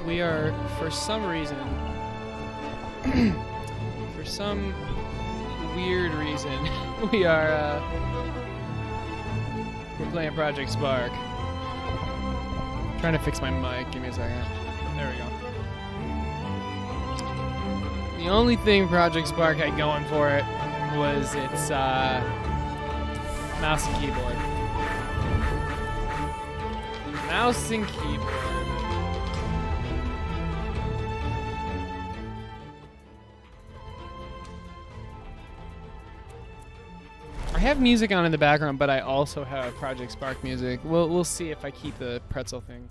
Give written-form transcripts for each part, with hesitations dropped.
we are, for some reason, for some weird reason, we're playing Project Spark. Trying to fix my mic. Give me a second. There we go. The only thing Project Spark had going for it was its mouse and keyboard. Mouse and keyboard. I have music on in the background, but I also have Project Spark music. We'll see if I keep the pretzel thing.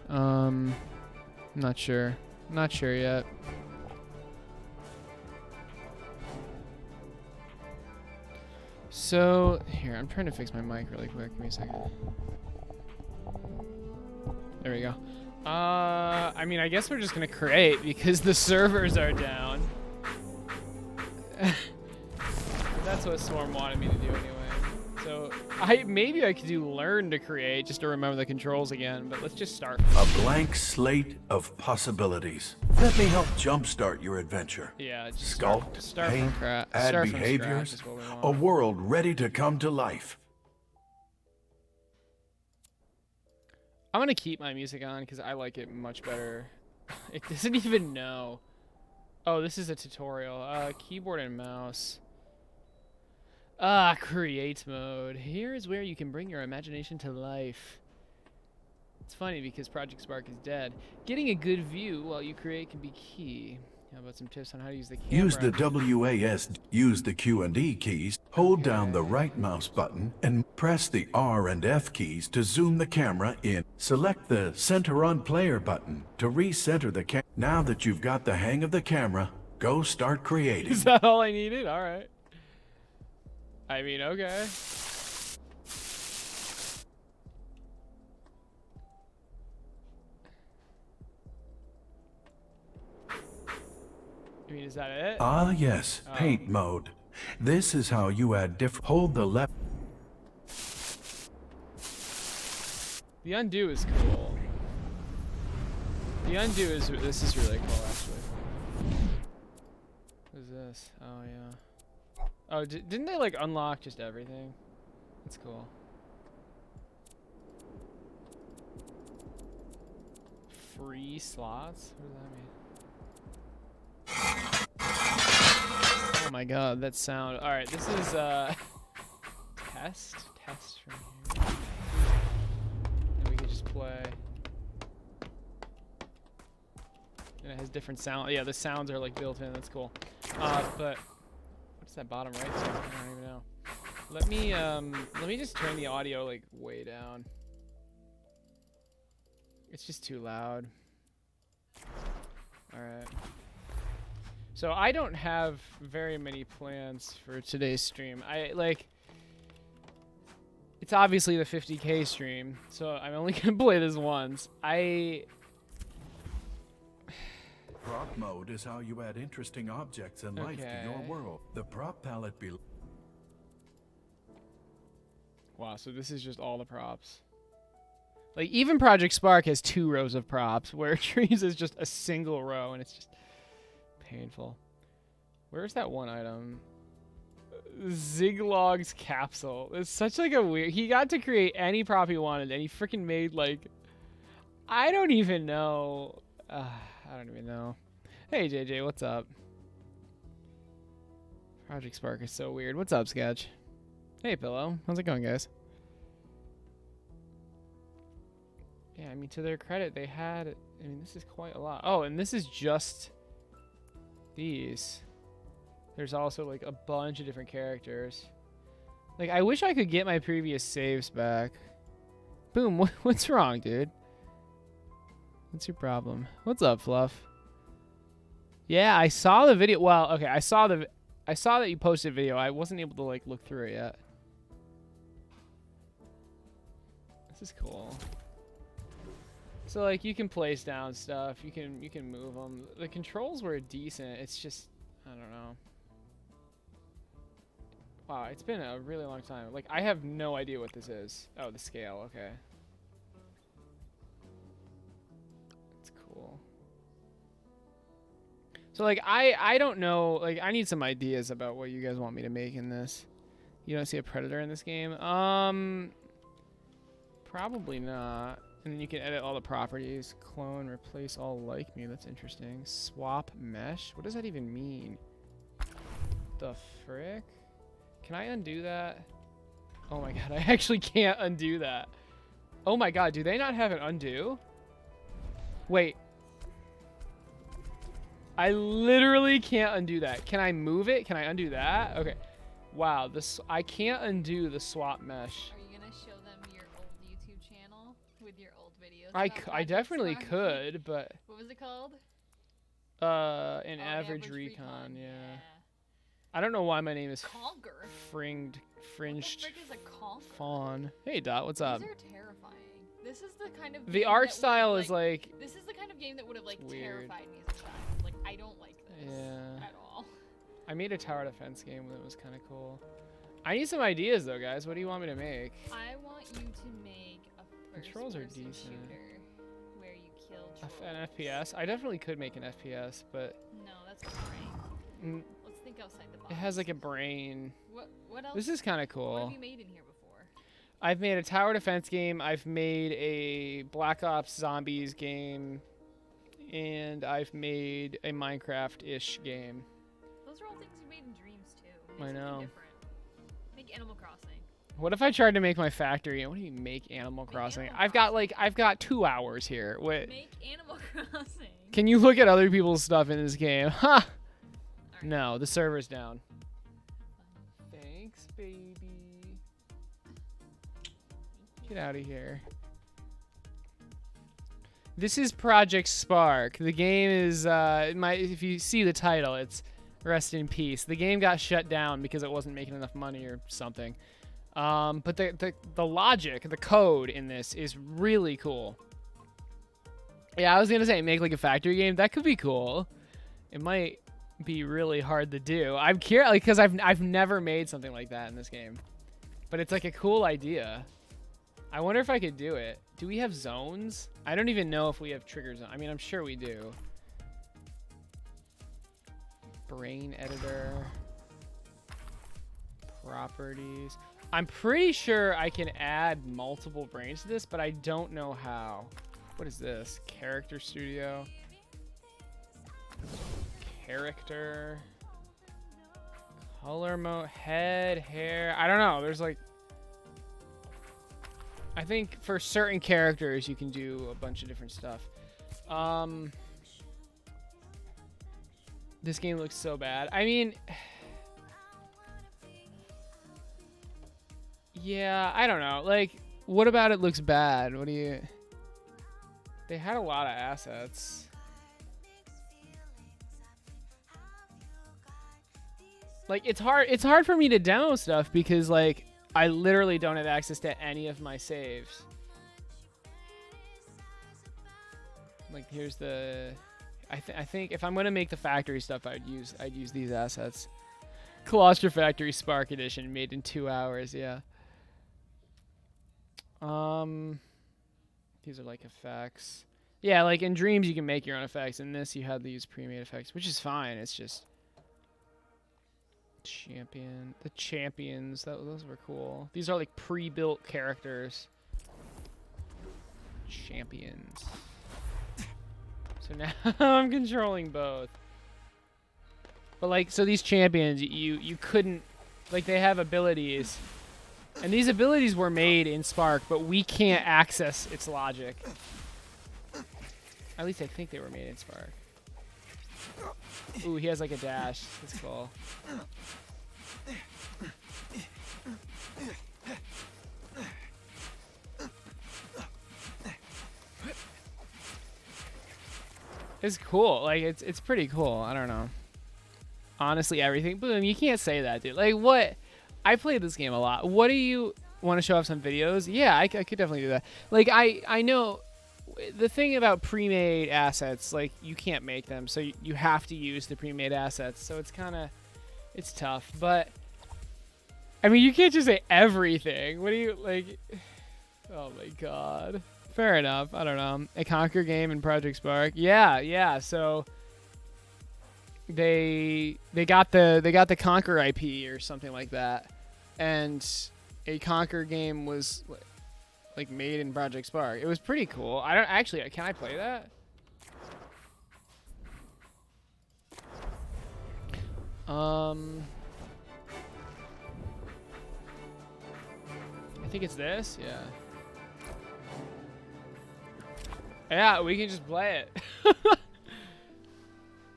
Not sure. Not sure yet. So, here, I'm trying to fix my mic really quick. Give me a second. There we go. I mean, I guess we're just gonna create because the servers are down. That's what Swarm wanted me to do anyway. So, maybe I could do learn to create just to remember the controls again, but let's just start. A blank slate of possibilities. Let me help jumpstart your adventure. Yeah, just Sculpt, start paint, from add start from behaviors. scratch is what we want. A world ready to come to life. I'm gonna keep my music on because I like it much better. It doesn't even know. Oh, this is a tutorial. Keyboard and mouse. Create mode. Here is where you can bring your imagination to life. It's funny because Project Spark is dead. Getting a good view while you create can be key. How about some tips on how to use the camera? Use the WAS, use the Q and E keys, hold down the right mouse button, and press the R and F keys to zoom the camera in. Select the Center on Player button to recenter the camera. Now that you've got the hang of the camera, go start creating. Is that all I needed? All right. I mean, okay. I mean, is that it? Ah, yes, paint mode. This is how you add different. Hold the left. The undo is cool. The undo is, this is really cool, actually. What is this? Oh, yeah. Oh, didn't they, like, unlock just everything? That's cool. Free slots? What does that mean? Oh my god, that sound. Alright, this is, test from here. And we can just play. And it has different sound. Yeah, the sounds are, like, built in. That's cool. But what's that bottom right sound? I don't even know. Let me just turn the audio, like, way down. It's just too loud. Alright. So I don't have very many plans for today's stream. It's obviously the 50K stream, so I'm only gonna play this once. Prop mode is how you add interesting objects and life to your world. The prop palette below. Wow, so this is just all the props. Like, even Project Spark has 2 rows of props, where Trees is just a single row, and it's just painful. Where's that one item? Ziglog's capsule. It's such, like, a weird... He got to create any prop he wanted, and he freaking made, like... I don't even know. I don't even know. Hey, JJ, what's up? Project Spark is so weird. What's up, Sketch? Hey, Pillow. How's it going, guys? Yeah, I mean, to their credit, they had... I mean, this is quite a lot. Oh, and this is just these. There's also, like, a bunch of different characters. Like, I wish I could get my previous saves back. Boom, what's wrong, dude? What's your problem? What's up, Fluff? Yeah, I saw the video. Well, okay, I saw that you posted a video. I wasn't able to, like, look through it yet. This is cool. So, like, you can place down stuff. You can move them. The controls were decent. It's just, I don't know. Wow, it's been a really long time. Like, I have no idea what this is. Oh, the scale. Okay. It's So like I don't know, like I need some ideas about what you guys want me to make in this. You don't see a predator in this game? Probably not. And then you can edit all the properties. Clone, replace all like me. That's interesting. Swap mesh. What does that even mean? The frick? Can I undo that? Oh my god, I actually can't undo that. Oh my god, do they not have an undo? Wait. I literally can't undo that. Can I move it? Can I undo that? Okay. Wow, this I can't undo the swap mesh. Are you gonna show them your old YouTube channel with your old videos? I definitely could, but What was it called? an average recon, yeah. I don't know why my name is Conquer. Fringed What the frick is a conquer? Fawn. Hey Dot, what's up? These are terrifying. This is the kind of The game art that style would've, is like This is the kind of game that would have like weird. terrified me as a child. Like I don't like this Yeah. at all. I made a tower defense game that was kind of cool. I need some ideas though, guys. What do you want me to make? I want you to make a Controls are first-person decent. shooter where you kill An trolls. FPS? I definitely could make an FPS, but No, that's boring. mm, Let's think outside the box. it has like a brain. What else? This is kind of What cool. have you made in here before? I've made a tower defense game. I've made a Black Ops Zombies game, and I've made a Minecraft-ish game. Those are all things you made in dreams too. I Make something know. Different. Make Animal Crossing. What if I tried to make my factory? What do you make Animal Crossing? Animal I've got 2 hours here. Wait, Make Animal Crossing. can you look at other people's stuff in this game? Ha! Alright. No, the server's down. Thanks, baby. Get out of here. This is Project Spark. The game is if you see the title, it's Rest in Peace. The game got shut down because it wasn't making enough money or something. But the logic, the code in this is really cool. Yeah, I was gonna say make like a factory game. That could be cool. It might be really hard to do. I'm curious, like, because I've never made something like that in this game, but it's like a cool idea. I wonder if I could do it. Do we have zones? I don't even know if we have trigger zones. I mean, I'm sure we do. Brain editor. Properties. I'm pretty sure I can add multiple brains to this, but I don't know how. What is this? Character studio. Character. Color mode. Head, hair. I don't know. There's like... I think for certain characters you can do a bunch of different stuff. This game looks so bad. I mean... Yeah, I don't know. Like, what about it looks bad? What do you... They had a lot of assets. Like, it's hard for me to demo stuff because, like, I literally don't have access to any of my saves. Like, here's the... I think if I'm going to make the factory stuff, I'd use these assets. Colostra Factory Spark Edition, made in 2 hours, yeah. These are like effects. Yeah, like in Dreams you can make your own effects. In this you have to use pre-made effects, which is fine. It's just the champions. Those were cool. These are like pre-built characters. Champions. So now I'm controlling both. But like, so these champions, you couldn't, like, they have abilities. And these abilities were made in Spark, but we can't access its logic. At least I think they were made in Spark. Ooh, he has like a dash. That's cool. It's cool. Like, it's pretty cool. I don't know. Honestly, everything. Boom, you can't say that, dude. Like, what? I played this game a lot. What do you want to show off some videos? Yeah, I could definitely do that. Like, I know the thing about pre-made assets, like, you can't make them, so you have to use the pre-made assets. So it's kind of, it's tough. But, I mean, you can't just say everything. What do you, like, oh my god. Fair enough. I don't know. A Conquer game in Project Spark. Yeah, so they got the Conquer IP or something like that, and a Conquer game was like made in Project Spark. It was pretty cool. I don't actually. Can I play that? I think it's this. Yeah. Yeah, we can just play it.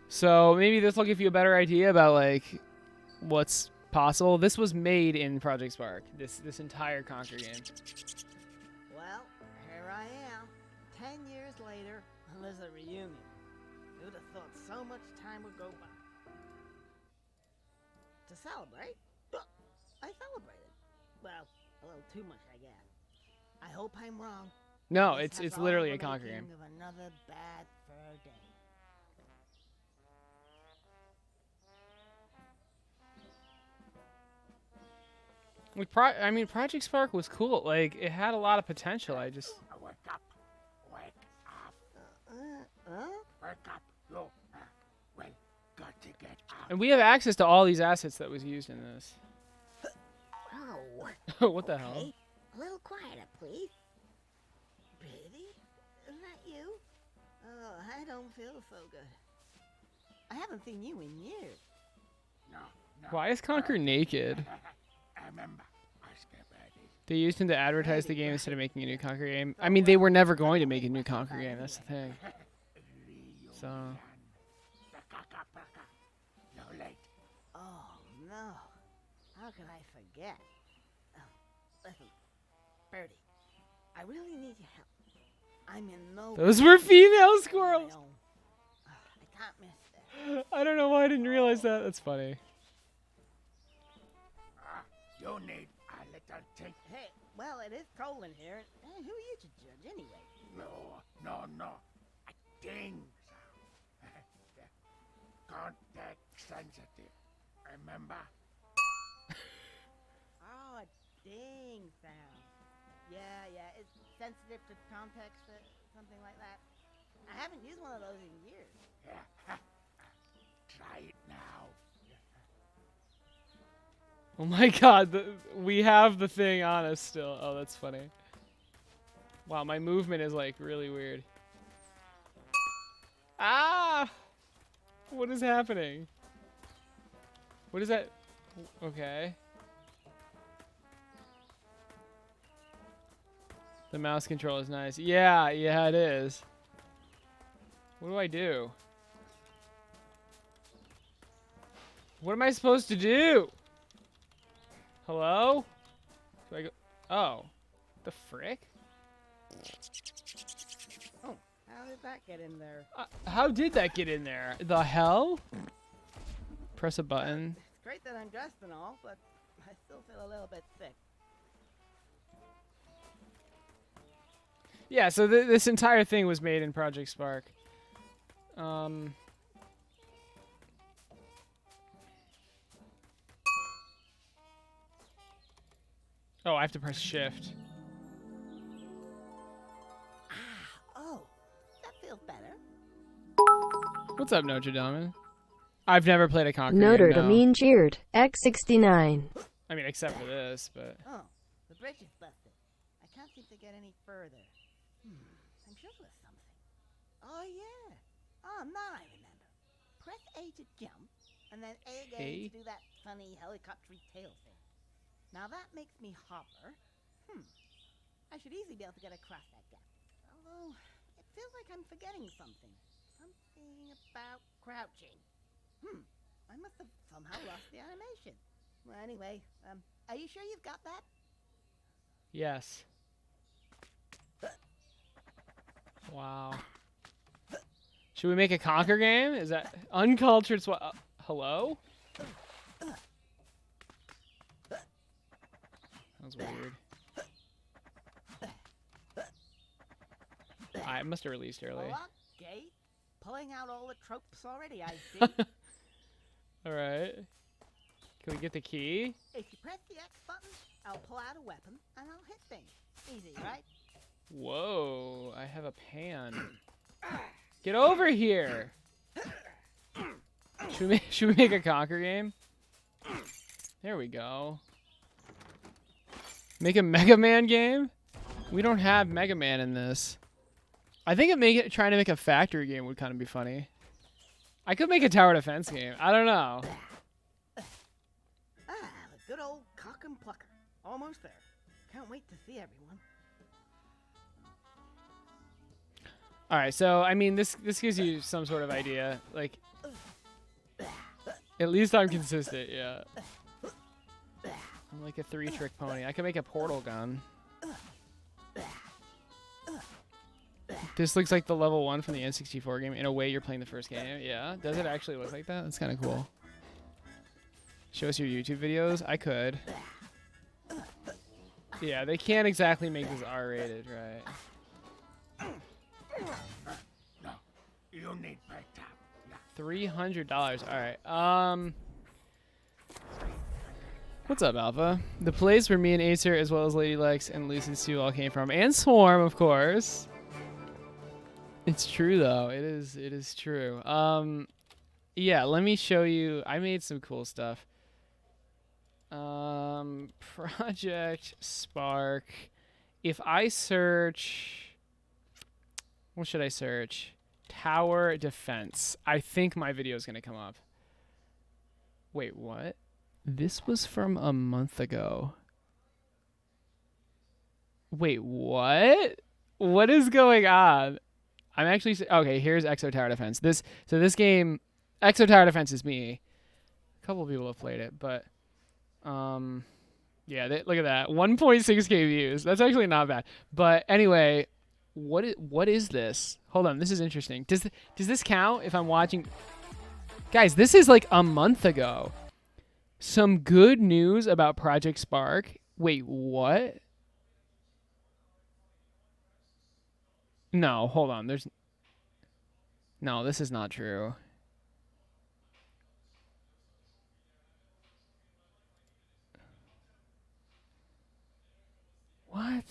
So maybe this will give you a better idea about like what's possible. This was made in Project Spark. This entire Conquer game. Well, here I am, 10 years later, and there's a reunion. Who'd have thought so much time would go by? To celebrate? I celebrated. Well, a little too much, I guess. I hope I'm wrong. No, This it's has all literally the a Conquer game. making of another bad fur day. I mean, Project Spark was cool. Like, it had a lot of potential. I just... Wake up! Wake up! Huh? Wake up! You, well, got to get up. And we have access to all these assets that was used in this. Oh, What the hell? okay. A little quieter, please. Really? Is that you? Oh, I don't feel so good. I haven't seen you in years. No, no. Why is Conquer naked? I remember. I scared baddies. They used him to advertise the game instead of making a new Conquer game. I mean, they were never going to make a new Conquer game. That's the thing. So... You're late. Oh, no. How could I forget? Listen, Birdie, I really need your help. I'm in no... Those were female on my squirrels! own. I can't miss this. I don't know why I didn't realize that. That's funny. You need a little thing. Hey, well, it is cold in here. Who are you to judge anyway? No. A ding sound. Contact sensitive. Remember? Oh, a ding sound. Yeah, it's sensitive to context or something like that. I haven't used one of those in years. Yeah. Try it now. Oh my god, we have the thing on us still. Oh, that's funny. Wow, my movement is like really weird. Ah! What is happening? What is that? Okay. The mouse control is nice. Yeah, it is. What do I do? What am I supposed to do? Hello? Do I go? Oh. The frick? Oh, how did that get in there? How did that get in there? The hell? Press a button. It's great that I'm dressed and all, but I still feel a little bit sick. Yeah, so this entire thing was made in Project Spark. Oh, I have to press shift. Oh, that feels better. What's up, Notre Dame? I've never played a Conquer Notre game, no. Dame cheered. X69. I mean, except for this, but... Oh, the bridge is busted. I can't seem to get any further. I'm sure there was something. Oh, yeah. Oh, now I remember. Press A to jump, and then A again A? to do that funny helicopter tail thing. Now that makes me hover. I should easily be able to get across that gap. Although, it feels like I'm forgetting something. Something about crouching. I must have somehow lost the animation. Well, anyway, are you sure you've got that? Yes. Wow. Should we make a Conquer game? Is that uncultured swat? Hello? That was weird. I must have released early. Okay. Pulling out all the tropes already, I see. Alright. Can we get the key? If you press the X button, I'll pull out a weapon and I'll hit things. Easy, right? Whoa, I have a pan. Get over here! Should we make a Conquer game? There we go. Make a Mega Man game? We don't have Mega Man in this. I think trying to make a factory game would kind of be funny. I could make a tower defense game. I don't know. Ah, the good old cock and plucker. Almost there. Can't wait to see everyone. All right, so I mean, this gives you some sort of idea. Like, at least I'm consistent. Yeah. I'm like a 3-trick pony. I could make a portal gun. This looks like the level 1 from the N64 game. In a way, you're playing the first game. Yeah. Does it actually look like that? That's kind of cool. Show us your YouTube videos. I could. Yeah, they can't exactly make this R-rated, right? No, you need break time. $300. All right. What's up, Alpha? The place where me and Aecert, as well as Lady Lex and Lucy Sue, all came from, and Swarm, of course. It's true though. It is true. Yeah. Let me show you. I made some cool stuff. Project Spark. If I search, what should I search? Tower defense. I think my video is gonna come up. Wait, what? This was from a month ago. Wait, what? What is going on? I'm actually okay. Here's Exo Tower Defense. This game, Exo Tower Defense is me. A couple of people have played it, but yeah. Look at that, 1.6K views. That's actually not bad. But anyway, what is this? Hold on, this is interesting. Does this count if I'm watching? Guys, this is like a month ago. Some good news about Project Spark. Wait, what? No, hold on. No, this is not true. What?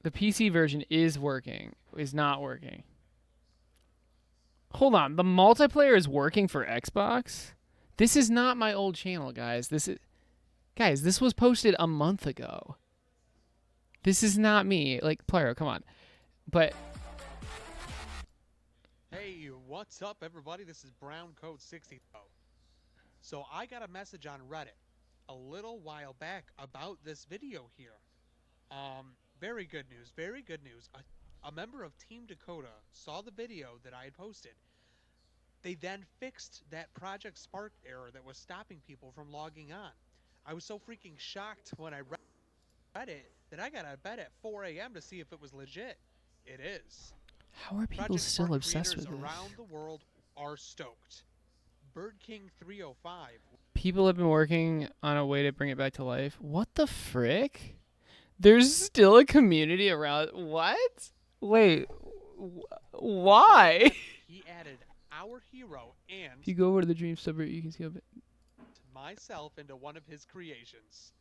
The PC version is not working. Hold on, the multiplayer is working for Xbox? This is not my old channel, guys. This was posted a month ago. This is not me. Like, Pyro, come on. But hey, what's up, everybody? This is Brown Code 60. So I got a message on Reddit a little while back about this video here. Very good news. Very good news. A member of Team Dakota saw the video that I had posted. They then fixed that Project Spark error that was stopping people from logging on. I was so freaking shocked when I read it that I got out of bed at 4 a.m. to see if it was legit. It is. how are people Project still Spark obsessed with creators this? around the world are stoked. Bird King 305. People have been working on a way to bring it back to life. What the frick? There's still a community around. What? Wait. Why? He added our hero and If you go over to the Dream subreddit, you can see a bit. myself into one of his creations.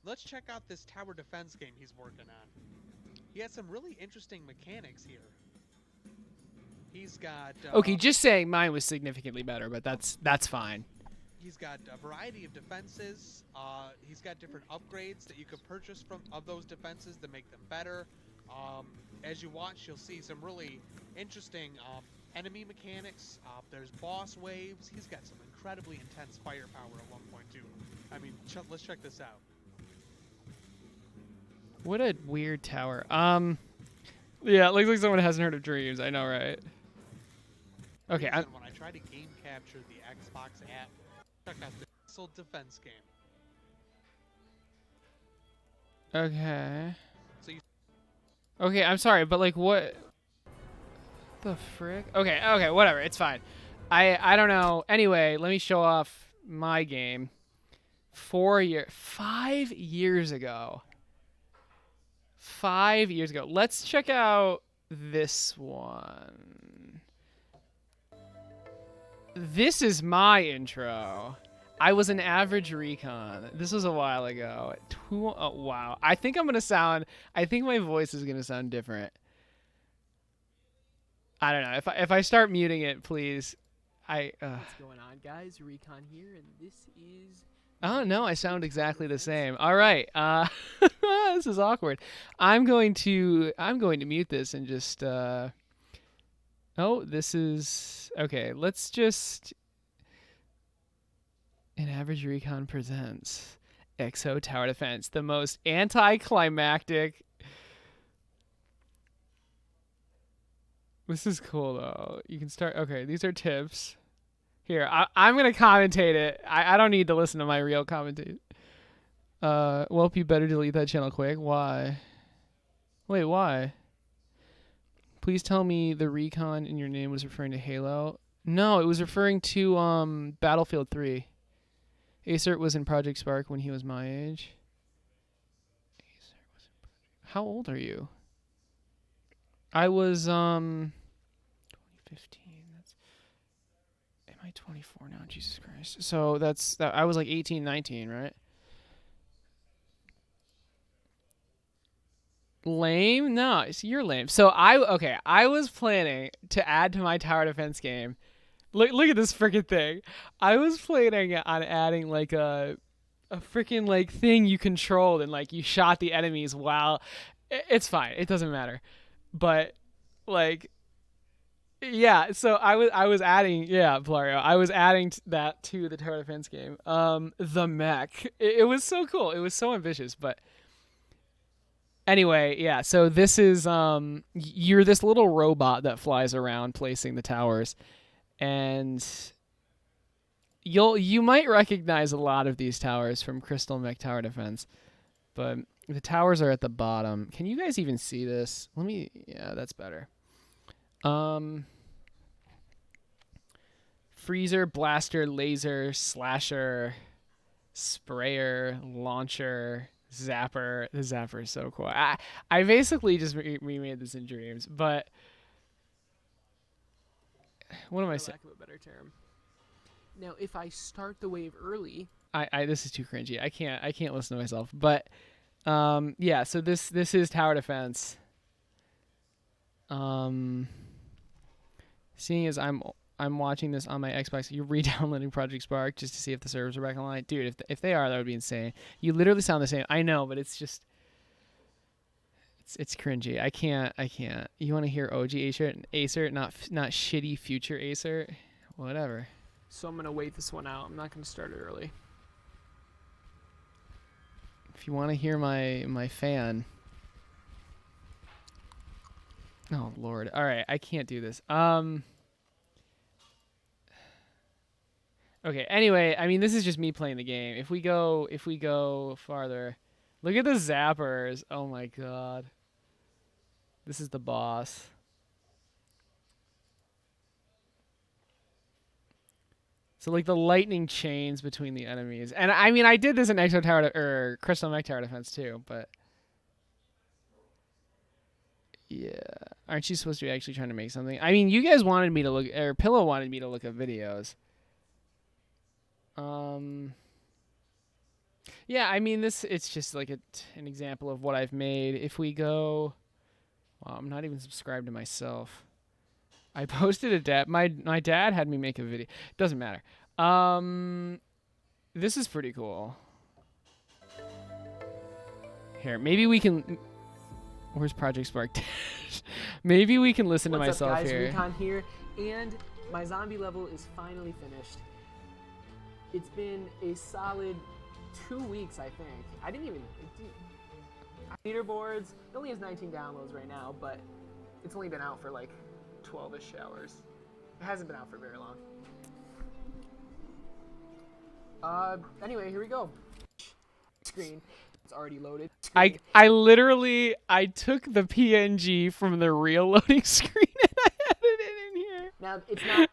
Let's check out this tower defense game he's working on. He has some really interesting mechanics here. He's got Okay, just saying mine was significantly better, but that's fine. he's got a variety of defenses. He's got different upgrades that you could purchase from those defenses to make them better. As you watch, you'll see some really interesting enemy mechanics. There's boss waves. He's got some incredibly intense firepower at 1.2. I mean, let's check this out. What a weird tower. Yeah, it looks like someone hasn't heard of Dreams. I know, right? Okay, When I tried to game capture the Xbox app, check out the missile defense game. okay. So you Okay, I'm sorry, but like what the frick? Okay, whatever. It's fine. I don't know. Anyway, let me show off my game. 5 years ago. 5 years ago. Let's check out this one. This is my intro. I was an average recon. This was a while ago. Oh, wow. I think my voice is going to sound different. I don't know. If I start muting it, please. What's going on, guys? Recon here, and this is... Oh no, I sound exactly the same. All right. This is awkward. I'm going to mute this and just oh, this is okay. Let's just An Average Recon presents Exo Tower Defense, the most anticlimactic. This is cool though. You can start. Okay, these are tips. Here, I'm gonna commentate it. I don't need to listen to my real commentate. Well, you better delete that channel quick. Why? Wait, why? Please tell me the recon in your name was referring to Halo. No, it was referring to Battlefield 3. Aecert was in Project Spark when he was my age. How old are you? I was 2015. Am I 24 now? Jesus Christ. So I was like 18, 19, right? Lame? No, you're lame. So I was planning to add to my tower defense game. Look at this freaking thing. I was planning on adding like a freaking like thing you controlled and like you shot the enemies while it's fine. It doesn't matter. But like yeah, so I was adding Plario. I was adding that to the tower defense game. The mech. It was so cool. It was so ambitious, but anyway, yeah, so this is you're this little robot that flies around placing the towers, and you might recognize a lot of these towers from Crystal Mech Tower Defense, but the towers are at the bottom. Can you guys even see this? Yeah, that's better. Freezer, blaster, laser, slasher, sprayer, launcher, zapper. The zapper is so cool. I basically just remade this in Dreams, but what am I saying? For lack of a better term. Now, if I start the wave early, this is too cringy. I can't listen to myself. But yeah. So this is tower defense. Seeing as I'm watching this on my Xbox, you're re-downloading Project Spark just to see if the servers are back online. Dude, if they are, that would be insane. You literally sound the same. I know, but it's just it's cringy. I can't. You want to hear OG Aecert, not shitty future Aecert? Whatever. so I'm going to wait this one out. I'm not going to start it early. If you want to hear my fan. Oh Lord. All right, I can't do this. Okay, anyway, I mean, this is just me playing the game. If we go farther, look at the zappers. Oh my god. This is the boss. So like the lightning chains between the enemies. And I mean, I did this in Exo Tower or Crystal Mech Tower Defense too, but yeah. Aren't you supposed to be actually trying to make something? I mean, you guys wanted me to look, or Pillow wanted me to look at videos. Yeah, I mean, it's just like an example of what I've made. If we go, wow, I'm not even subscribed to myself. I posted a dad. My dad had me make a video. Doesn't matter. This is pretty cool. Here, maybe we can. Where's Project Spark? Maybe we can listen to myself up, guys? here. Recon here, and my zombie level is finally finished. It's been a solid 2 weeks, I think. I didn't even... Leaderboards, it only has 19 downloads right now, but it's only been out for like 12-ish hours. It hasn't been out for very long. Anyway, here we go. Screen. It's already loaded. Screen. I literally took the PNG from the real loading screen and I added it in here. Now, it's not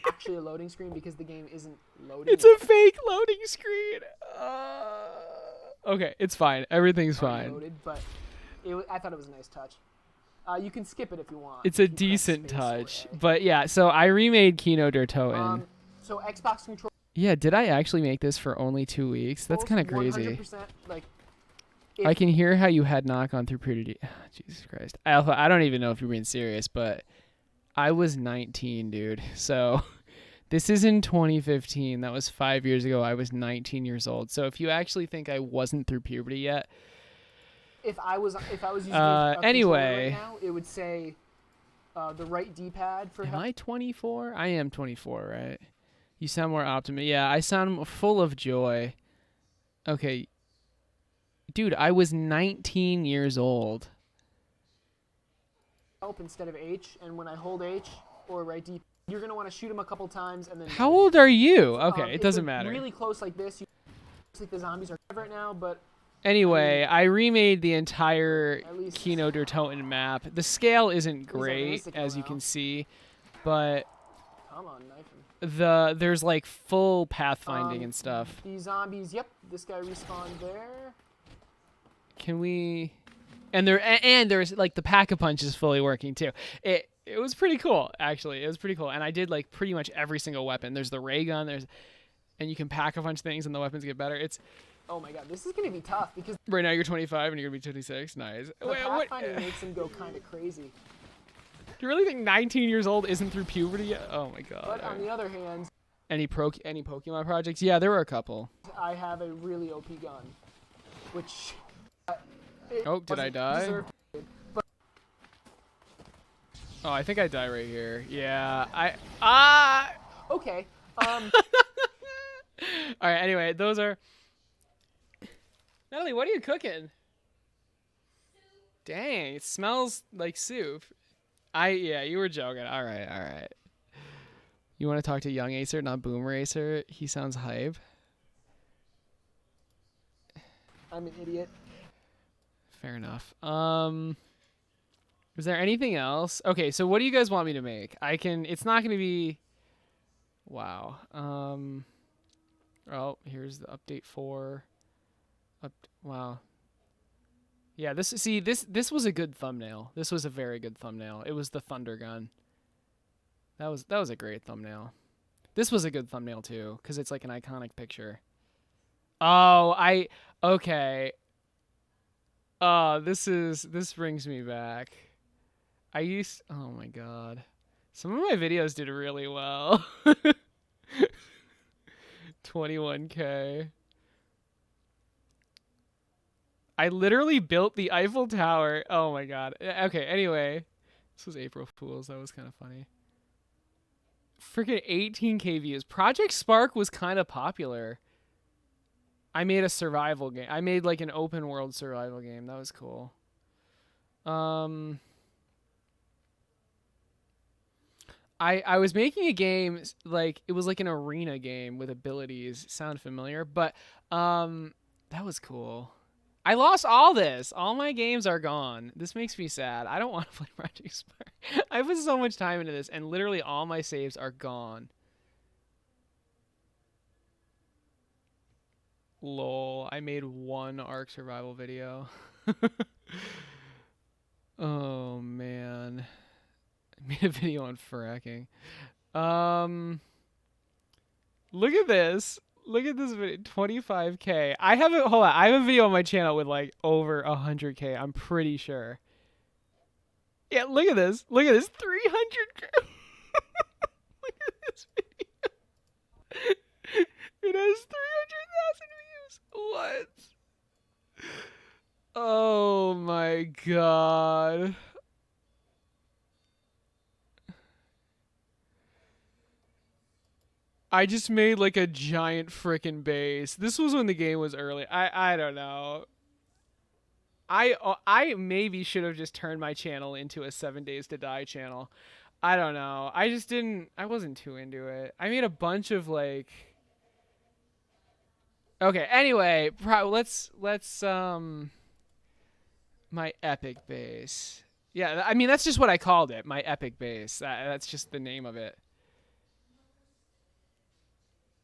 actually a loading screen because the game isn't loading. It's a fake loading screen. Okay, it's fine. Everything's fine. Loaded, but I thought it was a nice touch. You can skip it if you want. It's a decent touch. But yeah, so I remade Kino der Toten. So Xbox control. Yeah, did I actually make this for only 2 weeks? That's kind of crazy. 100%, like, I can hear how you had not gone through puberty. Jesus Christ. Alpha, I don't even know if you're being serious, but I was 19, dude. So this is in 2015. That was 5 years ago. I was 19 years old. So if you actually think I wasn't through puberty yet, If I was using a controller anyway. right now, it would say the right D-pad for Am help. I 24? I am 24, right? You sound more optimistic. Yeah, I sound full of joy. Okay. Dude, I was 19 years old. Help instead of H, and when I hold H or right D, you're gonna want to shoot him a couple times and then. How old are you? Okay, it if doesn't they're matter. Really close like this. Looks like the zombies are right now, but. Anyway, I remade the entire At least- Kino der Toten map. The scale isn't least I great, stick as you around. can see, but Come on, knife him. there's like full pathfinding and stuff. The zombies. Yep, this guy respawned there. Can we? And there's like the pack-a-punch is fully working too. It was pretty cool, actually. It was pretty cool, and I did like pretty much every single weapon. There's the ray gun. And you can pack-a-punch things, and the weapons get better. It's Oh my god, this is gonna be tough because right now you're 25 and you're gonna be 26. Nice. the Wait, what? pathfinding makes him go kind of crazy. Do you really think 19 years old isn't through puberty yet? Oh my god. But on the other hand, Any Pokemon projects? Yeah, there were a couple. I have a really OP gun, which. Oh, did I wasn't die? deserved, but Oh, I think I die right here. Yeah, okay. All right. Anyway, those are. Natalie, what are you cooking? Dang, it smells like soup. Yeah, you were joking. All right. You want to talk to young Aecert, not Boomer Aecert? He sounds hype. I'm an idiot. Fair enough. Is there anything else? Okay, so what do you guys want me to make? It's not going to be. Wow. Oh, here's the update 4. Wow. Yeah, this was a good thumbnail. This was a very good thumbnail. It was the thunder gun. That was a great thumbnail. This was a good thumbnail too, because it's like an iconic picture. Oh, okay. This brings me back. Oh my god. Some of my videos did really well. 21K. I literally built the Eiffel Tower. Oh my god. Okay, anyway. This was April Fool's. That was kind of funny. Freaking 18K views. Project Spark was kind of popular. I made a survival game. I made like an open world survival game. That was cool. I was making a game, like it was like an arena game with abilities. Sound familiar? But that was cool. I lost all this. All my games are gone. This makes me sad. I don't want to play Project Spark. I put so much time into this, and literally all my saves are gone. Lol. I made one Ark survival video. Oh man. I made a video on fracking. Look at this. Look at this video. 25K. Hold on. I have a video on my channel with like over 100K. I'm pretty sure. Yeah, look at this. Look at this. 300K. Look at this video. It has 300,000 views. What? Oh my god. I just made like a giant frickin' base. This was when the game was early. I don't know. I maybe should have just turned my channel into a 7 Days to Die channel. I don't know. I wasn't too into it. I made a bunch of like. Okay, anyway, let's my epic base. Yeah, I mean that's just what I called it, my epic base. That's just the name of it.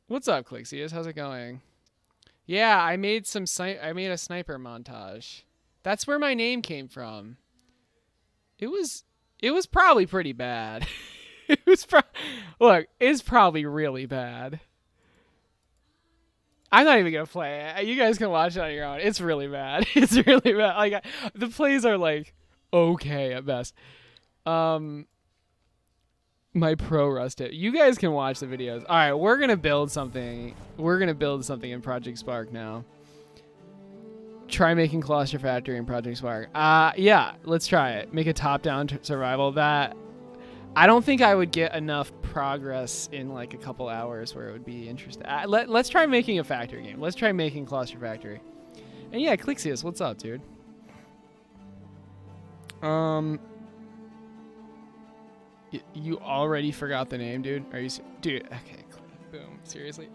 What's up, Clixius? How's it going? Yeah, I made a sniper montage. That's where my name came from. It was probably pretty bad. Look, it's probably really bad. I'm not even gonna play it. You guys can watch it on your own. It's really bad. It's really bad. Like the plays are like okay at best. My pro rust it. You guys can watch the videos. All right, we're gonna build something. We're gonna build something in Project Spark now. Try making Claustrofactory in Project Spark. Yeah, let's try it. Make a top-down survival. That I don't think I would get enough progress in like a couple hours where it would be interesting. Let's try making a factory game. Let's try making Claustrofactory. And yeah, Clixius, what's up, dude? You already forgot the name, dude? Are you dude? Okay, boom. Seriously,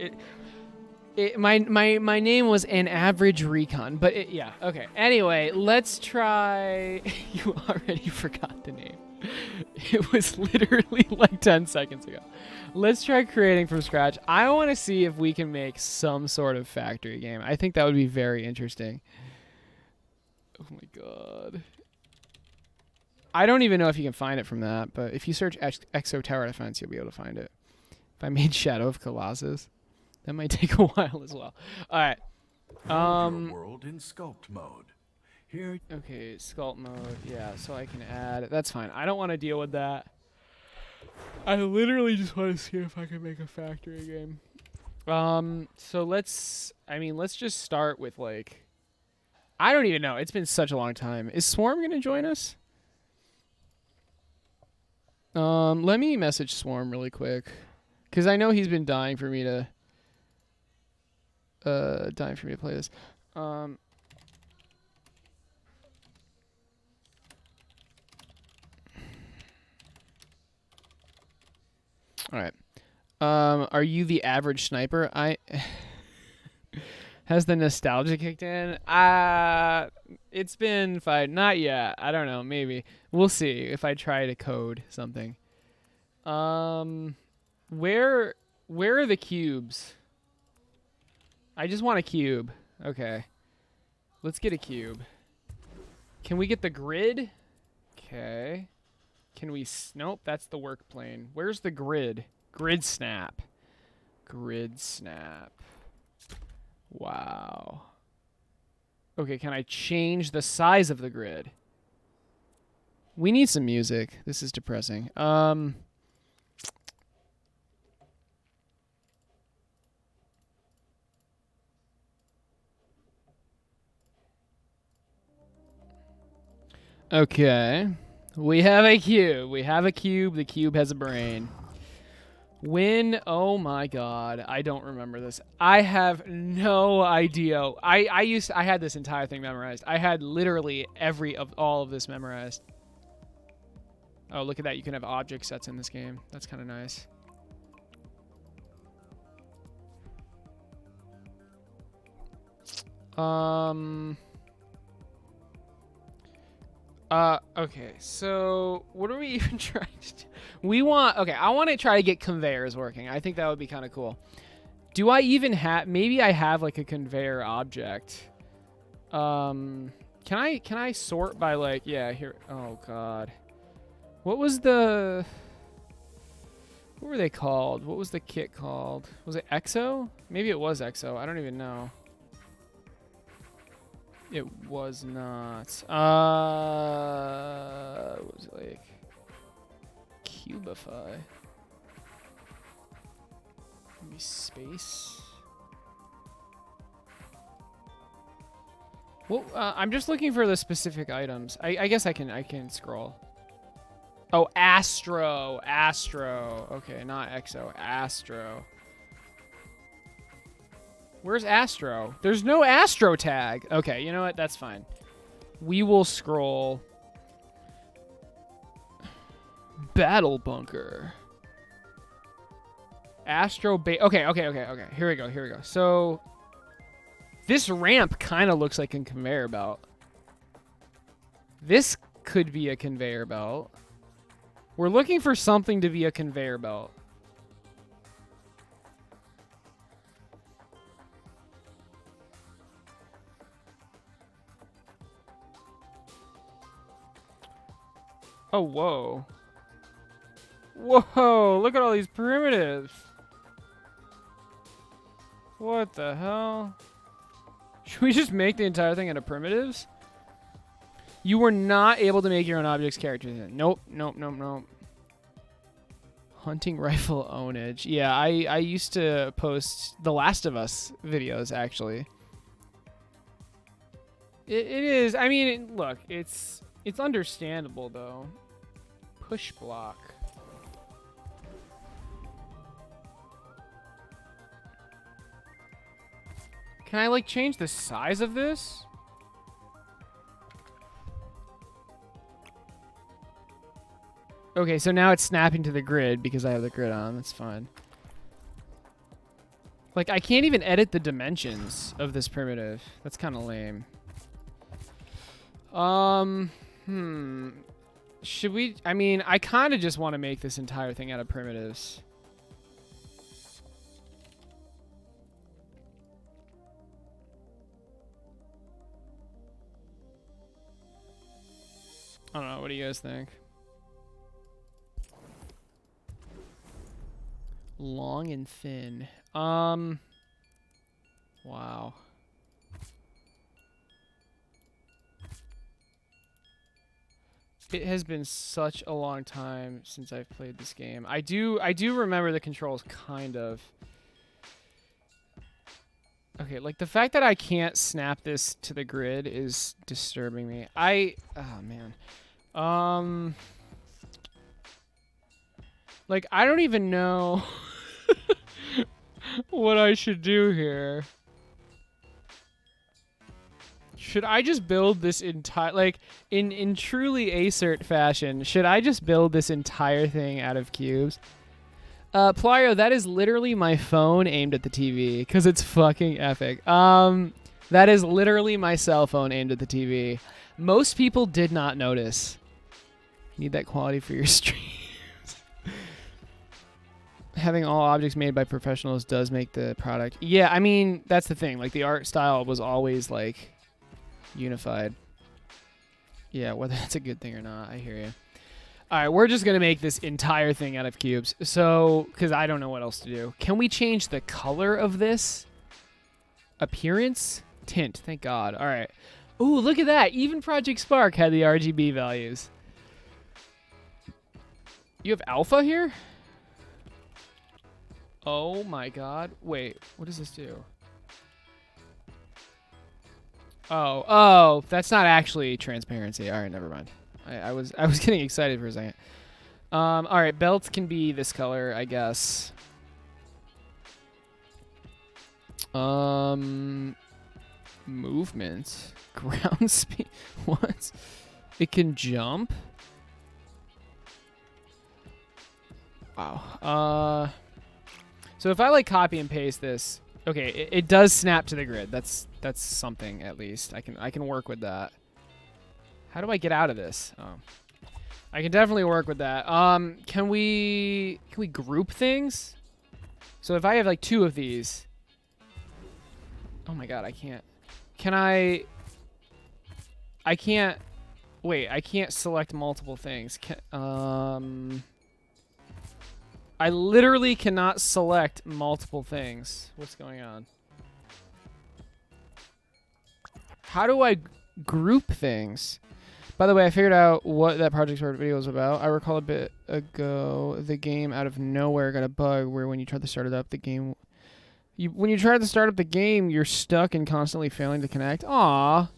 my name was an average recon, but yeah, okay. Anyway, let's try. You already forgot the name. It was literally like 10 seconds ago. Let's try creating from scratch. I want to see if we can make some sort of factory game. I think that would be very interesting. Oh my god. I don't even know if you can find it from that, but if you search Exo Tower Defense, you'll be able to find it. If I made Shadow of Colossus, that might take a while as well. All right. Your world in sculpt mode. Here. Okay, sculpt mode. Yeah, so I can add. That's fine. I don't want to deal with that. I literally just want to see if I can make a factory game. So let's just start with like. I don't even know. It's been such a long time. Is Swarm gonna join us? Let me message Swarm really quick, because I know he's been dying for me to play this. All right. Are you the average sniper? Has the nostalgia kicked in? It's been fine. Not yet. I don't know. Maybe. We'll see if I try to code something. Where are the cubes? I just want a cube. Okay. Let's get a cube. Can we get the grid? Okay. Can we... Nope, that's the work plane. Where's the grid? Grid snap. Grid snap. Wow. Okay, can I change the size of the grid? We need some music. This is depressing. Okay. We have a cube. We have a cube. The cube has a brain. When, oh my god, I don't remember this. I have no idea. I had this entire thing memorized. I had literally all of this memorized. Oh, look at that. You can have object sets in this game. That's kind of nice. Okay, so what are we even trying to do? I want to try to get conveyors working. I think that would be kind of cool. Do I even have, maybe I have like a conveyor object. Can I sort by like, yeah, here, oh god. What were they called? What was the kit called? Was it EXO? Maybe it was EXO. I don't even know. It was not. What was it like? Cubify. Maybe space. Well, I'm just looking for the specific items. I guess I can scroll. Oh, Astro. Okay, not EXO. Astro. Where's Astro? There's no Astro tag. Okay, you know what? That's fine. We will scroll. Battle bunker. Astro okay. Here we go. So this ramp kind of looks like a conveyor belt. This could be a conveyor belt. We're looking for something to be a conveyor belt. Oh, whoa. Whoa, look at all these primitives. What the hell? Should we just make the entire thing into primitives? You were not able to make your own objects characters. Nope. Hunting rifle ownage. Yeah, I used to post The Last of Us videos, actually. It is. I mean, look, it's understandable, though. Push block. Can I, like, change the size of this? Okay, so now it's snapping to the grid because I have the grid on. That's fine. Like, I can't even edit the dimensions of this primitive. That's kind of lame. Should we... I mean, I kind of just want to make this entire thing out of primitives. I don't know. What do you guys think? Long and thin. Wow. It has been such a long time since I've played this game. I do remember the controls, kind of. Okay, like the fact that I can't snap this to the grid is disturbing me. Oh man. Like, I don't even know what I should do here. Should I just build this entire, like, in truly Aecert fashion, should I just build this entire thing out of cubes? Plario, that is literally my phone aimed at the TV, because it's fucking epic. That is literally my cell phone aimed at the TV. Most people did not notice. Need that quality for your streams. Having all objects made by professionals does make the product. Yeah, I mean, that's the thing. Like, the art style was always, like, unified. Yeah, whether that's a good thing or not, I hear you. All right, we're just going to make this entire thing out of cubes. So, because I don't know what else to do. Can we change the color of this? Appearance? Tint, thank God. All right. Ooh, look at that. Even Project Spark had the RGB values. You have alpha here? Oh my God. Wait, what does this do? Oh, that's not actually transparency. All right, never mind. I was getting excited for a second. All right, belts can be this color, I guess. Movement, ground speed. What? It can jump. Wow. So if I like copy and paste this, okay, it does snap to the grid. That's something at least. I can work with that. How do I get out of this? Oh. I can definitely work with that. Can we group things? So if I have like 2 of these. Oh my God, I can't. Can I can't. Wait, I can't select multiple things. I literally cannot select multiple things. What's going on? How do I group things? By the way, I figured out what that Project Spark video was about. I recall a bit ago, the game out of nowhere got a bug where when you try to start it up, the game... when you try to start up the game, you're stuck and constantly failing to connect. Aww.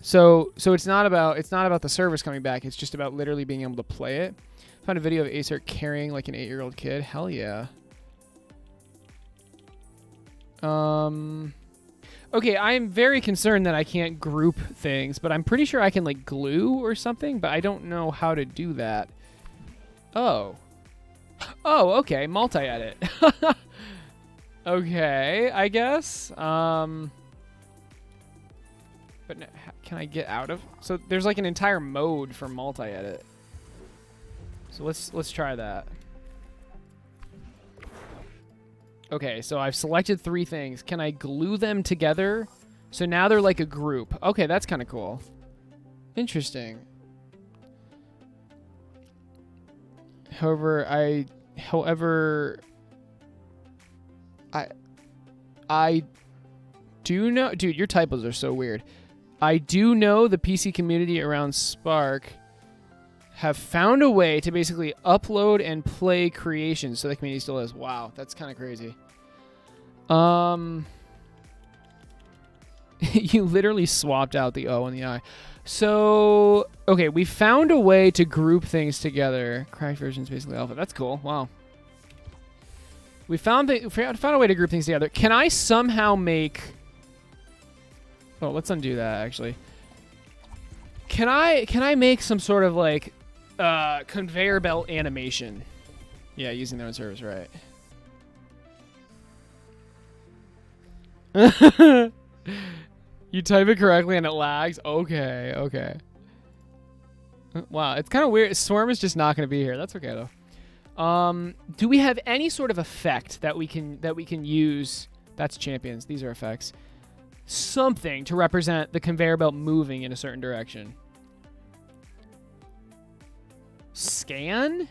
So it's not about the service coming back. It's just about literally being able to play it. Found a video of Aecert carrying like an 8-year-old kid. Hell yeah. Okay, I'm very concerned that I can't group things, but I'm pretty sure I can like glue or something, but I don't know how to do that. Oh, okay, multi-edit. Okay, I guess. But no, can I get out of? So there's like an entire mode for multi-edit. So let's try that. Okay, so I've selected 3 things. Can I glue them together? So now they're like a group. Okay, that's kind of cool. Interesting. However, I do know, dude, your typos are so weird. I do know the PC community around Spark have found a way to basically upload and play creations so the community still is. Wow, that's kind of crazy. You literally swapped out the O and the I. So, okay, we found a way to group things together. Cracked versions, basically alpha. That's cool. Wow. We found a way to group things together. Can I somehow make... Oh, let's undo that, actually. Can I make some sort of, like, conveyor belt animation? Yeah, using their own service, right. You type it correctly and it lags? Okay, okay. Wow, it's kind of weird. Swarm is just not going to be here. That's okay, though. Do we have any sort of effect that we can use? That's champions. These are effects. Something to represent the conveyor belt moving in a certain direction. Scan?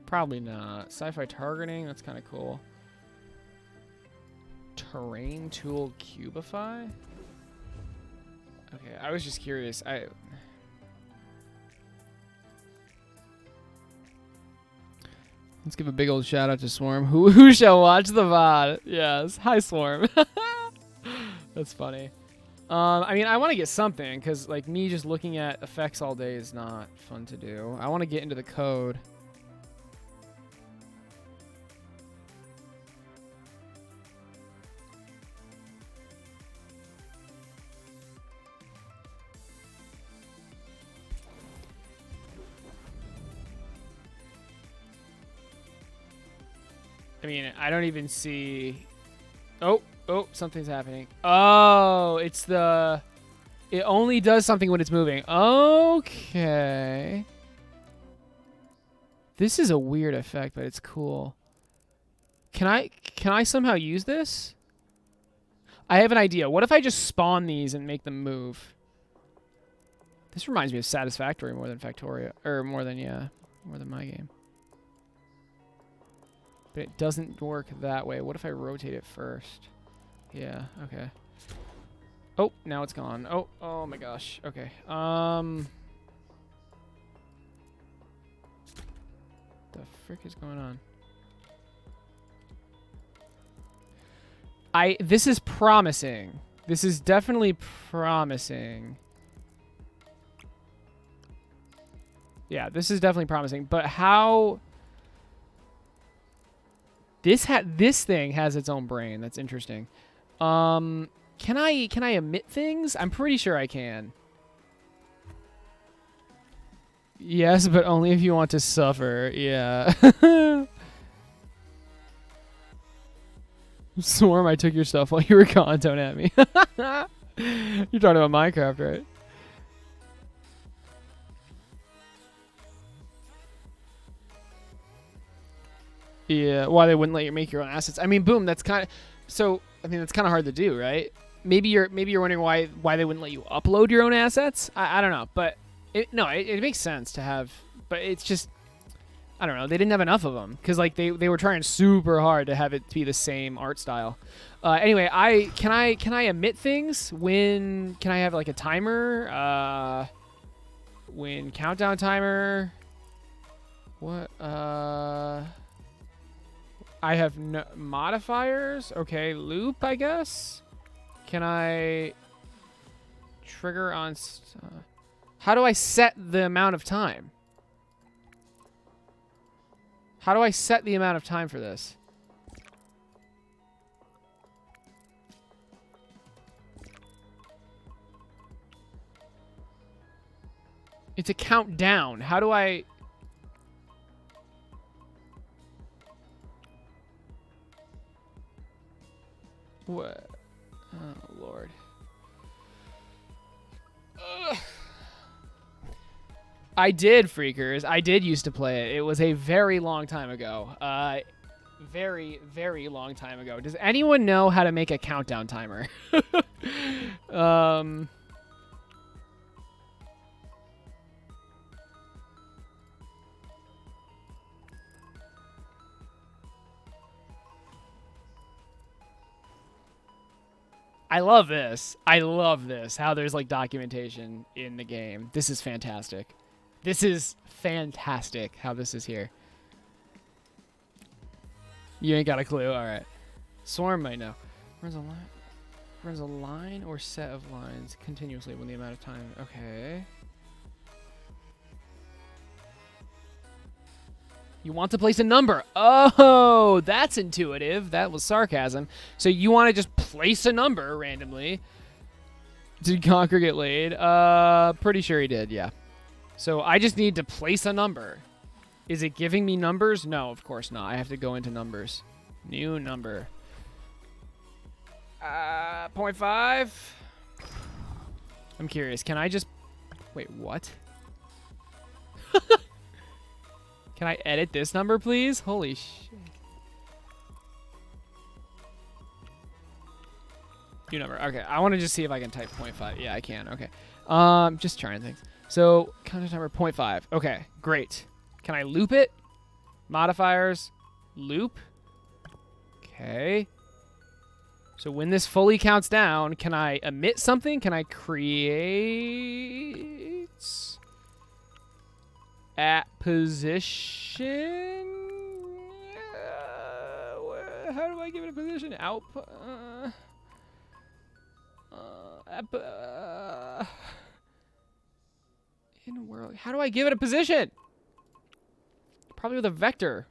Probably not. Sci-fi targeting. That's kind of cool. Terrain tool cubify? Okay, I was just curious. Let's give a big old shout out to Swarm. Who shall watch the VOD? Yes. Hi, Swarm. That's funny. I mean, I want to get something because, like, me just looking at effects all day is not fun to do. I want to get into the code. I mean, I don't even see... Oh, something's happening. Oh, it's the... It only does something when it's moving. Okay. This is a weird effect, but it's cool. Can I somehow use this? I have an idea. What if I just spawn these and make them move? This reminds me of Satisfactory more than Factorio. Or more than my game. But it doesn't work that way. What if I rotate it first? Yeah, okay. Oh, now it's gone. Oh my gosh. Okay. The frick is going on? This is promising. This is definitely promising. Yeah, this is definitely promising. But how... This thing has its own brain. That's interesting. Can I emit things? I'm pretty sure I can. Yes, but only if you want to suffer. Yeah. Swarm, I took your stuff while you were gone. Don't at me. You're talking about Minecraft, right? Yeah, why they wouldn't let you make your own assets. I mean, boom, that's kind of... So, I mean, that's kind of hard to do, right? Maybe you're wondering why they wouldn't let you upload your own assets? I don't know, but... It makes sense to have... But it's just... I don't know, they didn't have enough of them. Because, like, they were trying super hard to have it be the same art style. Anyway, can I emit things when... Can I have, like, a timer? When countdown timer... What? I have no modifiers. Okay, loop, I guess. Can I trigger on... how do I set the amount of time? How do I set the amount of time for this? It's a countdown. How do I... What? Oh, Lord. Ugh. I did, Freakers. I did used to play it. It was a very long time ago. Very, very long time ago. Does anyone know how to make a countdown timer? I love this. I love this. How there's like documentation in the game. This is fantastic. This is fantastic how this is here. You ain't got a clue. All right. Swarm might know. Runs a line or set of lines continuously when the amount of time. Okay. You want to place a number. Oh, that's intuitive. That was sarcasm. So you want to just place a number randomly. Did Conquer get laid? Pretty sure he did, yeah. So I just need to place a number. Is it giving me numbers? No, of course not. I have to go into numbers. New number. 0.5. I'm curious. Can I just... Wait, what? Can I edit this number, please? Holy shit. New number. Okay, I want to just see if I can type 0.5. Yeah, I can. Okay. Just trying things. So, counter timer 0.5. Okay, great. Can I loop it? Modifiers. Loop. Okay. So when this fully counts down, can I emit something? Can I create... At position? How do I give it a position? Output? In world. How do I give it a position? Probably with a vector.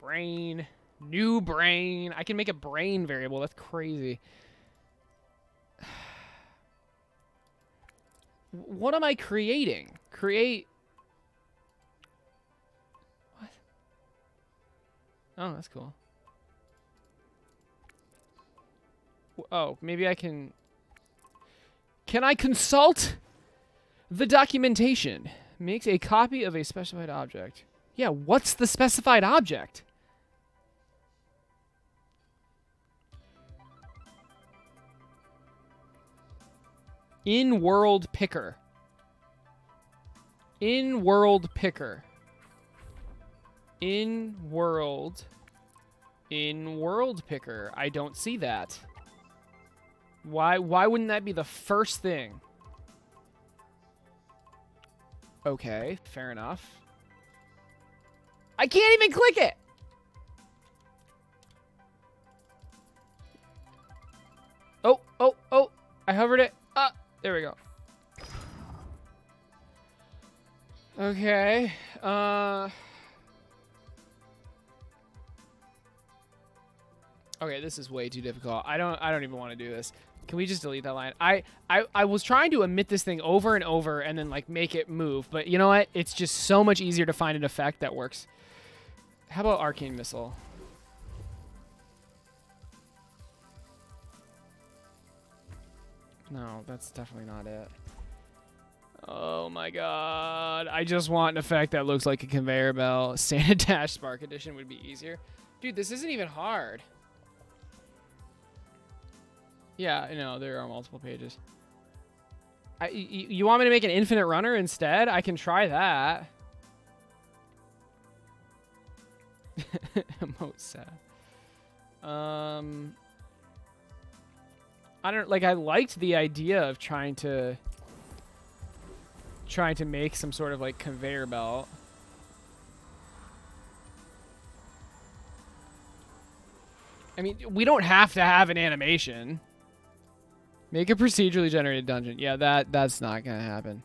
Brain. New brain. I can make a brain variable. That's crazy. What am I creating? Create. What? Oh, that's cool. Oh, maybe I can... Can I consult the documentation? Makes a copy of a specified object. Yeah, what's the specified object? In-world picker. In-world picker. In-world. In-world picker. I don't see that. Why wouldn't that be the first thing? Okay, fair enough. I can't even click it! Oh, oh, oh. I hovered it. Ah, there we go. Okay. Okay, this is way too difficult. I don't even want to do this. Can we just delete that line? I was trying to emit this thing over and over and then like make it move, but you know what? It's just so much easier to find an effect that works. How about arcane missile? No, that's definitely not it. Oh my god. I just want an effect that looks like a conveyor belt. Santa Dash Spark Edition would be easier. Dude, this isn't even hard. Yeah, no, there are multiple pages. You want me to make an infinite runner instead? I can try that. Most sad. I don't like. I liked the idea of trying to make some sort of like conveyor belt. I mean, we don't have to have an animation. Make a procedurally generated dungeon. Yeah, that's not gonna happen.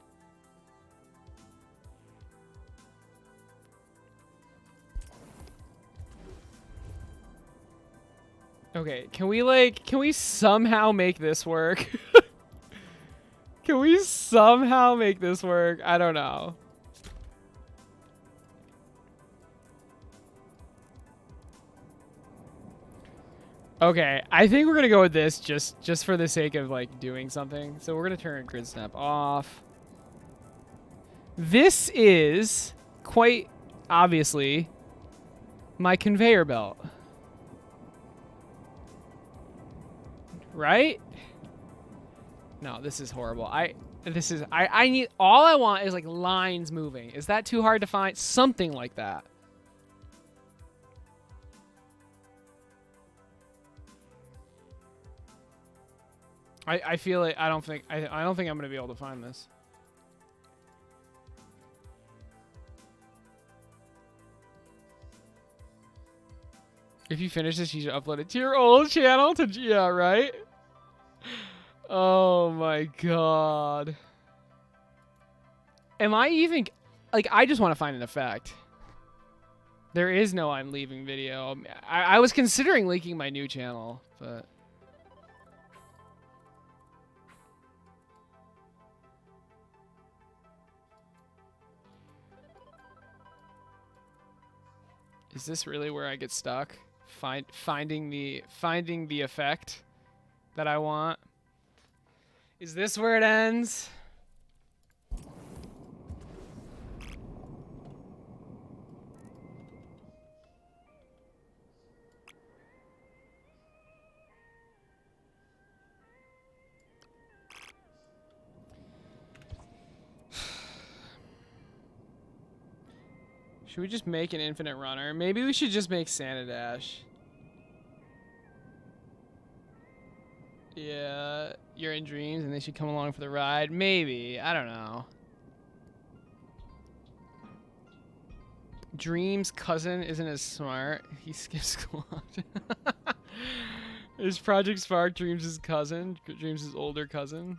Okay, can we somehow make this work? Can we somehow make this work? I don't know. Okay, I think we're gonna go with this just for the sake of like doing something. So we're gonna turn grid snap off. This is quite obviously my conveyor belt. Right? No, this is horrible. I need, all I want is like lines moving. Is that too hard to find? Something like that. I feel it. I don't think I'm gonna be able to find this. If you finish this, you should upload it to your old channel. Yeah, right? Oh my god. Am I even... Like, I just want to find an effect. There is no I'm leaving video. I was considering leaking my new channel, but... Is this really where I get stuck? Finding the effect that I want? Is this where it ends? Should we just make an infinite runner? Maybe we should just make Santa Dash. Yeah, you're in dreams and they should come along for the ride. Maybe. I don't know. Dream's cousin isn't as smart. He skips school. Is Project Spark Dreams' cousin? Dreams' older cousin?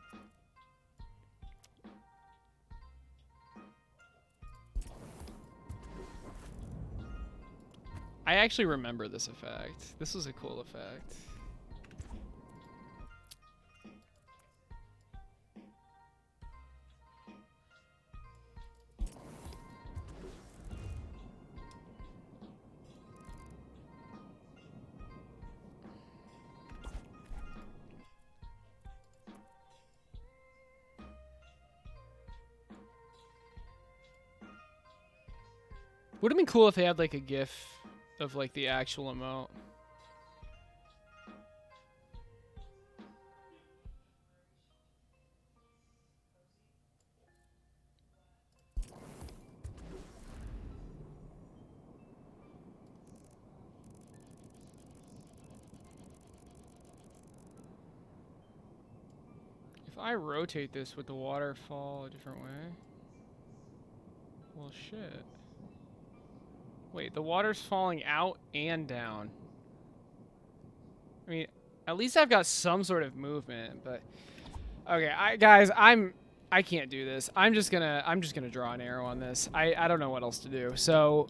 I actually remember this effect. This was a cool effect. Would have been cool if they had like a GIF of like the actual emote. If I rotate this, would the water fall a different way? Well, shit. Wait, the water's falling out and down. I mean, at least I've got some sort of movement, but okay, guys, I can't do this. I'm just gonna draw an arrow on this. I don't know what else to do. So,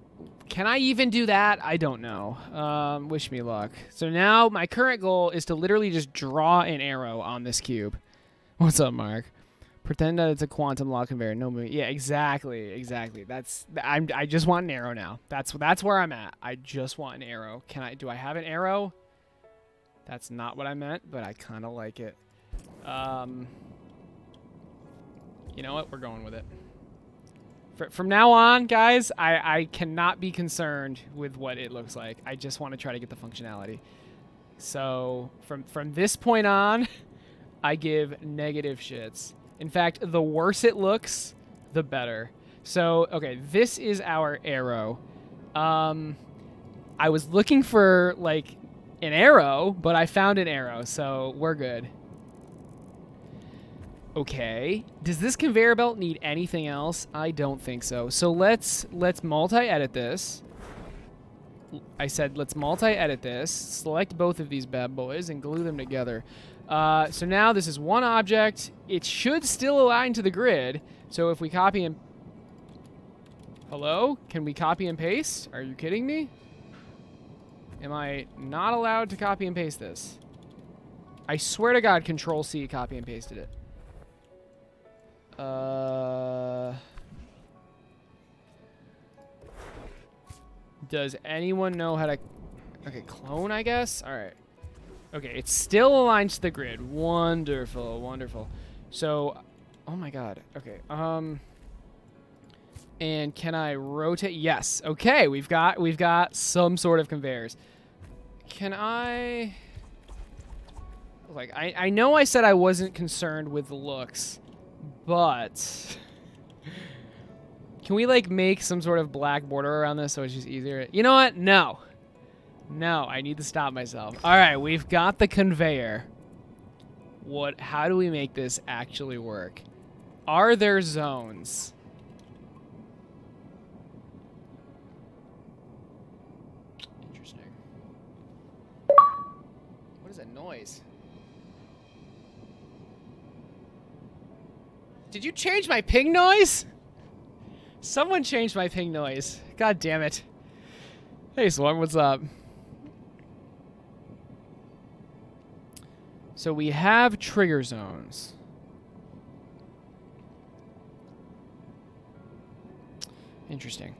can I even do that? I don't know. Wish me luck. So now my current goal is to literally just draw an arrow on this cube. What's up, Mark? Pretend that it's a quantum law conveyor. No movie. Yeah, exactly. I just want an arrow now. That's where I'm at. I just want an arrow. Do I have an arrow? That's not what I meant, but I kind of like it. You know what? We're going with it. From now on, guys, I cannot be concerned with what it looks like. I just want to try to get the functionality. So from this point on, I give negative shits. In fact, the worse it looks, the better. So, okay, this is our arrow. I was looking for, like, an arrow, but I found an arrow, so we're good. Okay. Does this conveyor belt need anything else? I don't think so. So let's multi-edit this. I said let's multi-edit this, select both of these bad boys, and glue them together. So now this is one object. It should still align to the grid. So if we copy and... Hello? Can we copy and paste? Are you kidding me? Am I not allowed to copy and paste this? I swear to God, Control-C copy and pasted it. Does anyone know how to... Okay, clone, I guess? All right. Okay, it still aligns to the grid. Wonderful, wonderful. So, oh my God. Okay. And can I rotate? Yes. Okay, we've got some sort of conveyors. Can I... Like, I know I said I wasn't concerned with the looks, but... Can we, like, make some sort of black border around this so it's just easier? You know what? No. No, I need to stop myself. All right, we've got the conveyor. How do we make this actually work? Are there zones? Interesting. fucking noise? Did you change my ping noise? Someone changed my ping noise. God damn it. Hey, Swarm, what's up? So we have trigger zones. Interesting.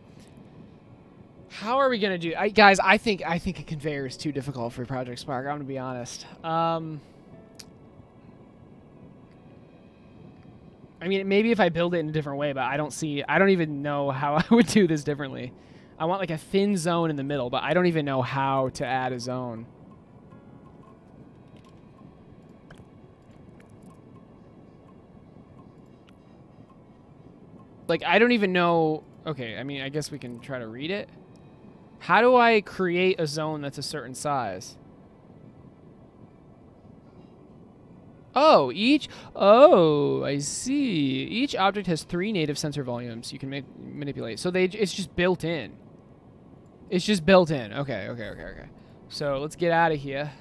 How are we gonna do? Guys, I think a conveyor is too difficult for Project Spark. I'm gonna be honest. I mean, maybe if I build it in a different way, but I don't even know how I would do this differently. I want like a thin zone in the middle, but I don't even know how to add a zone. Like, I don't even know. Okay, I mean, I guess we can try to read it. How do I create a zone that's a certain size? Oh, I see. Each object has 3 native sensor volumes you can manipulate. So it's just built in. It's just built in. Okay. So let's get out of here.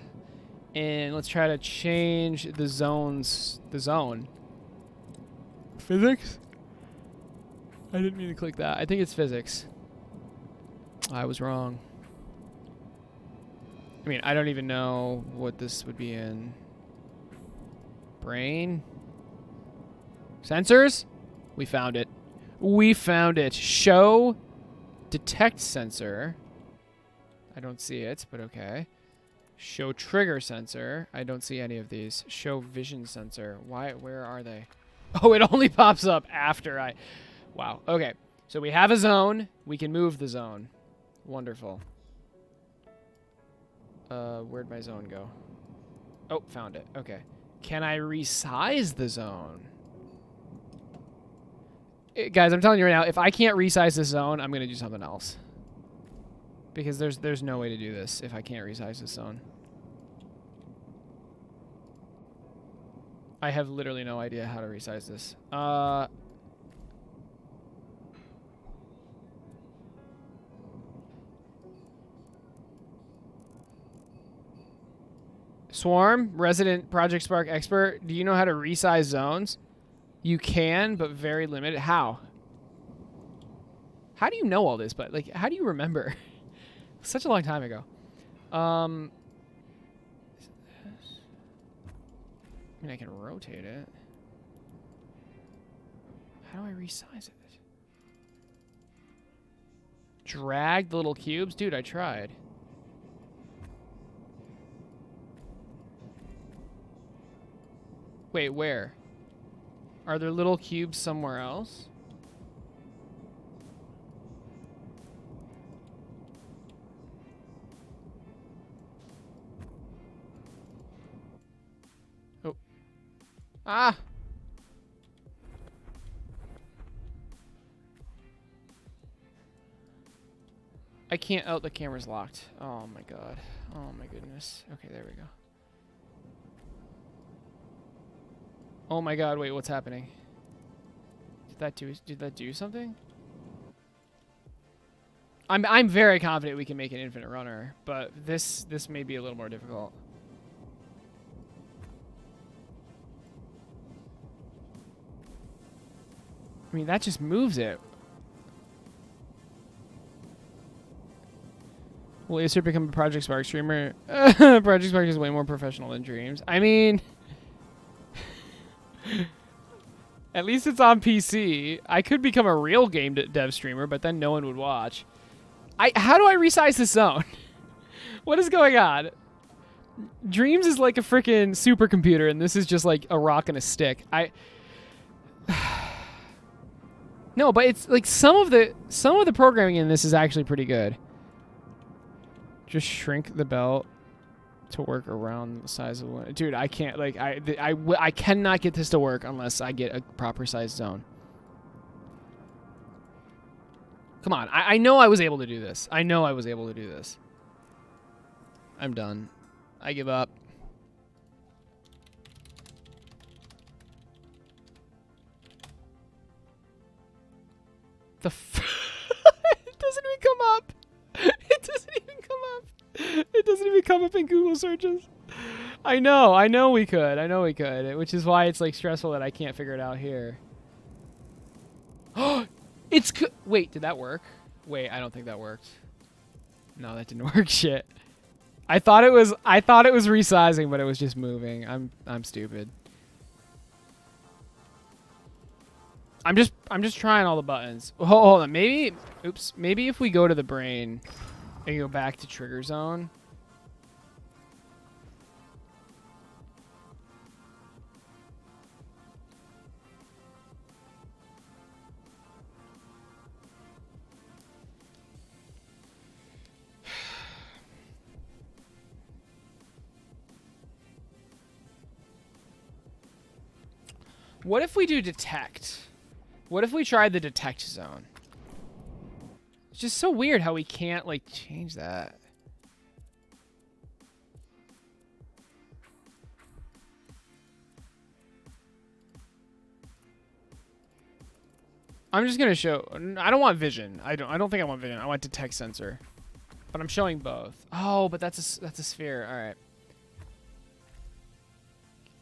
And let's try to change the zone. Physics? I didn't mean to click that. I think it's physics. I was wrong. I mean, I don't even know what this would be in. Brain? Sensors? We found it. We found it. Show detect sensor. I don't see it, but okay. Show trigger sensor. I don't see any of these. Show vision sensor. Where are they? Oh, it only pops up after I... Wow. Okay. So we have a zone. We can move the zone. Wonderful. Where'd my zone go? Oh, found it. Okay. Can I resize the zone? Guys, I'm telling you right now, if I can't resize this zone, I'm going to do something else. Because there's no way to do this if I can't resize this zone. I have literally no idea how to resize this. Swarm, resident Project Spark expert, do you know how to resize zones? You can, but very limited. How? How do you know all this? But like, how do you remember? Such a long time ago. I mean, I can rotate it. How do I resize it? Drag the little cubes? Dude, I tried. Wait, where? Are there little cubes somewhere else? Oh. Ah! I can't... Oh, the camera's locked. Oh my god. Oh my goodness. Okay, there we go. Oh my god, wait, what's happening? Did that do something? I'm very confident we can make an infinite runner, but this may be a little more difficult. I mean, that just moves it. Will Aecert become a Project Spark streamer? Project Spark is way more professional than Dreams. I mean... At least it's on PC. I could become a real game dev streamer, but then no one would watch. How do I resize this zone? What is going on? Dreams is like a freaking supercomputer, and this is just like a rock and a stick. No, but it's like some of the programming in this is actually pretty good. Just shrink the belt to work around the size of one. Dude, I can't, like, I cannot get this to work unless I get a proper size zone. Come on, I know I was able to do this. I know I was able to do this. I'm done. I give up. It doesn't even come up. It doesn't even come up. It doesn't even come up in Google searches. I know we could, which is why it's like stressful that I can't figure it out here. Wait, did that work? Wait, I don't think that worked. No, that didn't work. Shit. I thought it was resizing, but it was just moving. I'm stupid. I'm just trying all the buttons. Hold on. Maybe if we go to the brain and go back to trigger zone. What if we do detect? What if we tried the detect zone? It's just so weird how we can't like change that. I'm just gonna show. I don't want vision. I don't think I want vision. I want detect sensor. But I'm showing both. Oh, but that's a sphere. All right.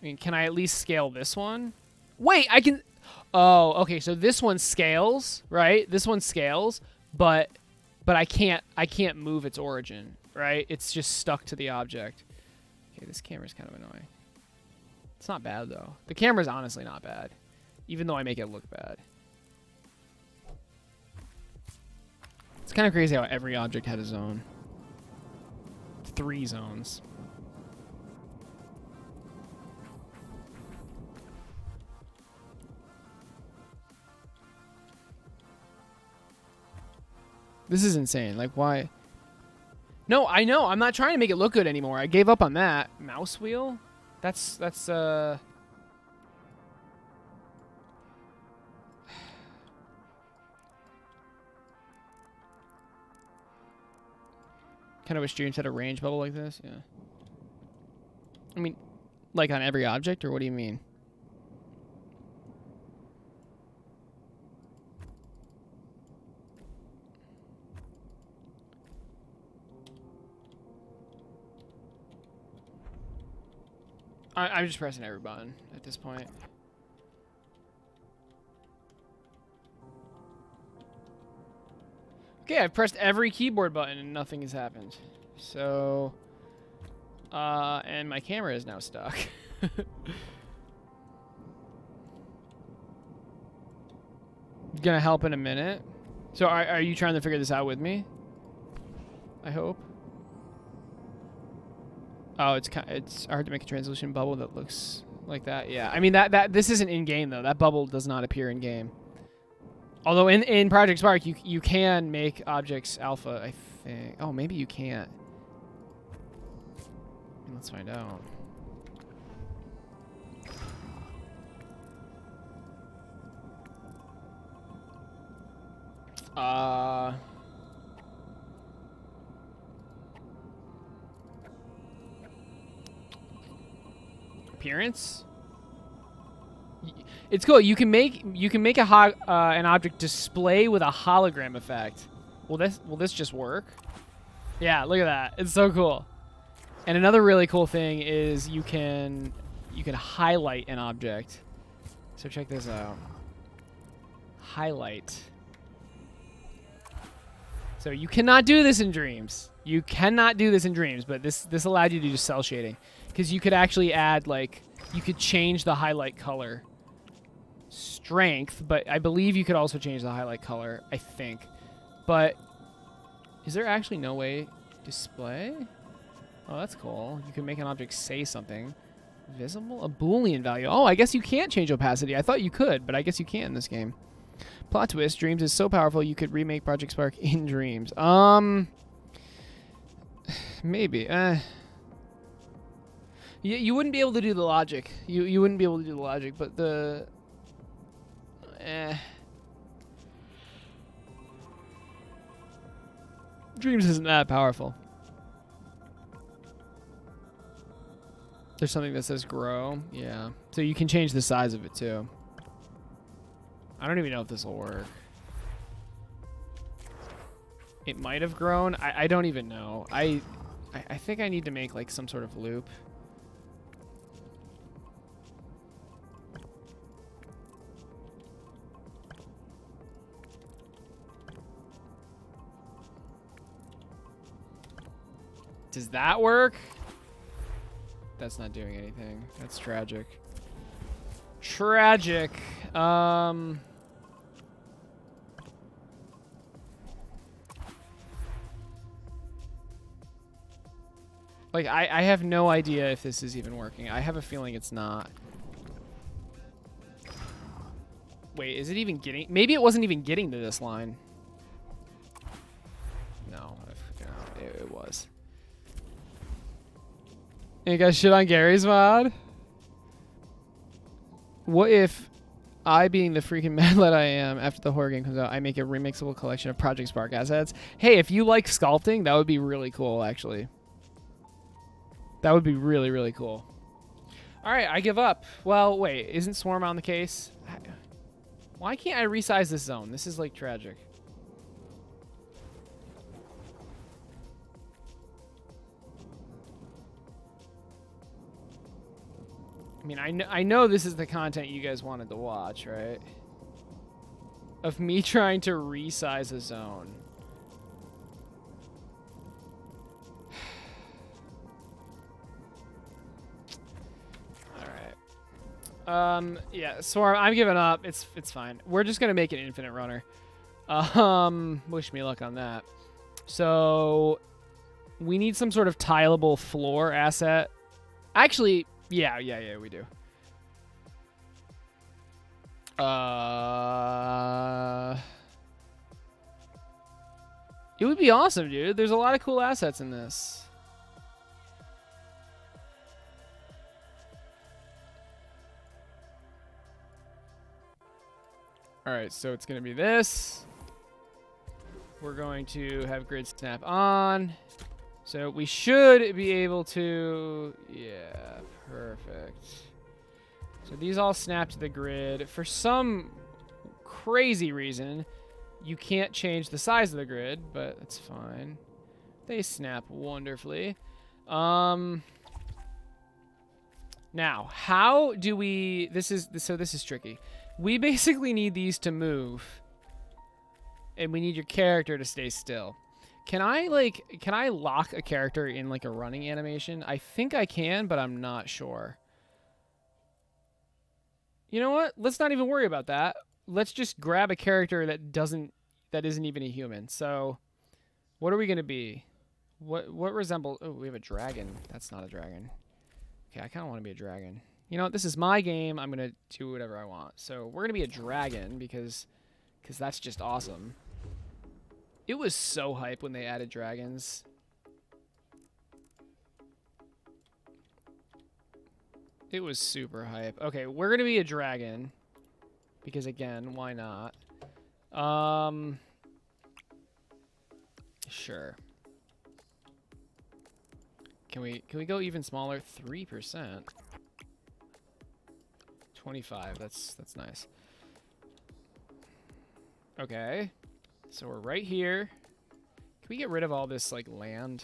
I mean, can I at least scale this one? Wait, I can. Oh, okay. So this one scales, right? This one scales, but I can't move its origin, right? It's just stuck to the object. Okay, this camera's kind of annoying. It's not bad though. The camera's honestly not bad, even though I make it look bad. It's kind of crazy how every object had a zone. 3 zones. This is insane. Like, why? No, I know. I'm not trying to make it look good anymore. I gave up on that. Mouse wheel? That's kind of wish streams had a range bubble like this. Yeah. I mean, like on every object, or what do you mean? I'm just pressing every button at this point. Okay, I've pressed every keyboard button and nothing has happened. So, and my camera is now stuck. Gonna help in a minute. So are you trying to figure this out with me? I hope. Oh, it's hard to make a translucent bubble that looks like that. Yeah, I mean this isn't in game though. That bubble does not appear in game. Although in Project Spark you can make objects alpha. I think. Oh, maybe you can't. Let's find out. Appearance. It's cool. You can make an object display with a hologram effect. Will this just work? Yeah, look at that. It's so cool. And another really cool thing is you can highlight an object. So check this out. Highlight. So you cannot do this in Dreams. You cannot do this in Dreams, but this allowed you to do cell shading. Because you could actually add, like, you could change the highlight color strength, but I believe you could also change the highlight color, I think. But is there actually no way display? Oh, that's cool. You can make an object say something. Visible? A Boolean value. Oh, I guess you can't change opacity. I thought you could, but I guess you can in this game. Plot twist, Dreams is so powerful you could remake Project Spark in Dreams. Maybe. You wouldn't be able to do the logic. You wouldn't be able to do the logic, but the... Dreams isn't that powerful. There's something that says grow. Yeah. So you can change the size of it too. I don't even know if this will work. It might have grown. I don't even know. I think I need to make like some sort of loop. Does that work? That's not doing anything. That's tragic. Tragic. Like, I have no idea if this is even working. I have a feeling it's not. Wait, is it even getting... Maybe it wasn't even getting to this line. No, it was. Hey guys, shit on Gary's mod? What if I, being the freaking mad lad I am, after the horror game comes out, I make a remixable collection of Project Spark assets? Hey, if you like sculpting, that would be really cool, actually. That would be really, really cool. All right, I give up. Well, wait, isn't Swarm on the case? Why can't I resize this zone? This is, like, tragic. I mean, I know this is the content you guys wanted to watch, right? Of me trying to resize a zone. Yeah, Swarm, I'm giving up. It's fine. We're just gonna make an infinite runner. Wish me luck on that. So we need some sort of tileable floor asset. Actually, yeah, we do. It would be awesome, dude. There's a lot of cool assets in this. All right, so it's going to be this. We're going to have grid snap on. So we should be able to... Yeah, perfect. So these all snap to the grid. For some crazy reason, you can't change the size of the grid, but that's fine. They snap wonderfully. Now, how do we... This is tricky. We basically need these to move. And we need your character to stay still. Can I lock a character in like a running animation? I think I can, but I'm not sure. You know what? Let's not even worry about that. Let's just grab a character that isn't even a human. So what are we gonna be? What resembles... Oh, we have a dragon. That's not a dragon. Okay, I kinda wanna be a dragon. You know what? This is my game. I'm going to do whatever I want. So we're going to be a dragon because that's just awesome. It was so hype when they added dragons. It was super hype. Okay, we're going to be a dragon because, again, why not? Sure. Can we go even smaller? 3%. 25. That's nice. Okay. So we're right here. Can we get rid of all this like land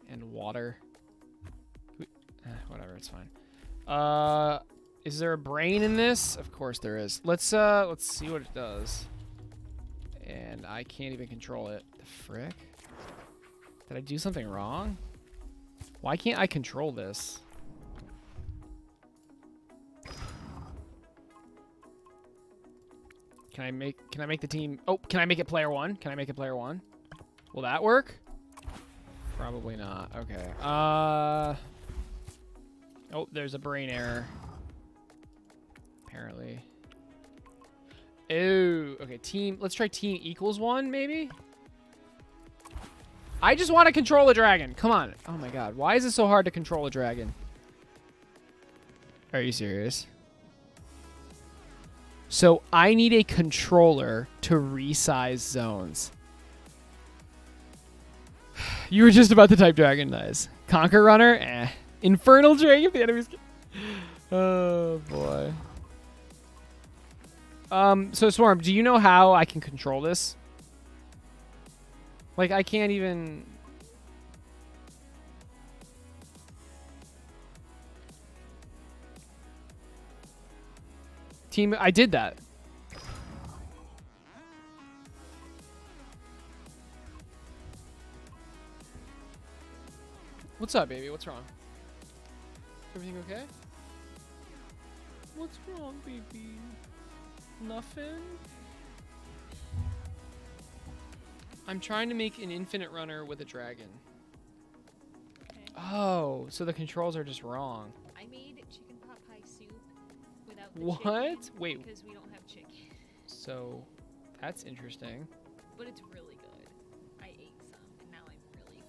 and water? Whatever, it's fine. Is there a brain in this? Of course there is. Let's see what it does. And I can't even control it. The frick? Did I do something wrong? Why can't I control this? Can I make the team... Oh, can I make it player 1? Can I make it player 1? Will that work? Probably not. Okay. Oh, there's a brain error. Apparently. Oh, okay. Team... Let's try team equals 1, maybe? I just want to control a dragon. Come on. Oh my god. Why is it so hard to control a dragon? Are you serious? So I need a controller to resize zones. You were just about to type dragon, nice. Conquer runner? Eh. Infernal dragon if the enemy's... Oh boy. So Swarm, do you know how I can control this? Like I can't even... Team, I did that. What's up, baby? What's wrong? Everything okay? What's wrong, baby? Nothing? I'm trying to make an infinite runner with a dragon. Okay. Oh, so the controls are just wrong. I made chicken pot pie soup without the What? chicken Wait. because we don't have chicken. So, that's interesting. But it's really good. I ate some and now I'm really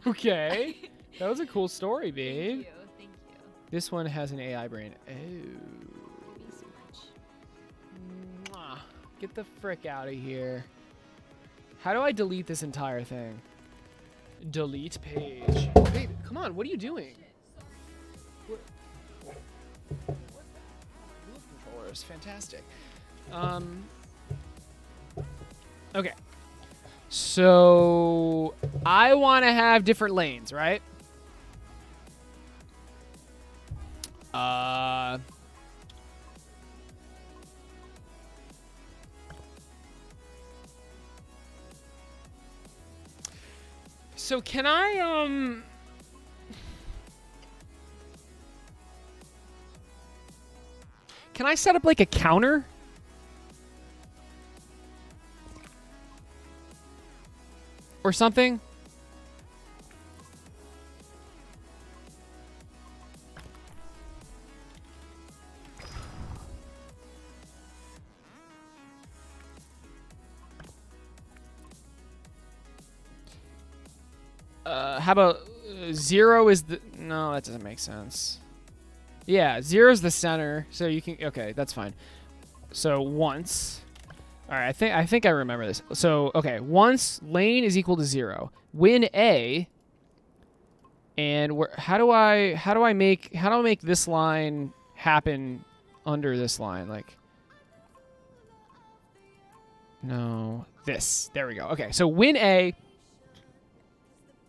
full. Okay. That was a cool story, babe. Thank you. Thank you. This one has an AI brain. Oh. Maybe so much. Mwah. Get the frick out of here. How do I delete this entire thing? Delete page. Babe, come on. What are you doing? What? Move controller is fantastic. Okay. So I want to have different lanes, right? So can I can I set up like a counter? Or something? How about 0 is the... No, that doesn't make sense. Yeah, 0 is the center, so you can... Okay, that's fine. So once... All right, I think I remember this. So, okay, once lane is equal to 0, win A, and how do I make this line happen under this line? Like... No, this. There we go. Okay, so win A...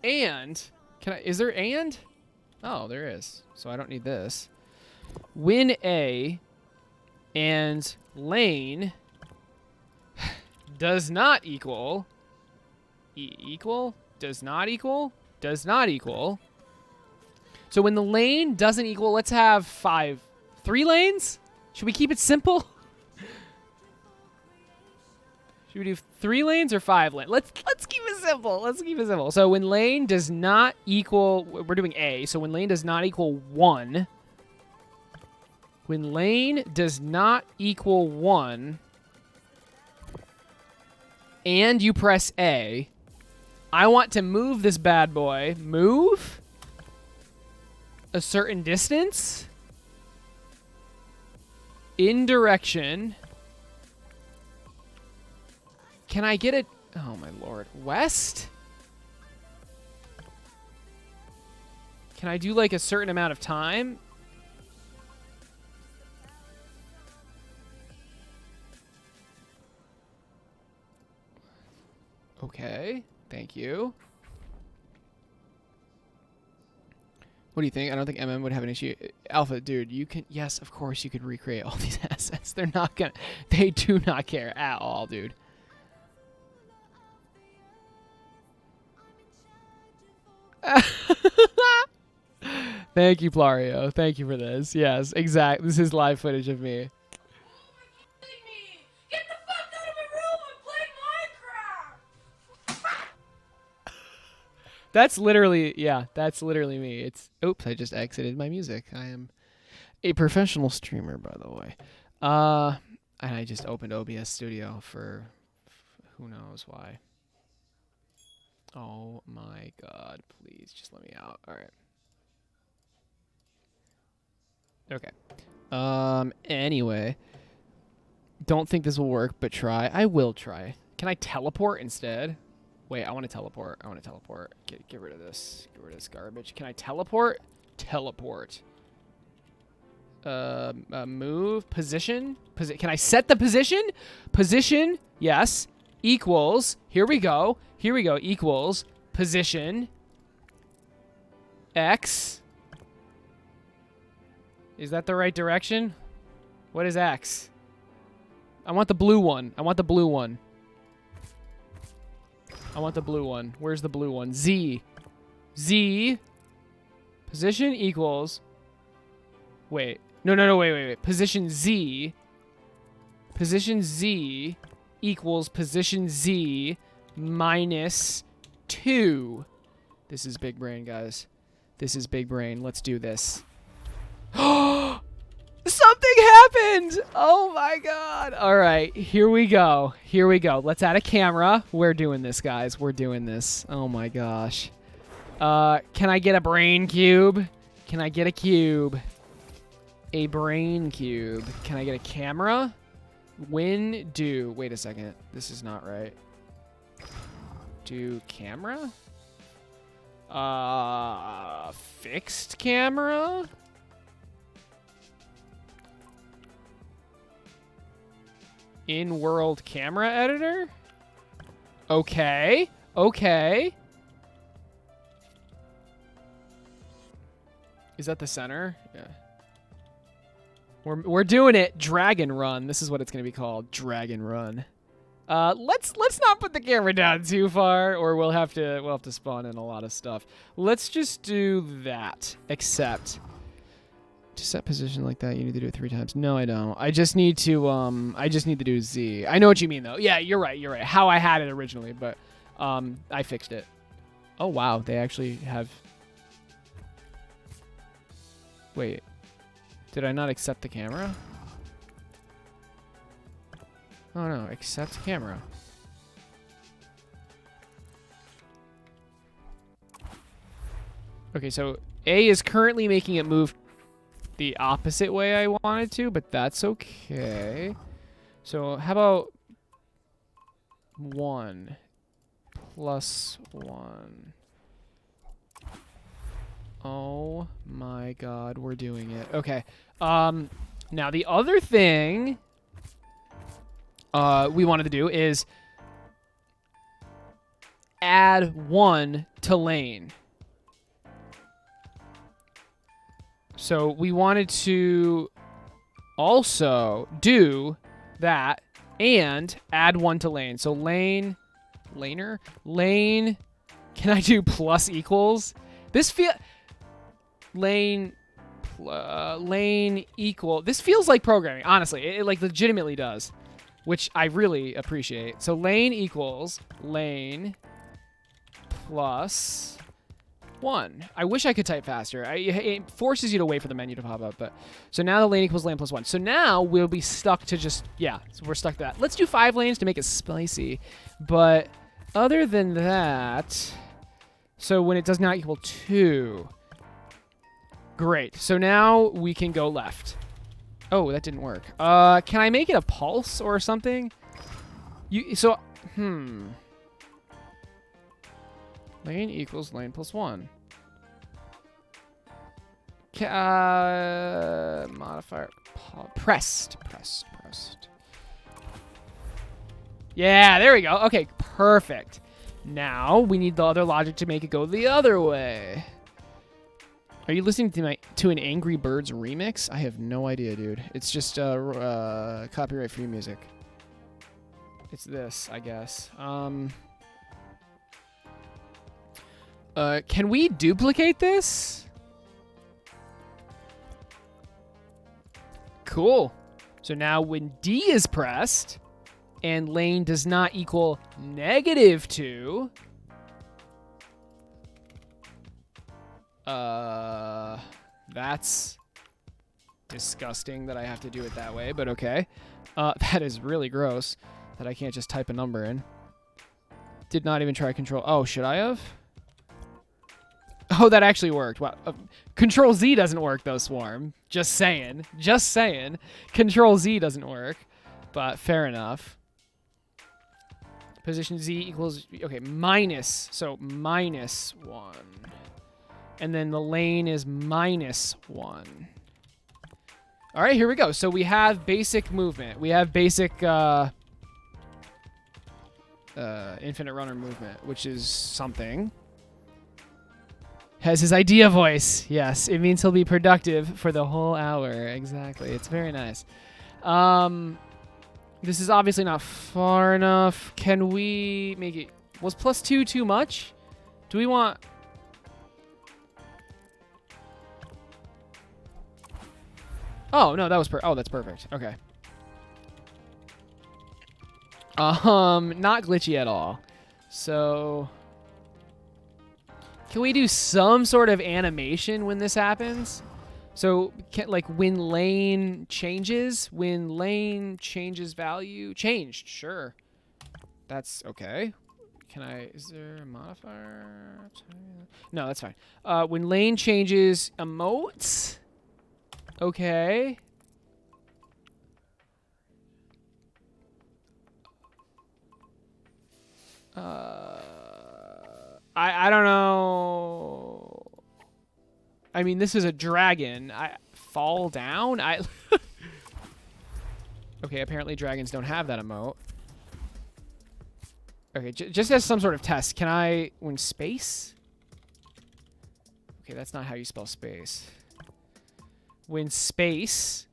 And is there and? Oh, there is. So I don't need this. Win A and lane does not equal does not equal. So when the lane doesn't equal, let's have 3 lanes? Should we keep it simple? Should we do 3 lanes or 5 lanes? Let's keep it simple. Let's keep it simple. So when lane does not equal, we're doing A. So when lane does not equal 1, when lane does not equal 1, and you press A, I want to move this bad boy. Move a certain distance in direction. Can I get it? Oh, my lord. West? Can I do, like, a certain amount of time? Okay. Thank you. What do you think? I don't think MM would have an issue. Alpha, dude, you can... Yes, of course you could recreate all these assets. They're not gonna... They do not care at all, dude. Thank you, Plario. Thank you for this. Yes, exactly. This is live footage of me. Get the fuck out of my room and play Minecraft! That's literally, yeah, that's literally me. It's, oops, I just exited my music. I am a professional streamer, by the way. And I just opened OBS Studio for who knows why. Oh my god, please just let me out. All right. Okay. Anyway, don't think this will work, but try. I will try. Can I teleport instead? Wait, I want to teleport. I want to teleport. Get rid of this. Get rid of this garbage. Can I teleport? Teleport. Move. Position. Can I set the position? Position. Yes. Equals. Here we go. Here we go. Equals. Position. X. Is that the right direction? What is X? I want the blue one. I want the blue one. I want the blue one. Where's the blue one? Z. Z. Position equals. Wait. No, wait. Position Z. Position Z equals position Z minus 2. This is big brain, guys. This is big brain. Let's do this. Something happened! Oh my god. All right, here we go. Here we go. Let's add a camera. We're doing this, guys. We're doing this. Oh my gosh. Can I get a brain cube? Can I get a cube? A brain cube. Can I get a camera? When do... Wait a second. This is not right. Do camera? Fixed camera? In-world camera editor? Okay. Okay. Is that the center? Yeah. We're doing it. Dragon Run. This is what it's going to be called. Dragon Run. Let's not put the camera down too far, or we'll have to spawn in a lot of stuff. Let's just do that. Except to set position like that, you need to do it 3 times. No, I don't. I just need to do Z. I know what you mean though. Yeah, you're right. You're right. How I had it originally, but I fixed it. Oh wow, they actually have. Wait. Did I not accept the camera? Oh no, accept camera. Okay, so A is currently making it move the opposite way I wanted to, but that's okay. So how about 1 plus 1? Oh my god, we're doing it. Okay. Now the other thing we wanted to do is add 1 to lane. So we wanted to also do that and add 1 to lane. So lane, lane. Can I do plus equals? This lane equal. This feels like programming, honestly. It like legitimately does, which I really appreciate. So lane equals lane plus 1. I wish I could type faster. It forces you to wait for the menu to pop up. But so now the lane equals lane plus 1. So now we'll be stuck to just, yeah, so we're stuck to that. Let's do 5 lanes to make it spicy. But other than that, so when it does not equal 2, great. So now we can go left. Oh, that didn't work. Can I make it a pulse or something? Lane equals lane plus 1. Modifier. Pressed. Yeah, there we go. Okay, perfect. Now we need the other logic to make it go the other way. Are you listening to an Angry Birds remix? I have no idea, dude. It's just copyright-free music. It's this, I guess. Can we duplicate this? Cool. So now when D is pressed and lane does not equal -2, that's disgusting that I have to do it that way, but okay. That is really gross that I can't just type a number in. Did not even try control. Oh, should I have? Oh, that actually worked. Wow. Control Z doesn't work though, Swarm. Just saying. Just saying. Control Z doesn't work, but fair enough. Position Z equals, okay, minus. So -1. And then the lane is -1. All right, here we go. So we have basic movement. We have basic infinite runner movement, which is something. Has his idea voice. Yes, it means he'll be productive for the whole hour. Exactly. It's very nice. This is obviously not far enough. Can we make it... Was +2 too much? Do we want... Oh, no, that was oh, that's perfect. Okay. Not glitchy at all. So, can we do some sort of animation when this happens? So, like when lane changes value, changed, sure. That's okay. Can I, is there a modifier? No, that's fine. When lane changes, emotes. Okay. I don't know. I mean, this is a dragon. I fall down. Okay, apparently dragons don't have that emote. Okay, just as some sort of test, can I when space? Okay, that's not how you spell space. When space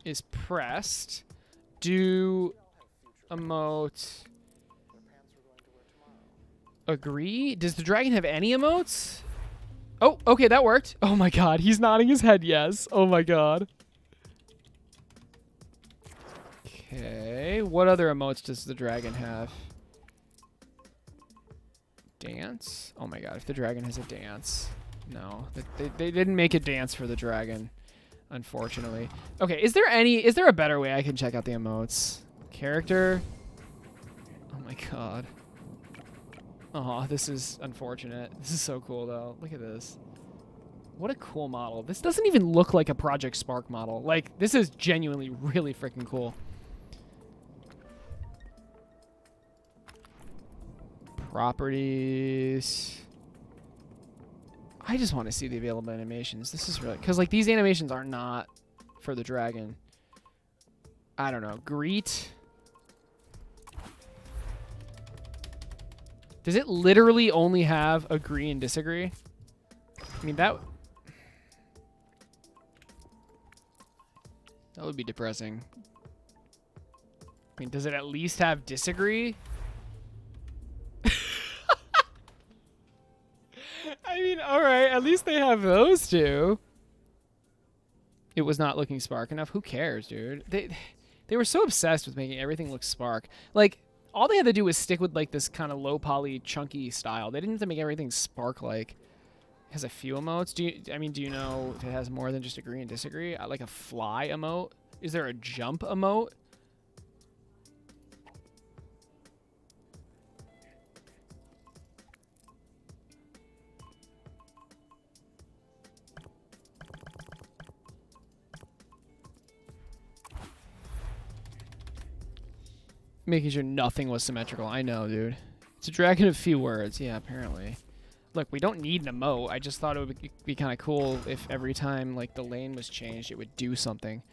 is pressed, do emote agree? Does the dragon have any emotes? Oh, okay, that worked. Oh my god, he's nodding his head yes. Oh my god. Okay, what other emotes does the dragon have? Dance? Oh my god, if the dragon has a dance. No, they didn't make a dance for the dragon, unfortunately. Okay, is there a better way I can check out the emotes? Character? Oh my god. Oh, this is unfortunate. This is so cool though. Look at this. What a cool model. This doesn't even look like a Project Spark model. Like, this is genuinely really freaking cool. Properties. I just want to see the available animations. This is really... Because, like, these animations are not for the dragon. I don't know. Greet. Does it literally only have agree and disagree? I mean, that would be depressing. I mean, does it at least have disagree? I mean, all right, at least they have those two. It was not looking spark enough. Who cares, dude? They were so obsessed with making everything look spark. Like, all they had to do was stick with like this kind of low poly chunky style. They didn't have to make everything spark like. It has a few emotes. Do you know if it has more than just agree and disagree? Like a fly emote? Is there a jump emote? Making sure nothing was symmetrical. I know, dude. It's a dragon of few words. Yeah, apparently. Look, we don't need an emote. I just thought it would be kind of cool if every time like the lane was changed, it would do something.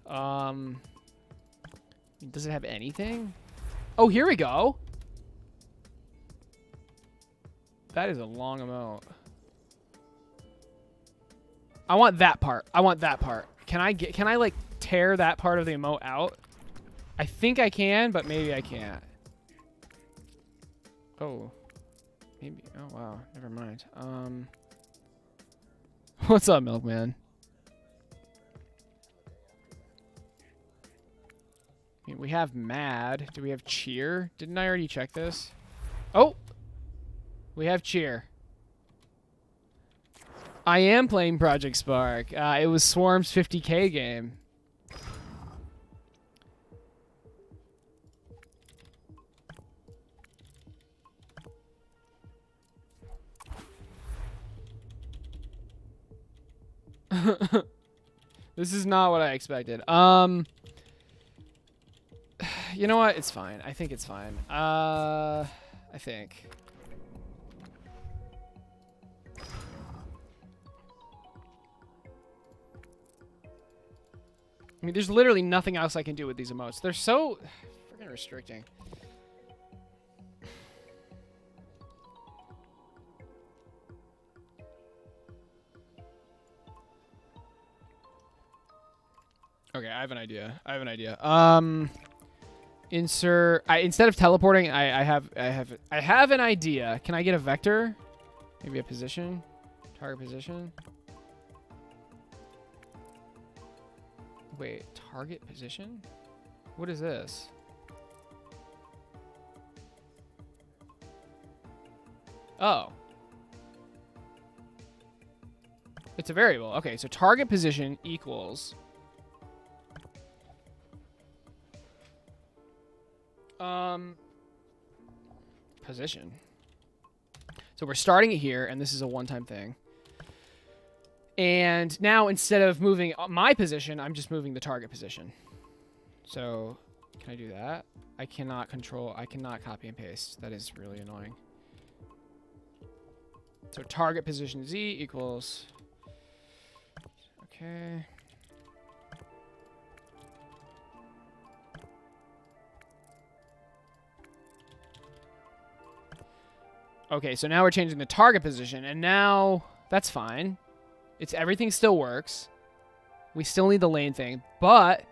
Does it have anything? Oh, here we go. That is a long emote. I want that part. I want that part. Can I like tear that part of the emote out? I think I can, but maybe I can't. Oh. Maybe. Oh, wow. Never mind. What's up, Milkman? I mean, we have Mad. Do we have Cheer? Didn't I already check this? Oh! We have Cheer. I am playing Project Spark. It was Swarm's 50K game. This is not what I expected. You know what? It's fine. I think it's fine. I think. I mean, there's literally nothing else I can do with these emotes. They're so freaking restricting. Okay, I have an idea. Insert. Instead of teleporting, I have an idea. Can I get a vector? Maybe a position. Target position. Wait, target position? What is this? Oh. It's a variable. Okay, so target position equals position. So we're starting it here, and this is a one-time thing. And now instead of moving my position, I'm just moving the target position. So can I do that? I cannot copy and paste. That is really annoying. So target position Z equals, okay. Okay, so now we're changing the target position, and now that's fine. Everything still works. We still need the lane thing, but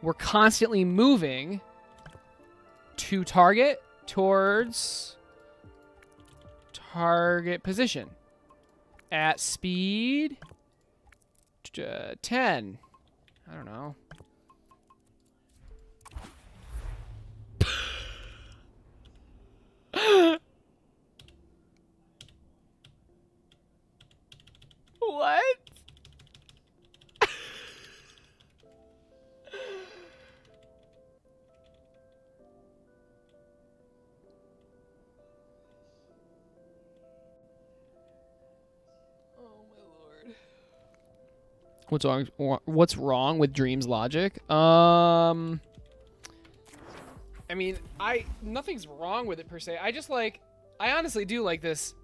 we're constantly moving to target towards target position at speed 10. I don't know. What? What's wrong with Dream's logic? I mean, nothing's wrong with it per se. I honestly do like this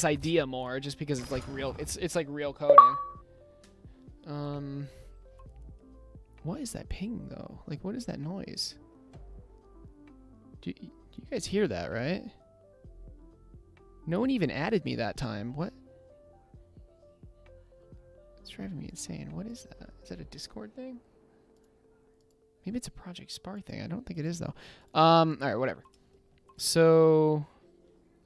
idea more just because it's like real. It's like real coding. What is that ping though? Like, what is that noise? Do you guys hear that, right? No one even added me that time. What? It's driving me insane. What is that? Is that a Discord thing? Maybe it's a Project Spar thing. I don't think it is though. All right, whatever. So,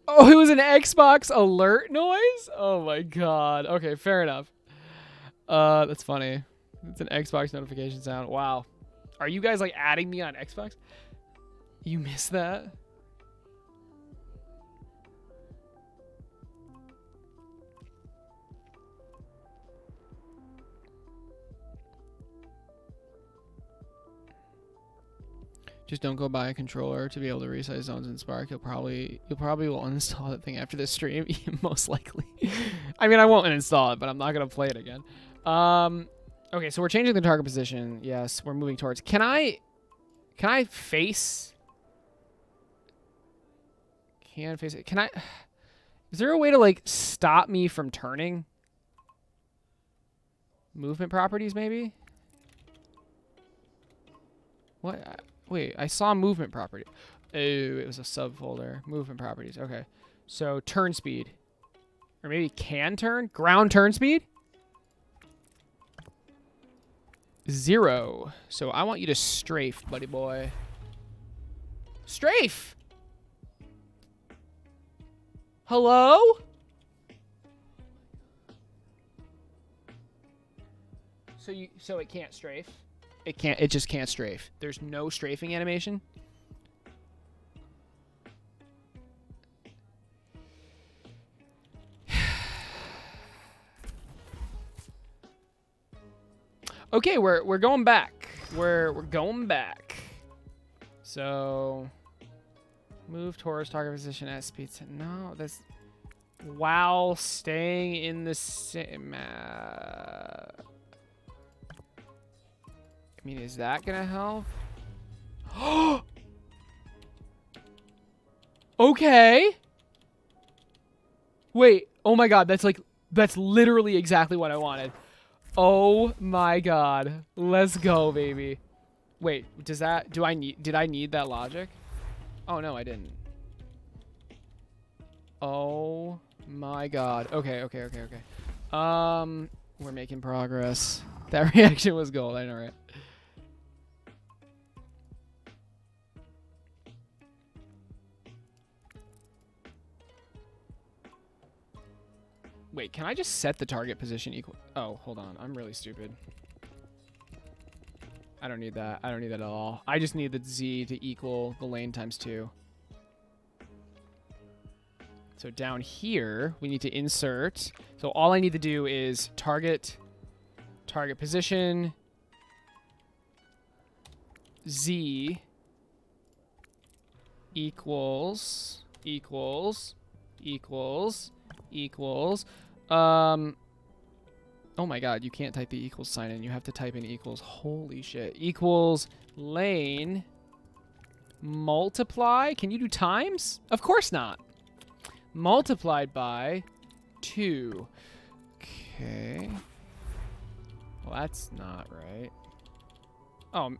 oh, it was an Xbox alert noise? Oh my god. Okay, fair enough. That's funny. It's an Xbox notification sound. Wow. Are you guys like adding me on Xbox? You missed that? Just don't go buy a controller to be able to resize zones in Spark. You'll probably will uninstall that thing after this stream, most likely. I mean, I won't uninstall it, but I'm not gonna play it again. Okay, so we're changing the target position. Yes, we're moving towards. Can I face? Can face it? Can I? Is there a way to like stop me from turning? Movement properties, maybe. What? Wait, I saw movement property. Oh, it was a subfolder. Movement properties. Okay. So turn speed. Or maybe can turn? Ground turn speed? 0. So I want you to strafe, buddy boy. Strafe! Hello? So it can't strafe? It just can't strafe. There's no strafing animation. Okay, we're going back. We're going back. So move towards target position at speed 10. No, that's while staying in the same. I mean, is that gonna help? Okay. Wait. Oh my god, that's literally exactly what I wanted. Oh my god. Let's go, baby. Wait, did I need that logic? Oh no, I didn't. Oh my god. Okay. We're making progress. That reaction was gold, I know, right? Wait, can I just set the target position equal? Oh, hold on. I'm really stupid. I don't need that. I don't need that at all. I just need the Z to equal the lane times 2. So down here, we need to insert. So all I need to do is target position, Z equals. Oh my god, you can't type the equals sign in. You have to type in equals. Holy shit. Equals lane multiply. Can you do times? Of course not. Multiplied by 2. Okay. Well, that's not right. Oh, no,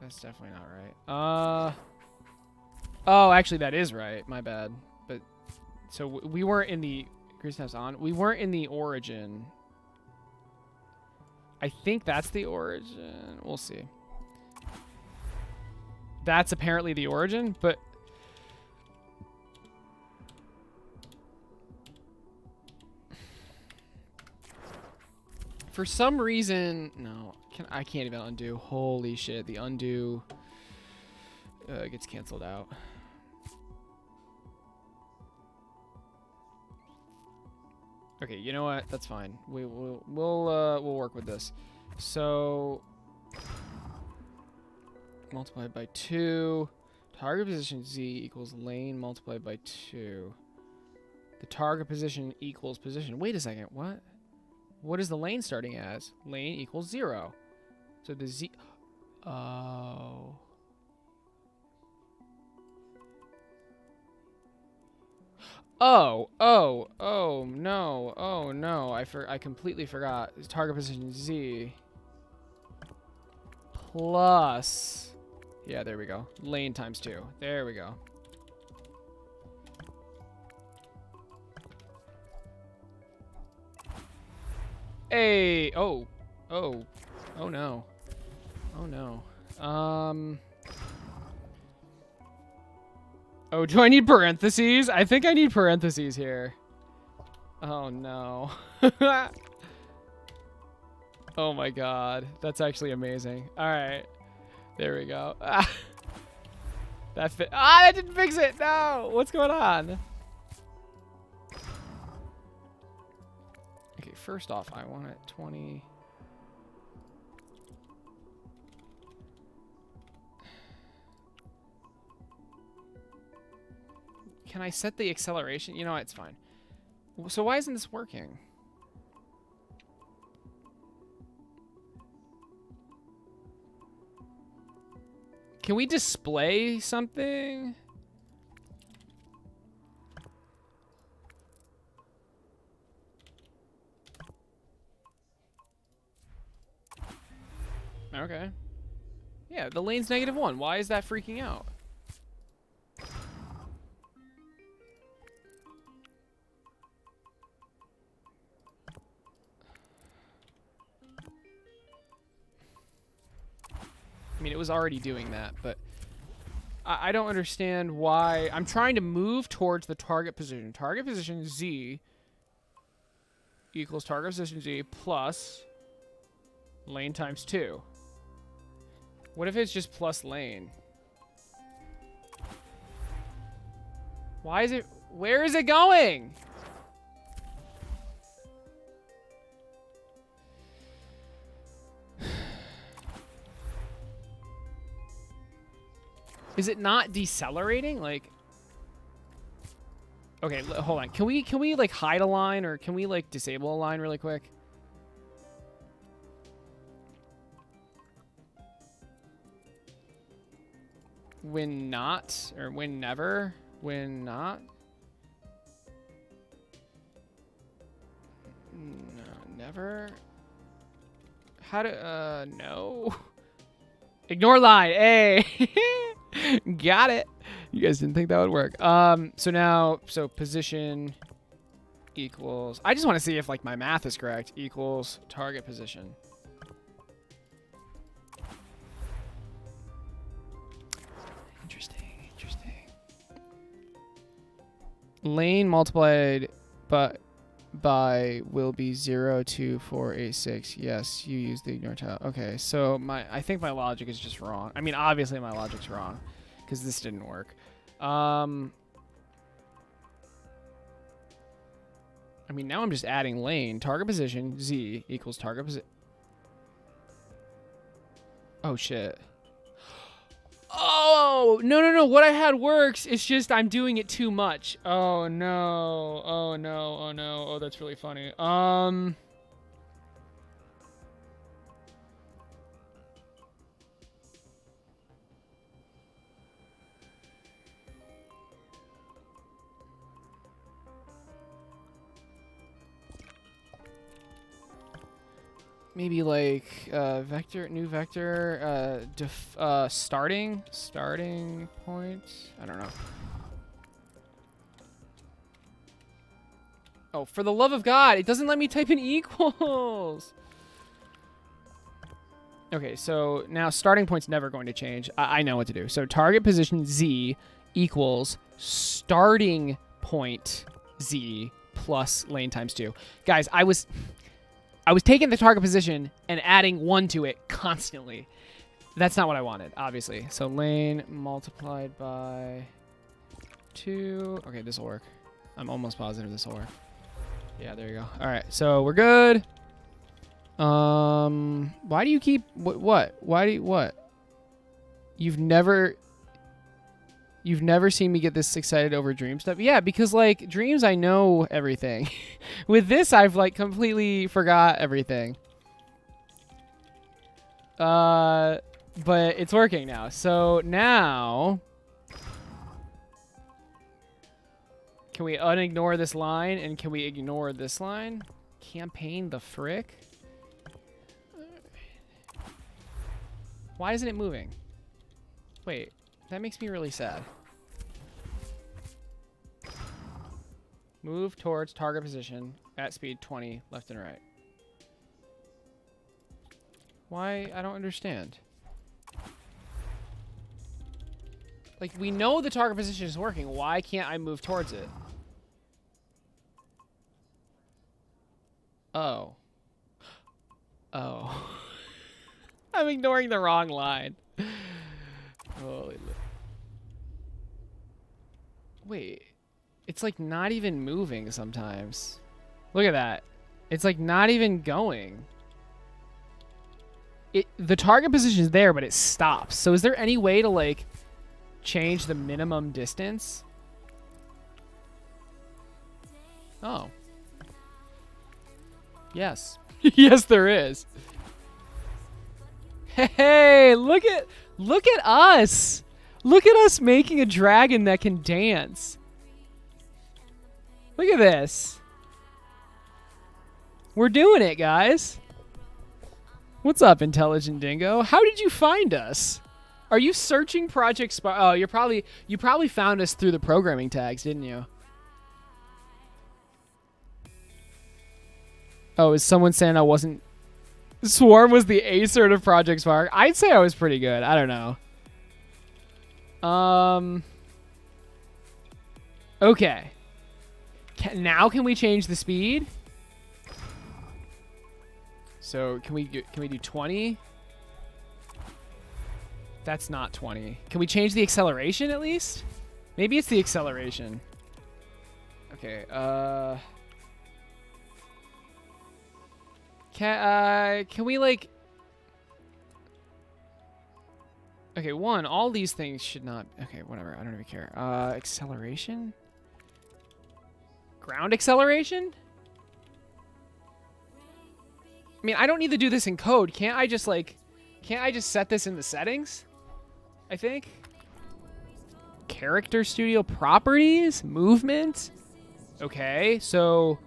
that's definitely not right. Oh, actually, that is right. My bad. But so we weren't in the grease tabs on. We weren't in the origin. I think that's the origin. We'll see. That's apparently the origin, but for some reason, no, I can't even undo. Holy shit, the undo gets canceled out. Okay, you know what? That's fine. We'll work with this. So multiplied by 2. Target position Z equals lane multiplied by 2. The target position equals position. Wait a second. What? What is the lane starting as? Lane equals 0. So the Z. Oh. Oh no. I completely forgot. Target position Z plus, yeah, there we go. Lane times 2. There we go. Hey, oh no. Oh, do I need parentheses? I think I need parentheses here. Oh, no. Oh, my God. That's actually amazing. All right. There we go. That fit. Ah, that didn't fix it. No. What's going on? Okay, first off, I want it 20. Can I set the acceleration? You know what? It's fine. So why isn't this working? Can we display something? Okay. Yeah, the lane's -1. Why is that freaking out? I mean, it was already doing that, but I don't understand why. I'm trying to move towards the target position. Target position Z equals target position Z plus lane times 2. What if it's just plus lane? Why is it... Where is it going? Is it not decelerating? Like, okay, hold on. Can we like hide a line, or can we like disable a line really quick? When not, or when never, when not. No, never. How to, no. Ignore line, hey. Got it. You guys didn't think that would work. So now, position equals, I just want to see if like my math is correct, equals target position. Interesting. Lane multiplied by will be 0, 2, 4, 8, 6. Yes, you use the ignore tile. Okay, so I think my logic is just wrong. I mean, obviously my logic's wrong because this didn't work. I mean, now I'm just adding lane. Target position, Z equals target position. Oh, shit. Oh, no. What I had works. It's just I'm doing it too much. Oh, no. Oh, no. Oh, no. Oh, that's really funny. Maybe like vector, new vector, starting point. I don't know. Oh, for the love of God, it doesn't let me type in equals. Okay, so now starting point's never going to change. I know what to do. So target position Z equals starting point Z plus lane times 2. Guys, I was taking the target position and adding 1 to it constantly. That's not what I wanted, obviously. So lane multiplied by 2. Okay, this will work. I'm almost positive this will work. Yeah, there you go. All right, so we're good. Why do you keep what? You've never seen me get this excited over dream stuff? Yeah, because like dreams, I know everything. With this, I've like completely forgot everything. But it's working now. So now, can we unignore this line and can we ignore this line? Campaign the frick? Why isn't it moving? Wait, that makes me really sad. Move towards target position at speed 20, left and right. Why? I don't understand. Like, we know the target position is working. Why can't I move towards it? Oh. Oh. I'm ignoring the wrong line. Holy. Wait. It's like not even moving sometimes. Look at that. It's like not even going. The target position is there, but it stops. So is there any way to like change the minimum distance? Oh. Yes. Yes, there is. Hey, look at us. Look at us making a dragon that can dance. Look at this. We're doing it, guys. What's up, Intelligent Dingo? How did you find us? Are you searching Project Spark? Oh, you probably found us through the programming tags, didn't you? Oh, is someone saying I wasn't? Swarm was the Aecert of Project Spark. I'd say I was pretty good. I don't know. Okay. Now can we change the speed? So can we do 20? That's not 20. Can we change the acceleration at least? Maybe it's the acceleration. Okay. Can we like? Okay, all these things should not. Okay, whatever. I don't even care. Acceleration. Ground acceleration? I mean, I don't need to do this in code. Can't I just set this in the settings? I think. Character Studio properties? Movement? Okay, so...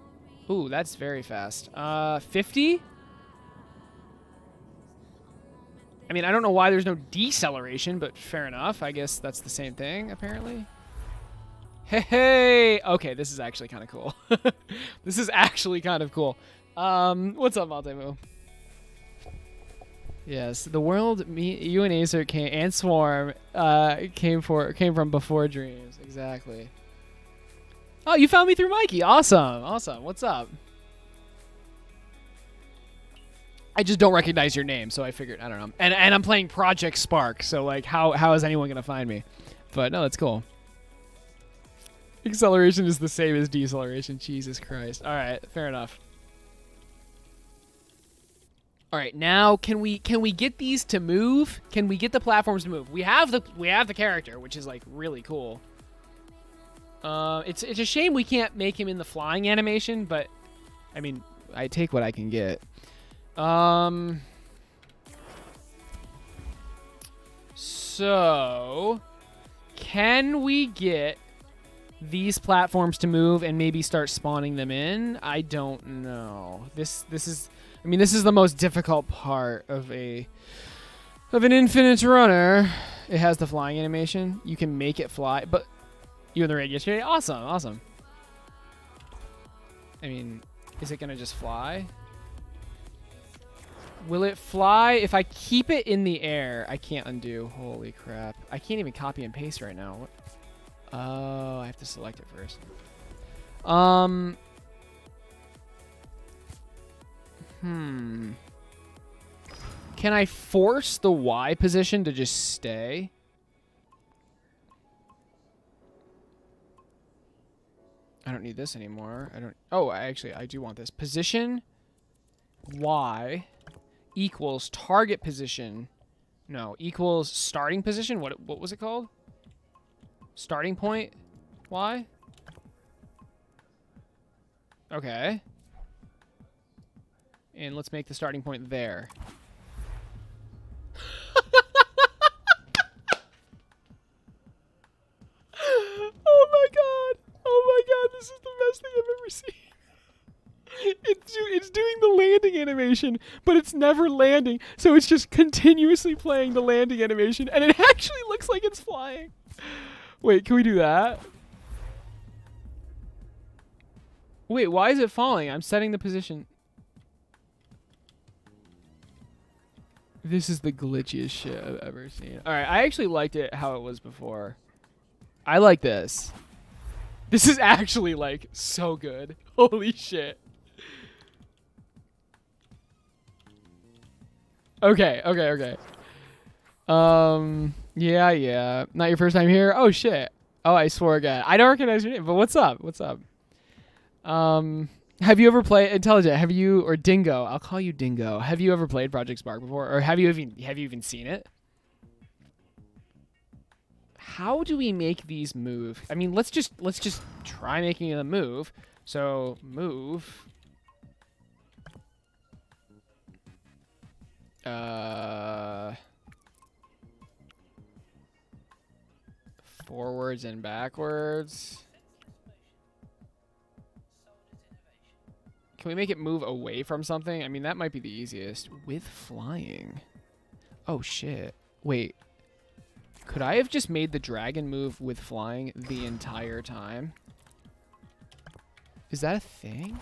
Ooh, that's very fast. 50? I mean, I don't know why there's no deceleration, but fair enough. I guess that's the same thing, apparently. Hey! Okay, this is actually kind of cool. This is actually kind of cool. What's up, Multimoo? Yes, the world you and Aecert came and Swarm came from before dreams. Exactly. Oh, you found me through Mikey. Awesome. Awesome. What's up? I just don't recognize your name, so I figured, I don't know. And I'm playing Project Spark, so like how is anyone going to find me? But no, that's cool. Acceleration is the same as deceleration. Jesus Christ. All right, fair enough. All right, now can we get these to move? Can we get the platforms to move? We have the character, which is like really cool. It's a shame we can't make him in the flying animation, but I mean, I take what I can get. So can we get these platforms to move and maybe start spawning them in? I don't know. This is, I mean, this is the most difficult part of an infinite runner. It has the flying animation. You can make it fly, but you in the raid yesterday? Awesome, awesome. I mean, is it gonna just fly? Will it fly? If I keep it in the air, I can't undo. Holy crap. I can't even copy and paste right now. What? Oh, I have to select it first. Can I force the Y position to just stay? I don't need this anymore. I don't. Oh, actually, I do want this. Position Y equals target position. No, equals starting position. What was it called? Starting point Y? Okay. And let's make the starting point there. Oh my god. Oh my god, this is the best thing I've ever seen. It's doing the landing animation, but it's never landing. So it's just continuously playing the landing animation, and it actually looks like it's flying. Wait, can we do that? Wait, why is it falling? I'm setting the position. This is the glitchiest shit I've ever seen. All right, I actually liked it how it was before. I like this. This is actually like so good. Holy shit. Okay. Yeah. Not your first time here? Oh shit. Oh, I swore again. I don't recognize your name, but what's up? Have you ever played Intelligent? Have you, or Dingo? I'll call you Dingo. Have you ever played Project Spark before, or have you even seen it? How do we make these move? I mean, let's just try making them move. So move. Forwards and backwards. Can we make it move away from something? I mean, that might be the easiest. With flying. Oh, shit. Wait. Could I have just made the dragon move with flying the entire time? Is that a thing?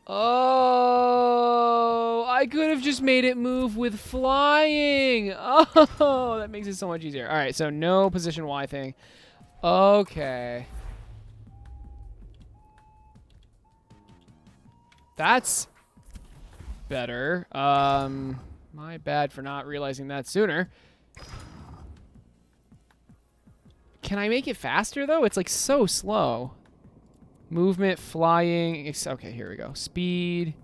Oh, I could have just made it move with flying. Oh, that makes it so much easier. All right, so no position Y thing. Okay. That's better. My bad for not realizing that sooner. Can I make it faster, though? It's like so slow. Movement, flying. Okay, here we go. Speed.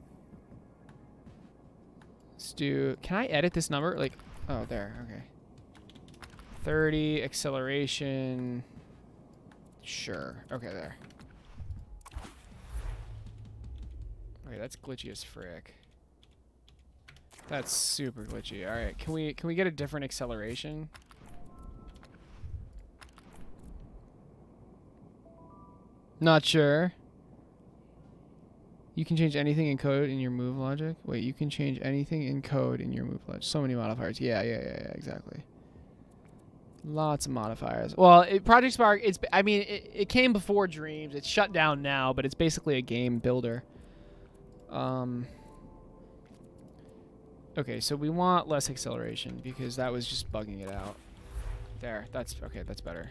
Let's do... Can I edit this number? Like, oh, there. Okay. 30. Acceleration. Sure. Okay, there. Okay, that's glitchy as frick. That's super glitchy. All right, can we get a different acceleration? Not sure. You can change anything in code in your move logic. Wait, you can change anything in code in your move logic. So many modifiers. Yeah, exactly. Lots of modifiers. Well, Project Spark, I mean, it came before Dreams. It's shut down now, but it's basically a game builder. Okay, so we want less acceleration because that was just bugging it out. There. That's okay. That's better.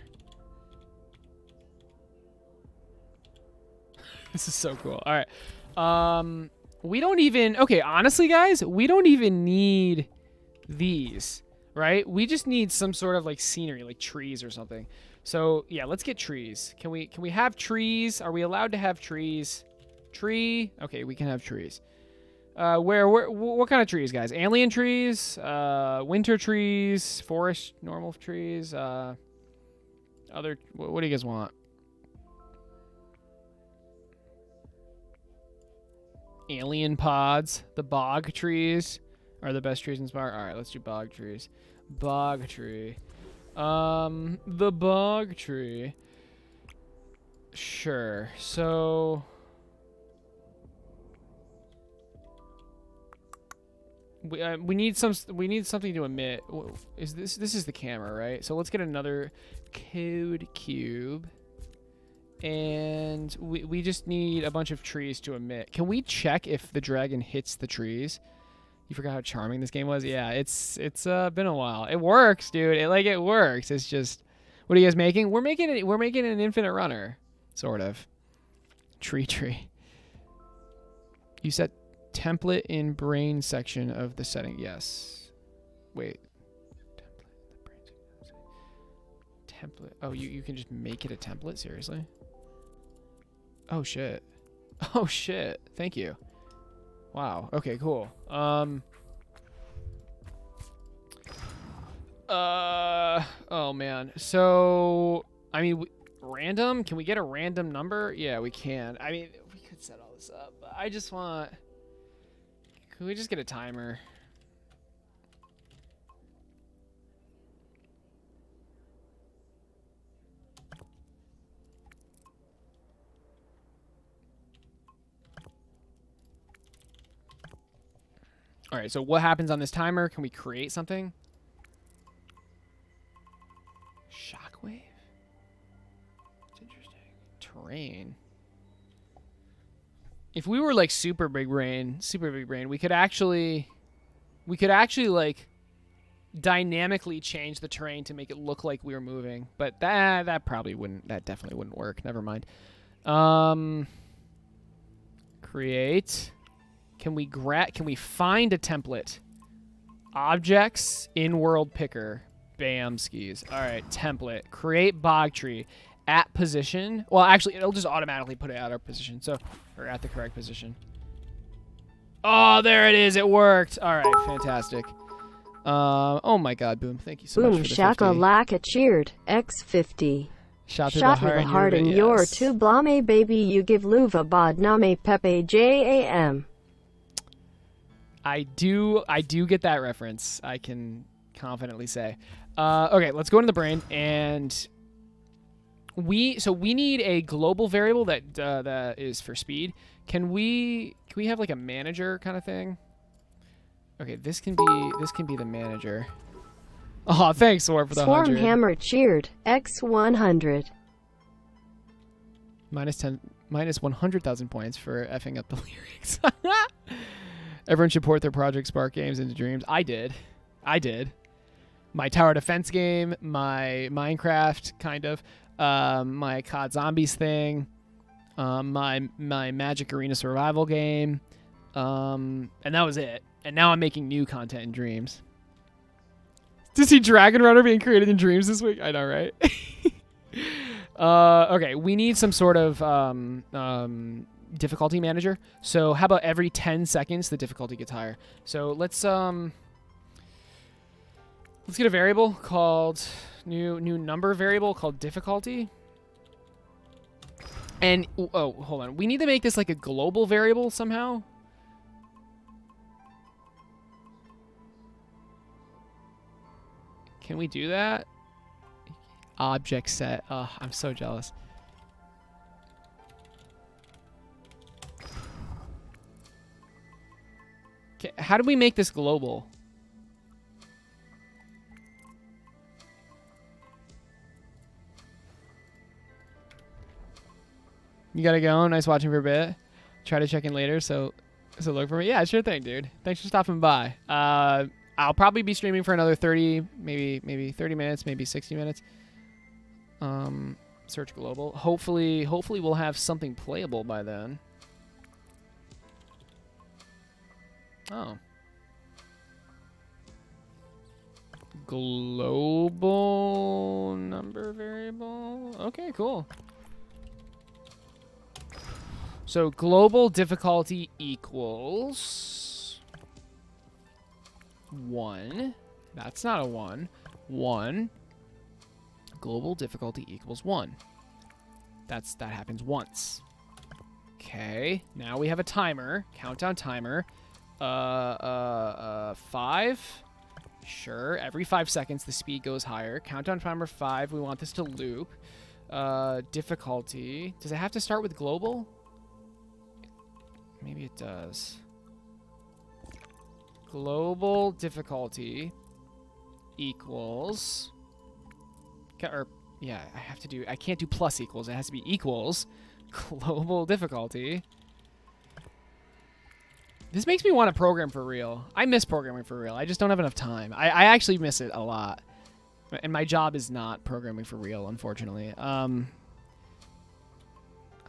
This is so cool. All right. We don't even. Okay, honestly, guys, we don't even need these, right? We just need some sort of like scenery, like trees or something. So yeah, let's get trees. Can we have trees? Are we allowed to have trees? Tree. Okay, we can have trees. What kind of trees, guys? Alien trees, winter trees, forest normal trees, other. What do you guys want? Alien pods. The bog trees are the best trees in Spire. All right, let's do bog trees. Bog tree. The bog tree. Sure. So we need something to emit. Is this is the camera, right? So let's get another code cube. And we just need a bunch of trees to emit. Can we check if the dragon hits the trees? You forgot how charming this game was? Yeah, it's been a while. It works, dude. It works. It's just, what are you guys making? We're making an infinite runner, sort of. Tree. You set template in brain section of the setting. Yes. Wait. Template. Oh, you can just make it a template? Seriously? Oh shit. Oh shit. Thank you. Wow. Okay, cool. Oh man. So, I mean, random? Can we get a random number? Yeah, we can. I mean, we could set all this up. But I just want... Can we just get a timer? All right, so what happens on this timer? Can we create something? Shockwave? It's interesting. Terrain. If we were like super big brain, we could actually like dynamically change the terrain to make it look like we were moving. But that definitely wouldn't work. Never mind. Create. Can we find a template? Objects in world picker. Bam skis. All right, template. Create bog tree at position. Well, actually, it'll just automatically put it at our position. So, or at the correct position. Oh, there it is. It worked. All right, fantastic. Oh my God, Boom. Thank you so much for the 50. Boom shakalaka cheered. X50. Shot with a heart in your two blame baby. You give luva bod name pepe jam. I do get that reference. I can confidently say. Okay, let's go into the brain, and we need a global variable that is for speed. Can we have like a manager kind of thing? Okay, this can be the manager. Oh, thanks, Swarm, for the 100. Swarm hammer cheered. X100. Minus 100,000 points for effing up the lyrics. Everyone should port their Project Spark games into Dreams. I did. My tower defense game, my Minecraft kind of, my COD Zombies thing, my Magic Arena survival game, and that was it. And now I'm making new content in Dreams. To see Dragon Runner being created in Dreams this week? I know, right? Okay, we need some sort of difficulty manager. So how about every 10 seconds the difficulty gets higher? So let's get a variable called new number variable called difficulty. And oh, hold on. We need to make this like a global variable somehow. Can we do that? Object set. Oh, I'm so jealous. Okay, how do we make this global? You gotta go. Nice watching for a bit. Try to check in later, so look for me. Yeah, sure thing, dude. Thanks for stopping by. I'll probably be streaming for another 30, maybe 30 minutes, maybe 60 minutes. Search global. Hopefully we'll have something playable by then. Oh. Global number variable. Okay, cool. So global difficulty equals 1. That's not a 1. 1. Global difficulty equals 1. That happens once. Okay. Now we have a timer. Countdown timer. 5. Sure. Every 5 seconds the speed goes higher. Countdown timer 5. We want this to loop. Difficulty. Does it have to start with global? Maybe it does. Global difficulty equals... yeah, I can't do plus equals. It has to be equals global difficulty. This makes me want to program for real. I miss programming for real. I just don't have enough time. I actually miss it a lot. And my job is not programming for real, unfortunately. I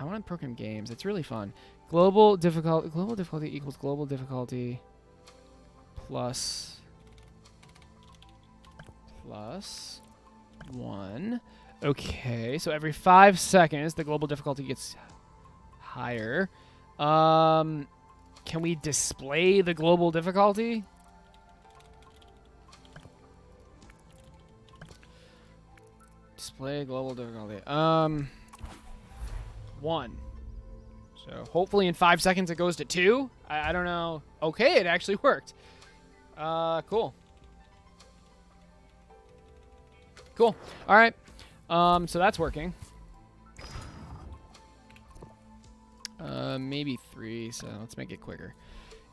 want to program games. It's really fun. Global difficulty equals global difficulty plus 1. Okay, so every 5 seconds the global difficulty gets higher. Can we display the global difficulty? Display global difficulty. 1. So hopefully in 5 seconds it goes to 2. I don't know. Okay, it actually worked. Cool. Cool. All right. So that's working. Maybe 3, so let's make it quicker.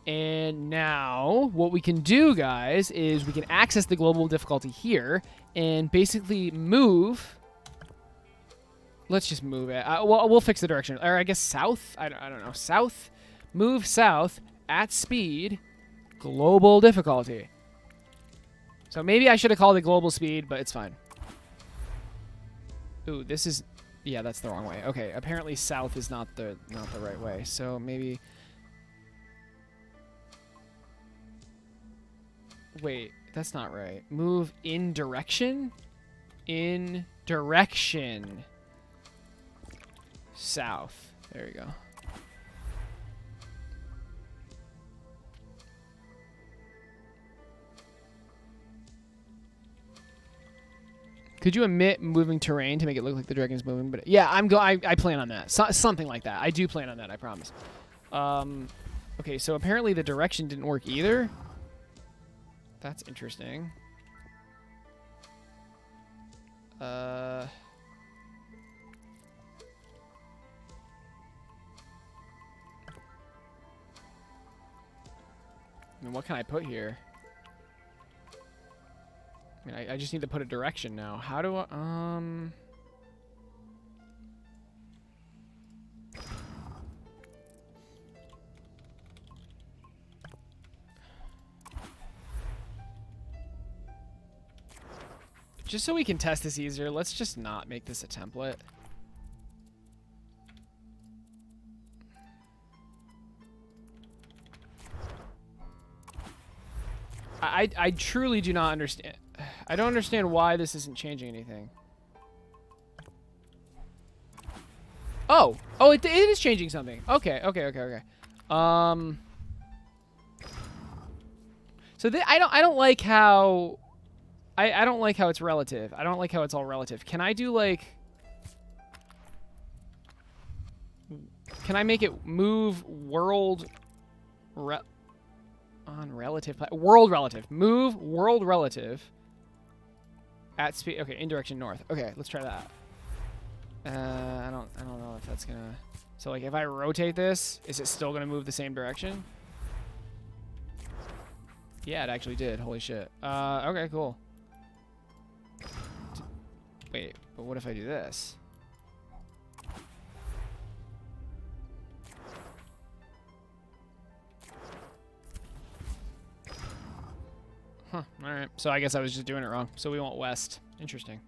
And now what we can do, guys, is we can access the global difficulty here and basically move. Let's just move it. We'll fix the direction. Or I guess south? I don't know. South. Move south at speed. Global difficulty. So maybe I should have called it global speed, but it's fine. Ooh, this is... Yeah, that's the wrong way. Okay, apparently south is not the right way. So maybe... Wait, that's not right. Move in direction? In direction. South. There you go. Could you omit moving terrain to make it look like the dragon's moving? But yeah, I plan on that. Something like that. I do plan on that, I promise. Okay, so apparently the direction didn't work either. That's interesting. I mean, what can I put here? I mean, I just need to put a direction now. How do just so we can test this easier, let's just not make this a template. I truly do not understand. I don't understand why this isn't changing anything. Oh, it is changing something. Okay. So I don't like how I don't like how it's relative. I don't like how it's all relative. Can I do like... Can I make it move world... on relative... World relative. Move world relative. At speed... Okay, in direction north. Okay, let's try that. I don't know if that's gonna... So like if I rotate this, is it still gonna move the same direction? Yeah, it actually did. Holy shit. Okay, cool. Wait, but what if I do this? Huh. All right. So I guess I was just doing it wrong. So we want west. Interesting.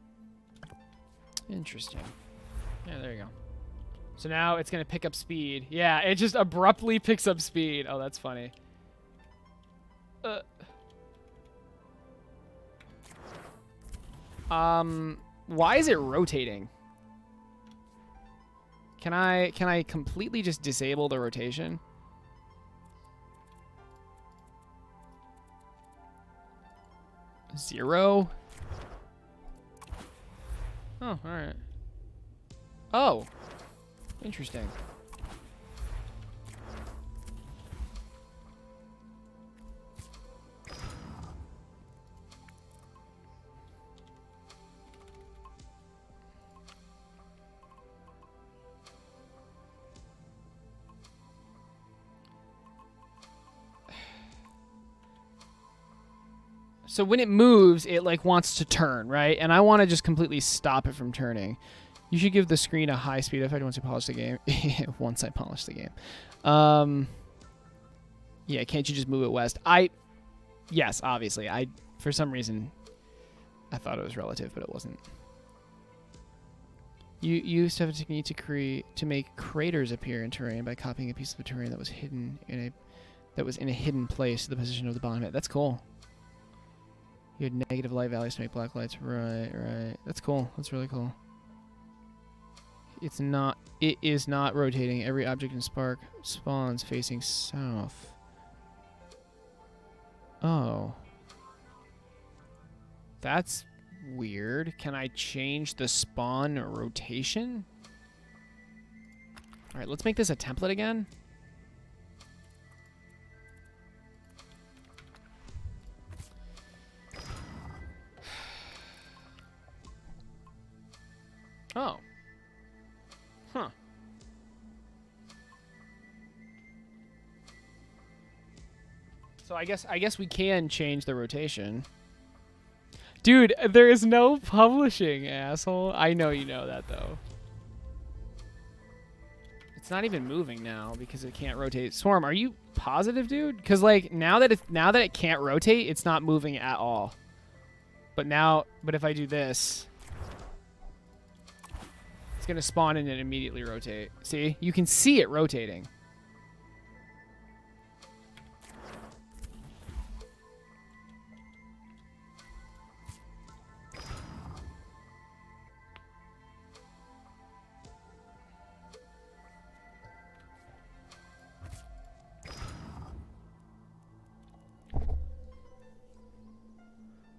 Interesting. Yeah, there you go. So now it's going to pick up speed. Yeah, it just abruptly picks up speed. Oh, that's funny. Why is it rotating? Can I completely just disable the rotation? Zero? Oh, all right. Oh, interesting. So when it moves, it like wants to turn, right? And I want to just completely stop it from turning. You should give the screen a high speed effect once you polish the game. Once I polish the game. Yeah, can't you just move it west? Yes, obviously. For some reason, I thought it was relative, but it wasn't. You used to have a technique to make craters appear in terrain by copying a piece of the terrain that was hidden in a hidden place to the position of the bottom hit. That's cool. You had negative light values to make black lights. Right. That's cool. That's really cool. It is not rotating. Every object in Spark spawns facing south. Oh. That's weird. Can I change the spawn rotation? All right, let's make this a template again. Oh. Huh. So I guess we can change the rotation. Dude, there is no publishing, asshole. I know you know that though. It's not even moving now because it can't rotate. Swarm, are you positive, dude? Cuz like now that it can't rotate, it's not moving at all. But if I do this, it's going to spawn in and immediately rotate. See? You can see it rotating.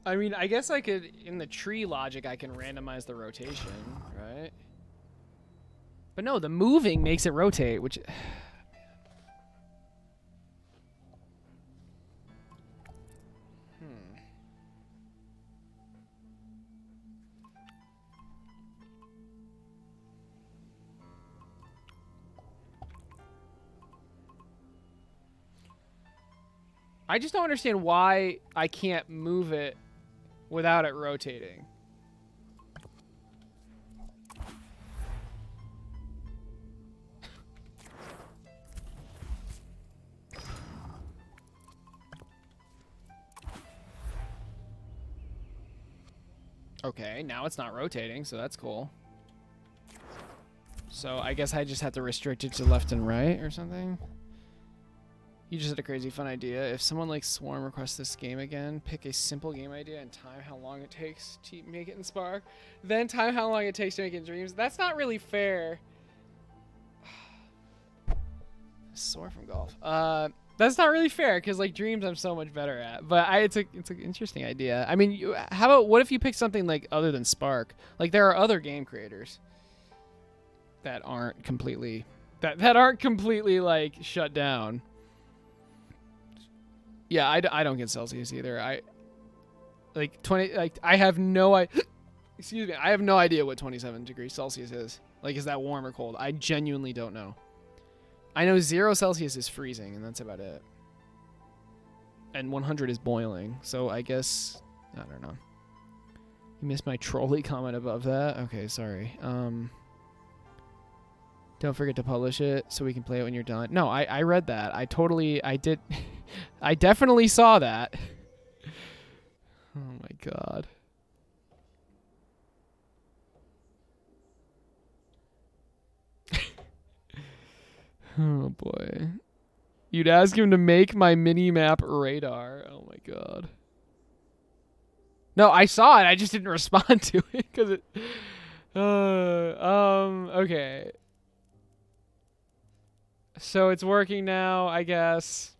I mean, I guess I could, in the tree logic, I can randomize the rotation, right? But no, the moving makes it rotate, which... I just don't understand why I can't move it without it rotating. Okay, now it's not rotating, so that's cool. So I guess I just have to restrict it to left and right or something. You just had a crazy fun idea. If someone like Swarm requests this game again, pick a simple game idea and time how long it takes to make it in Spark. Then time how long it takes to make it in Dreams. That's not really fair. Sore from golf. That's not really fair because like Dreams I'm so much better at. But it's an interesting idea. I mean, how about what if you pick something like other than Spark? Like there are other game creators that aren't completely like shut down. Yeah, I don't get Celsius either. I have no excuse me. I have no idea what 27 degrees Celsius is. Like, is that warm or cold? I genuinely don't know. I know 0 Celsius is freezing, and that's about it. And 100 is boiling. So I guess I don't know. You missed my trolley comment above that. Okay, sorry. Don't forget to publish it so we can play it when you're done. No, I read that. I did. I definitely saw that. god. Oh boy. You'd ask him to make my mini-map radar. Oh my god. No, I saw it. I just didn't respond to it because it. Okay. So it's working now, I guess.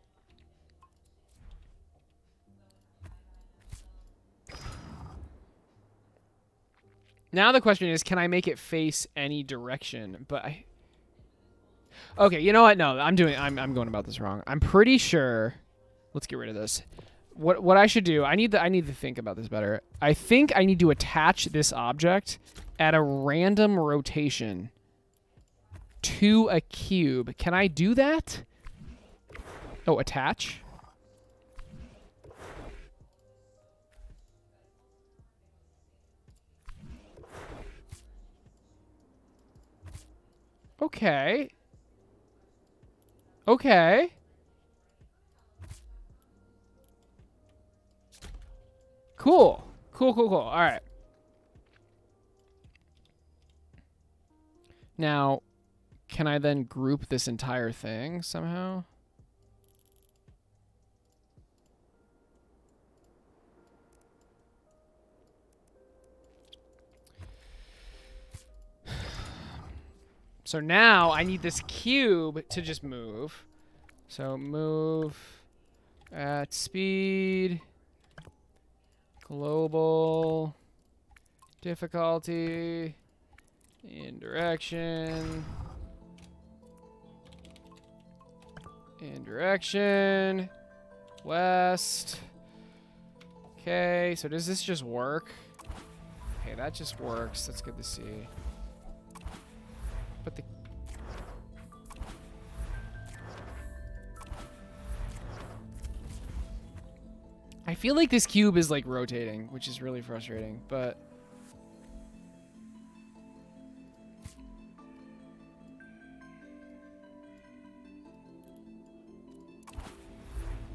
Now the question is, can I make it face any direction? But I. Okay, you know what? No, I'm going about this wrong. I'm pretty sure. Let's get rid of this. What I should do? I need to think about this better. I think I need to attach this object at a random rotation to a cube. Can I do that? Oh, attach. Okay. Okay. Cool. Cool. All right. Now, can I then group this entire thing somehow? So now I need this cube to just move. So move at speed, global, difficulty, in direction, west. Okay, so does this just work? Okay, that just works. That's good to see. But the I feel like this cube is like rotating, which is really frustrating, but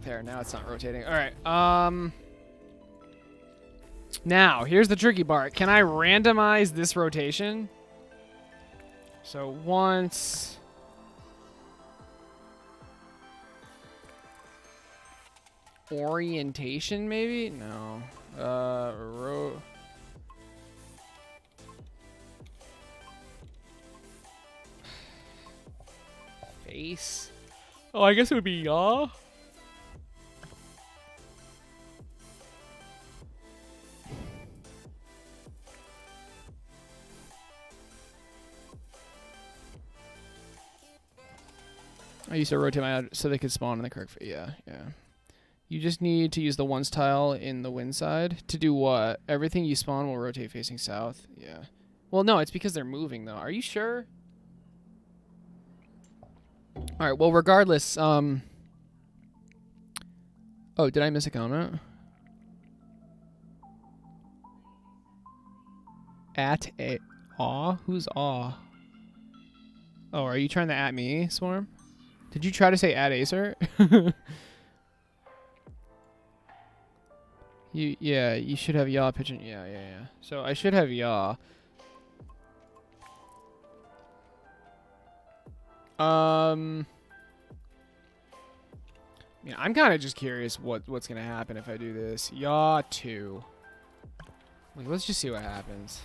there, now it's not rotating. All right. Now, here's the tricky part. Can I randomize this rotation? So once orientation, maybe? No. Face. Oh, I guess it would be yaw. I used to rotate my ad so they could spawn in the correct. Yeah. You just need to use the ones tile in the wind side to do what? Everything you spawn will rotate facing south. Yeah. Well, no, it's because they're moving though. Are you sure? All right. Well, regardless. Oh, did I miss a comment? At a aw? Who's aw? Oh, are you trying to at me, Swarm? Did you try to say at Aecert? You should have yaw pigeon. Yeah. So I should have yaw. I'm kind of just curious what's gonna happen if I do this. Yaw 2. Like, let's just see what happens.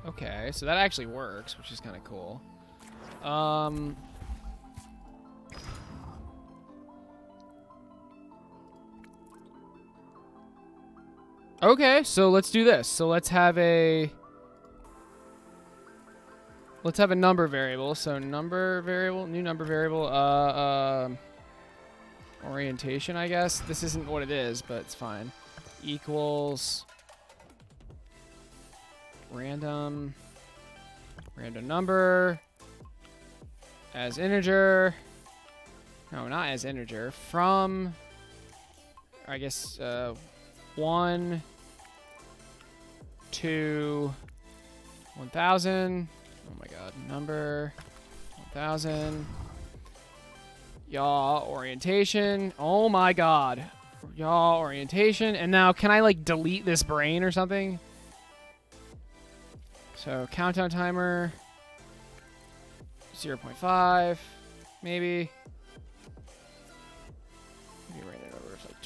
Okay, so that actually works, which is kind of cool. Okay, so let's do this. So let's have a number variable. So number variable, new number variable, orientation, I guess. This isn't what it is, but it's fine. Equals random number as integer. No, not as integer. From, I guess, 1 to 1000. Oh my god, number 1000. Yaw orientation. Oh my god. Yaw orientation. And now can I like delete this brain or something? So countdown timer 0.5 maybe. Maybe rate it over to like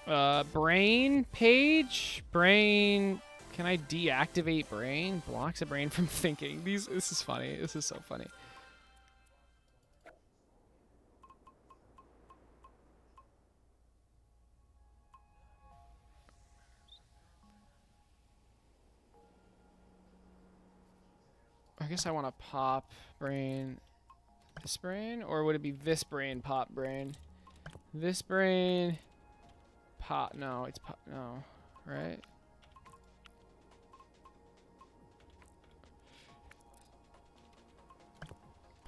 20. Brain page. Brain. Can I deactivate brain? Blocks a brain from thinking. This is funny. This is so funny. I guess I want to pop brain, this brain, or would it be this brain, pop brain? This brain, pop, no, it's pop, no, right?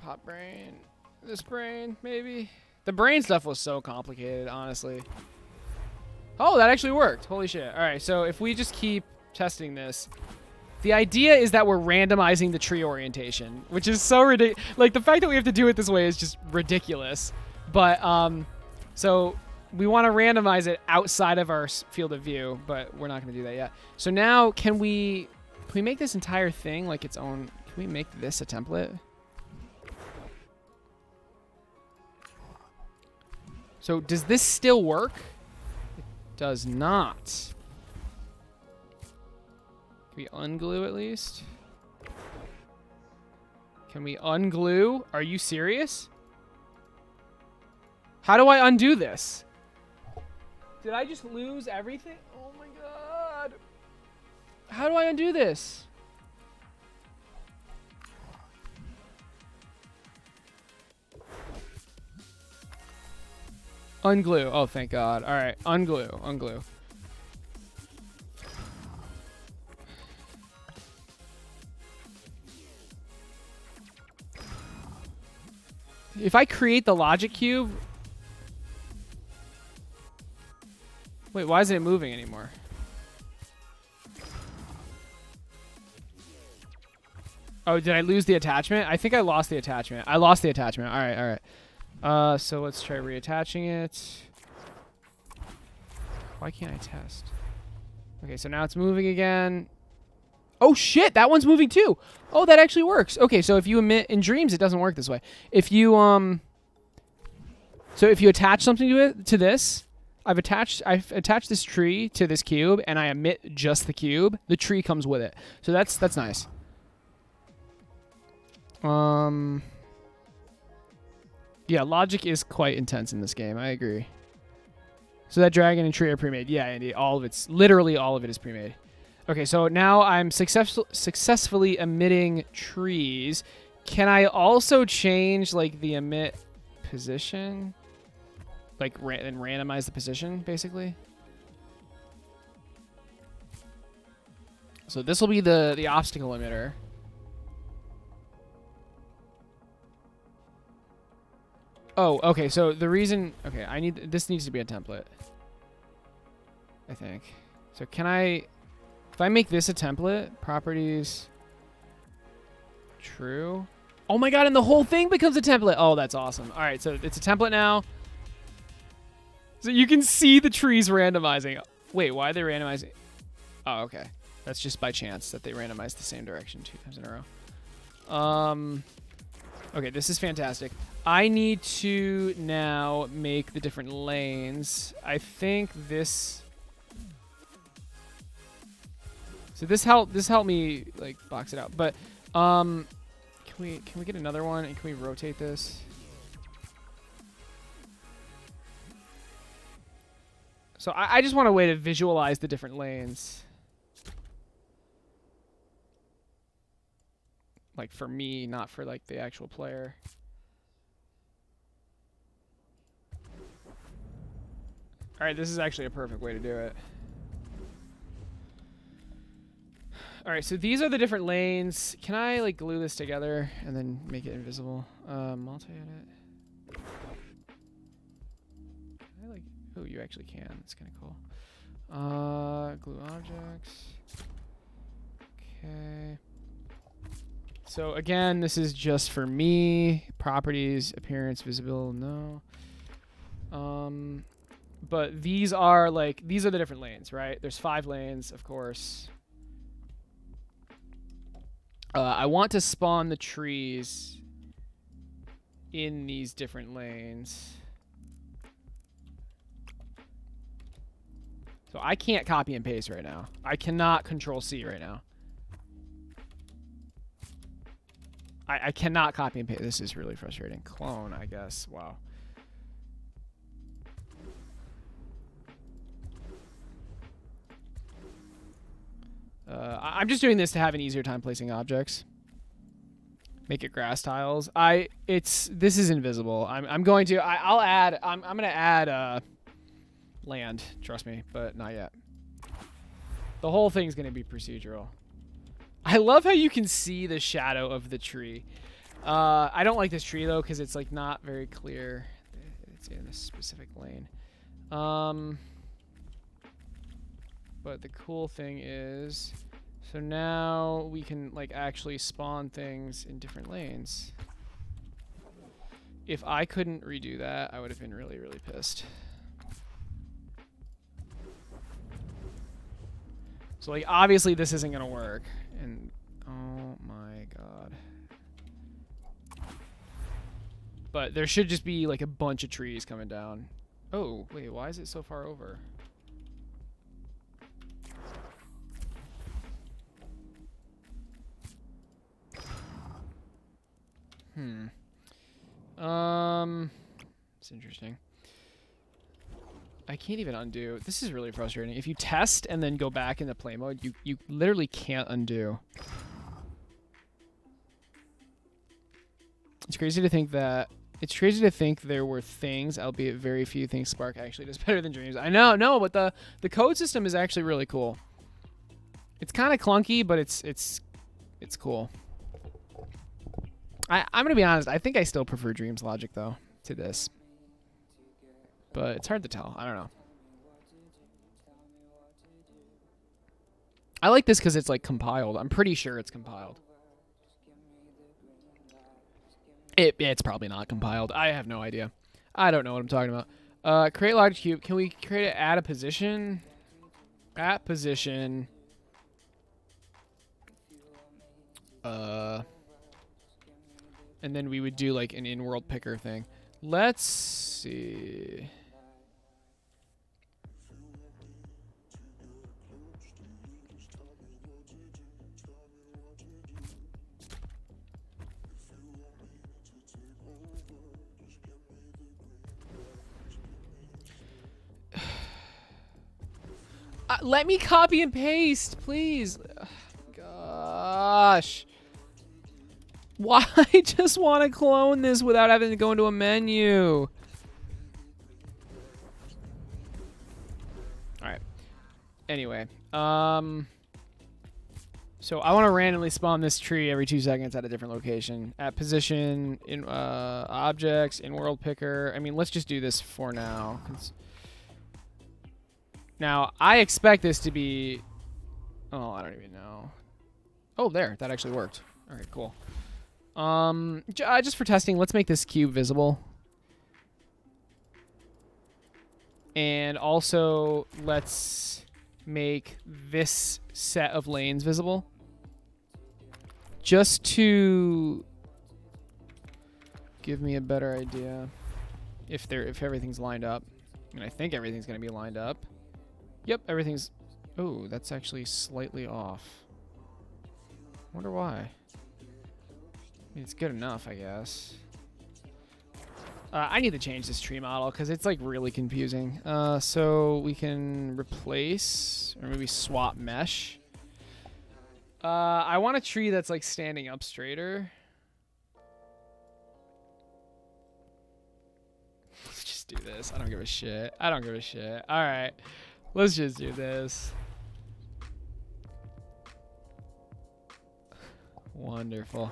Pop brain, this brain, maybe? The brain stuff was so complicated, honestly. Oh, that actually worked. Holy shit. All right, so if we just keep testing this, the idea is that we're randomizing the tree orientation, which is so ridiculous. Like, the fact that we have to do it this way is just ridiculous. But, so we want to randomize it outside of our field of view, but we're not going to do that yet. So now, can we make this entire thing like its own? Can we make this a template? So does this still work? It does not. Can we unglue at least? Can we unglue? Are you serious? How do I undo this? Did I just lose everything? Oh my god. How do I undo this? Unglue. Oh, thank god. All right. Unglue. Unglue. If I create the logic cube... Wait, why isn't it moving anymore? Oh, did I lose the attachment? I think I lost the attachment. I lost the attachment. All right, all right. So let's try reattaching it. Why can't I test? Okay, so now it's moving again. Oh shit, that one's moving too. Oh, that actually works. Okay, so if you emit in dreams, it doesn't work this way. If you so if you attach something to this, I've attached this tree to this cube, and I emit just the cube. The tree comes with it. So that's nice. Yeah, logic is quite intense in this game. I agree. So that dragon and tree are pre-made. Yeah, Andy, literally all of it is pre-made. Okay, so now I'm successfully emitting trees. Can I also change like the emit position? Like and randomize the position, basically? So this will be the obstacle emitter. Oh, okay, so the reason... Okay, this needs to be a template. I think. So can I... If I make this a template, properties... True. Oh my god, and the whole thing becomes a template! Oh, that's awesome. Alright, so it's a template now. So you can see the trees randomizing. Wait, why are they randomizing? Oh, okay. That's just by chance that they randomized the same direction 2 times in a row. Okay, this is fantastic. I need to now make the different lanes. I think this... So this helped me like box it out. But can we get another one, and can we rotate this? So I just want a way to visualize the different lanes. Like for me, not for like the actual player. All right, this is actually a perfect way to do it. All right, so these are the different lanes. Can I like glue this together and then make it invisible? Multi-edit. Can I like... Oh, you actually can. That's kind of cool. Glue objects. Okay. So again, this is just for me. Properties, appearance, visible, no. But these are these are the different lanes, right? There's 5 lanes, of course. I want to spawn the trees in these different lanes. So I can't copy and paste right now. I cannot Control C right now. I cannot copy and paste. This is really frustrating. Clone, I guess. Wow. I'm just doing this to have an easier time placing objects. Make it grass tiles. This is invisible. I'm going to I'm gonna add land, trust me, but not yet. The whole thing's gonna be procedural. I love how you can see the shadow of the tree. I don't like this tree though because it's like not very clear. It's in a specific lane. But the cool thing is, so now we can like actually spawn things in different lanes. If I couldn't redo that, I would have been really, really pissed. So like obviously this isn't gonna work. And oh my god. But there should just be like a bunch of trees coming down. Oh, wait, why is it so far over? It's interesting. I can't even undo. This is really frustrating. If you test and then go back into play mode, you literally can't undo. It's crazy to think there were things, albeit very few things, Spark actually does better than Dreams. I know, no, but the code system is actually really cool. It's kind of clunky, but it's cool. I'm gonna be honest. I think I still prefer Dreams logic though to this, but it's hard to tell. I don't know. I like this because it's like compiled. I'm pretty sure it's compiled. It's probably not compiled. I have no idea. I don't know what I'm talking about. Create logic cube. Can we create it at a position? At position. And then we would do like an in-world picker thing. Let's see. Let me copy and paste, please. Gosh. Why I just want to clone this without having to go into a menu? Alright. Anyway. So I want to randomly spawn this tree every 2 seconds at a different location. At position, in objects, in world picker. I mean, let's just do this for now. Now, I expect this to be... Oh, I don't even know. Oh, there. That actually worked. Alright, cool. Just for testing, let's make this cube visible. And also, let's make this set of lanes visible. Just to give me a better idea if everything's lined up. And I think everything's going to be lined up. Yep, everything's... Oh, that's actually slightly off. Wonder why. It's good enough, I guess. I need to change this tree model because it's like really confusing. So we can replace or maybe swap mesh. I want a tree that's like standing up straighter. Let's just do this. I don't give a shit. I don't give a shit. All right, let's just do this. Wonderful.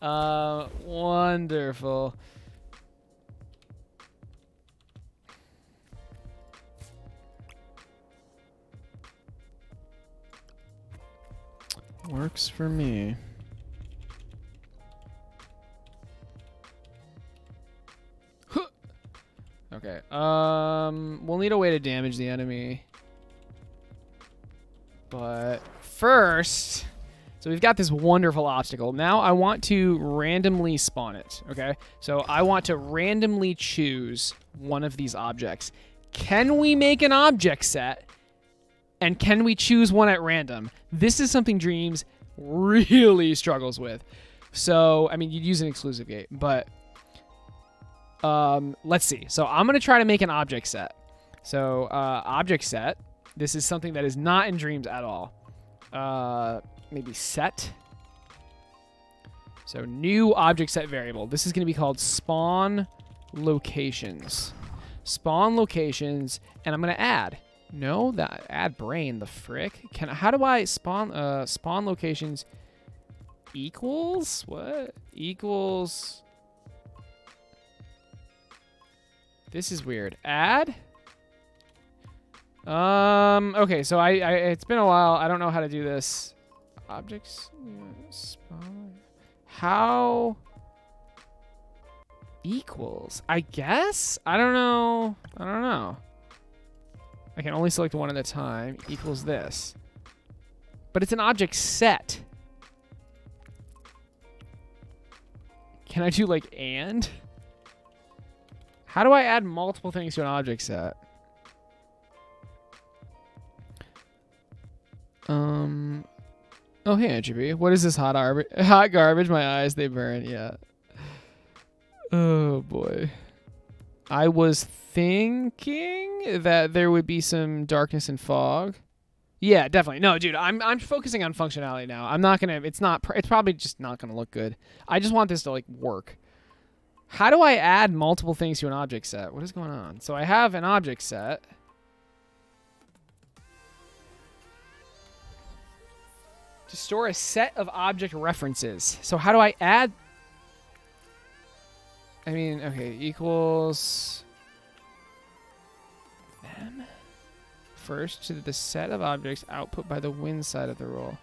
Wonderful. Works for me. Huh. Okay. need a way to damage the enemy. But first, so we've got this wonderful obstacle. Now I want to randomly spawn it, okay? So I want to randomly choose one of these objects. Can we make an object set? And can we choose one at random? This is something Dreams really struggles with. So, I mean, you'd use an exclusive gate, but let's see. So I'm going to try to make an object set. So object set. This is something that is not in Dreams at all. Maybe set. So new object set variable. This is going to be called spawn locations. Spawn locations, and I'm going to add. No, that add brain. The frick. How do I spawn? Spawn locations equals what? Equals. This is weird. Add. Okay, so I it's been a while. I don't know how to do this. Objects. Spawn. How? Equals. I guess? I don't know. I don't know. I can only select one at a time. Equals this. But it's an object set. Can I do like and? How do I add multiple things to an object set? Oh, hey, Entropy. What is this hot garbage? My eyes, they burn. Yeah. Oh, boy. I was thinking that there would be some darkness and fog. Yeah, definitely. No, dude, I'm focusing on functionality now. I'm not going to, it's probably just not going to look good. I just want this to, like, work. How do I add multiple things to an object set? What is going on? So I have an object set. To store a set of object references. So how do I add? I mean, okay, equals them first to the set of objects output by the win side of the roll.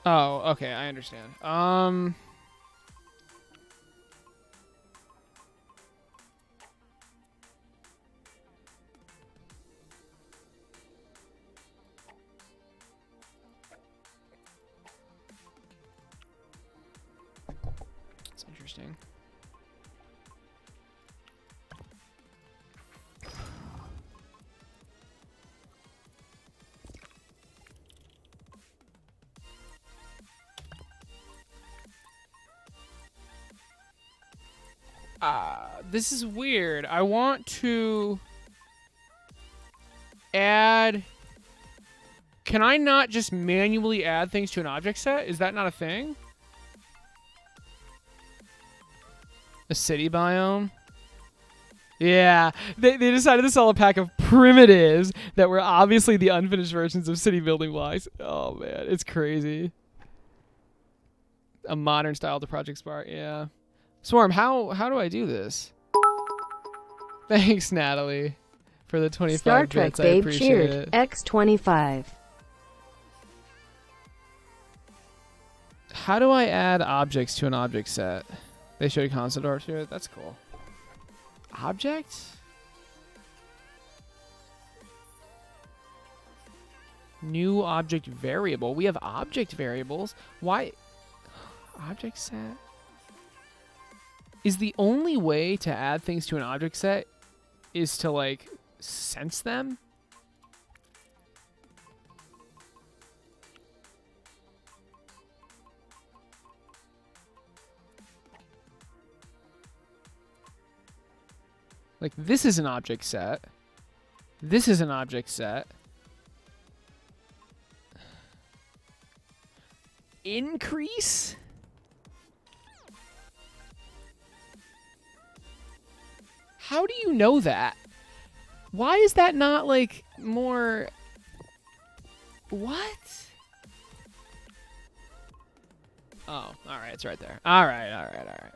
Oh, okay, I understand. That's interesting. This is weird. I want to add. Can I not just manually add things to an object set? Is that not a thing? A city biome? Yeah, they decided to sell a pack of primitives that were obviously the unfinished versions of city building blocks. Oh man, it's crazy. A modern style to Project Spark, yeah. Swarm, how do I do this? Thanks, Natalie, for the 25 Star Trek bits. I babe appreciate cheered. it. X25. How do I add objects to an object set? They showed concept art to it. That's cool. Object? New object variable. We have object variables. Why? Object set? Is the only way to add things to an object set is to, like, sense them? Like, this is an object set. This is an object set. Increase? How do you know that? Why is that not, like, more... What? Oh, alright, it's right there. Alright.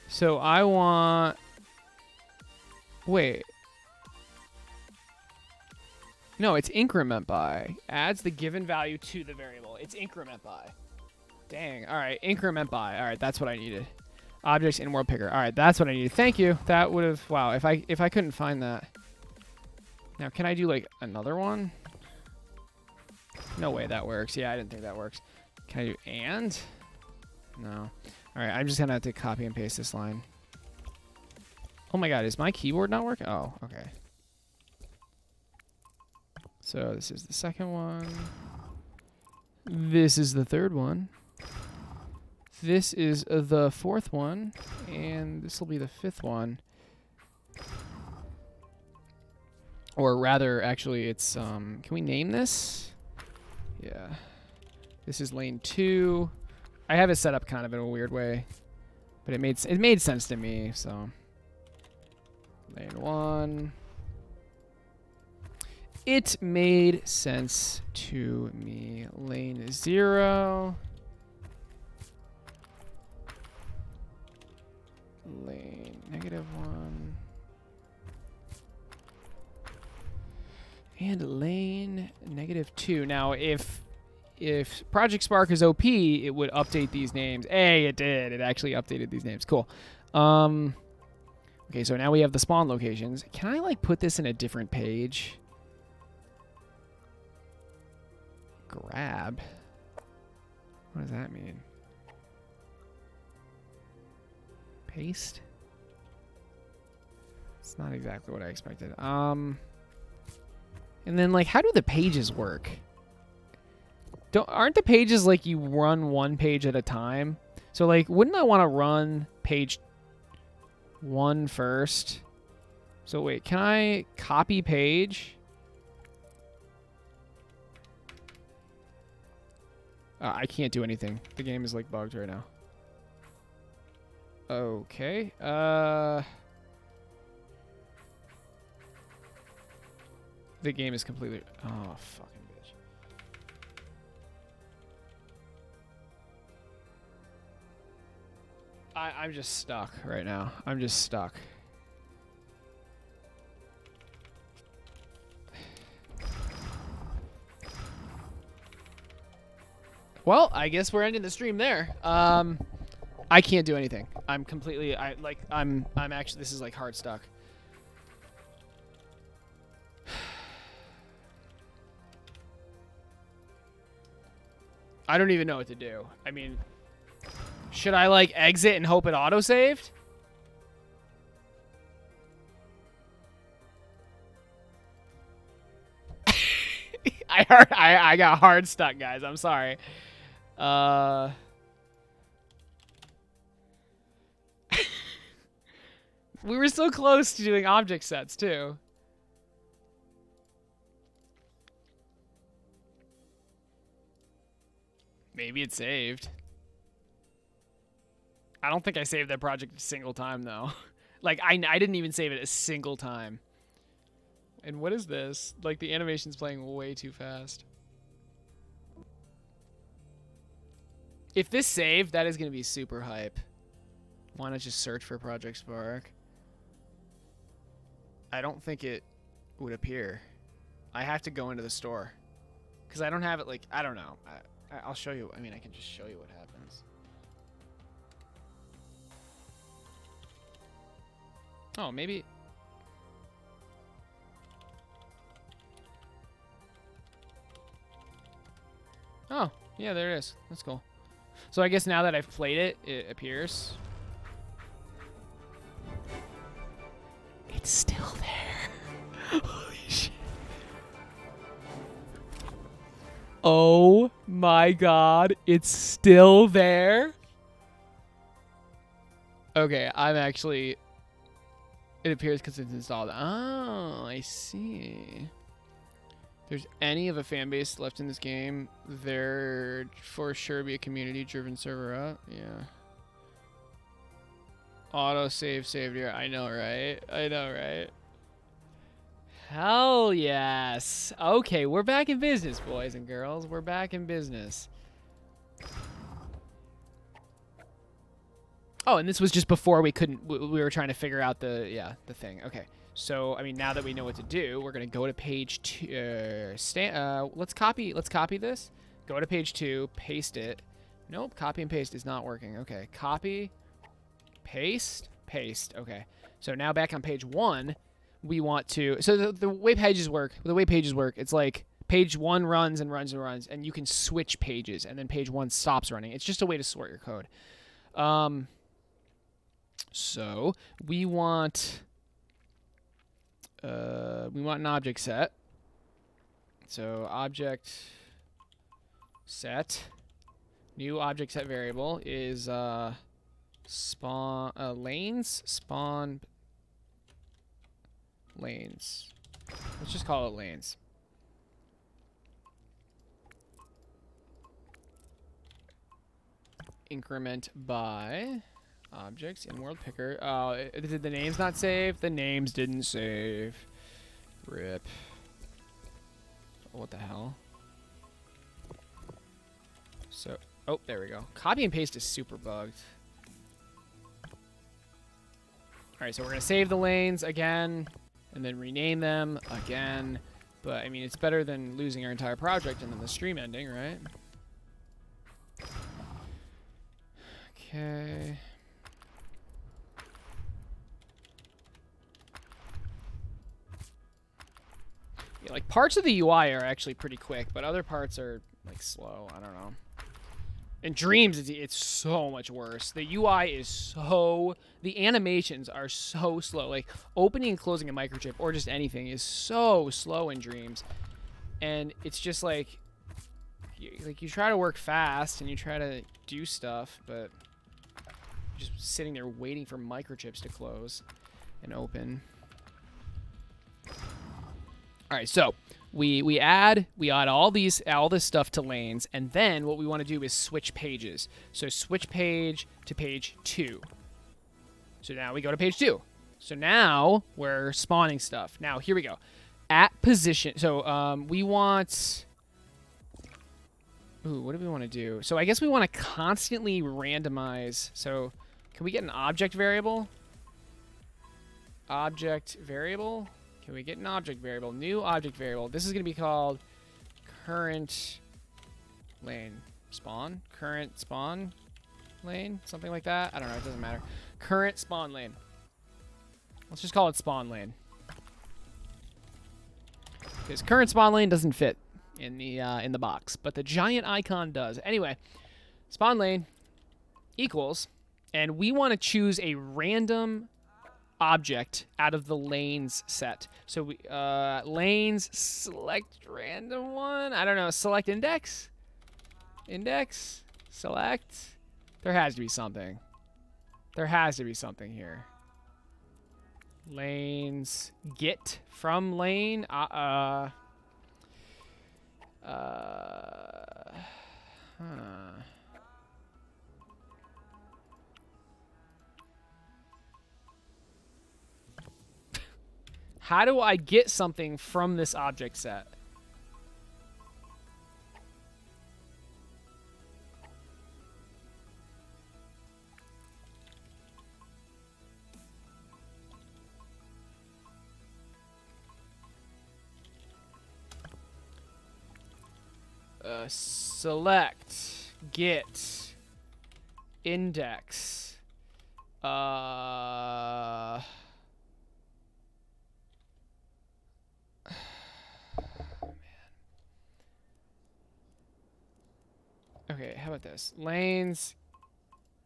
So I want... Wait. No, it's increment by. Adds the given value to the variable. It's increment by. Dang. All right. Increment by. All right. That's what I needed. Objects in world picker. All right. That's what I needed. Thank you. That would have. Wow. If I couldn't find that. Now, can I do like another one? No way that works. Yeah, I didn't think that works. Can I do and? No. All right. I'm just gonna have to copy and paste this line. Oh my God. Is my keyboard not working? Oh. Okay. So this is the second one. This is the third one. This is the fourth one. And this will be the fifth one. Or rather, actually, it's, can we name this? Yeah. This is lane 2. I have it set up kind of in a weird way. But it made sense to me, so. Lane 1. It made sense to me. Lane 0. Lane -1. And lane -2. Now, if Project Spark is OP, it would update these names. Hey, it did. It actually updated these names. Cool. Okay, so now we have the spawn locations. Can I, like, put this in a different page? Grab? What does that mean? Paste? It's not exactly what I expected. And then, like, how do the pages work? Aren't the pages, like, you run one page at a time? So, like, wouldn't I want to run page 1 first? So, wait, can I copy page? I can't do anything. The game is, like, bugged right now. Okay. The game is completely... Oh, fucking bitch. I'm just stuck right now. I'm just stuck. Well, I guess we're ending the stream there. I can't do anything. I'm completely... I'm actually... This is, like, hard stuck. I don't even know what to do. I mean, should I, like, exit and hope it autosaved? I got hard stuck, guys. I'm sorry. We were so close to doing object sets, too. Maybe it saved. I don't think I saved that project a single time, though. Like, I didn't even save it a single time. And what is this? Like, the animation's playing way too fast. If this saved, that is going to be super hype. Why not just search for Project Spark? I don't think it would appear. I have to go into the store. Because I don't have it, like, I don't know. I'll show you. I mean, I can just show you what happens. Oh, maybe... Oh, yeah, there it is. That's cool. So I guess now that I've played it, it appears. It's still there. Holy shit. Oh my god, it's still there? Okay, I'm actually... It appears because it's installed. Oh, I see. There's any of a fan base left in this game, there for sure be a community-driven server up. Yeah. Auto save saved here. I know, right? I know, right? Hell yes. Okay, we're back in business, boys and girls. We're back in business. Oh, and this was just before we couldn't. We were trying to figure out the thing. Okay. So, I mean, now that we know what to do, we're gonna go to page 2. Let's copy this. Go to page 2, paste it. Nope, copy and paste is not working. Okay, copy, paste, paste. Okay, so now back on page 1, we want to. So the way pages work, it's like page 1 runs and runs and runs, and you can switch pages, and then page 1 stops running. It's just a way to sort your code. So we want an object set. So object set. New object set variable is spawn lanes. Spawn lanes. Let's just call it lanes. Increment by objects in world picker. Oh, did the names not save? The names didn't save. Rip. What the hell? So, oh, there we go. Copy and paste is super bugged. Alright, so we're going to save the lanes again, and then rename them again. But, I mean, it's better than losing our entire project and then the stream ending, right? Okay. Yeah, like, parts of the UI are actually pretty quick, but other parts are, like, slow. I don't know. In Dreams, it's so much worse. The UI is so... The animations are so slow. Like, opening and closing a microchip, or just anything, is so slow in Dreams. And it's just, like... You try to work fast, and you try to do stuff, but... You're just sitting there waiting for microchips to close and open. All right, so we add all this stuff to lanes, and then what we want to do is switch pages. So switch page to page 2. So now we go to page 2. So now we're spawning stuff. Now here we go. At position. So we want. Ooh, what do we want to do? So I guess we want to constantly randomize. So can we get an object variable? Object variable. Can we get an object variable? New object variable. This is going to be called current lane spawn. Current spawn lane. Something like that. I don't know. It doesn't matter. Current spawn lane. Let's just call it spawn lane. Because current spawn lane doesn't fit in the box, but the giant icon does. Anyway, spawn lane equals, and we want to choose a random object out of the lanes set. So we lanes select random one. I don't know. Select index. Index. Select. There has to be something. There has to be something here. Lanes get from lane. Huh. How do I get something from this object set? Select, get, index, okay, how about this? Lanes,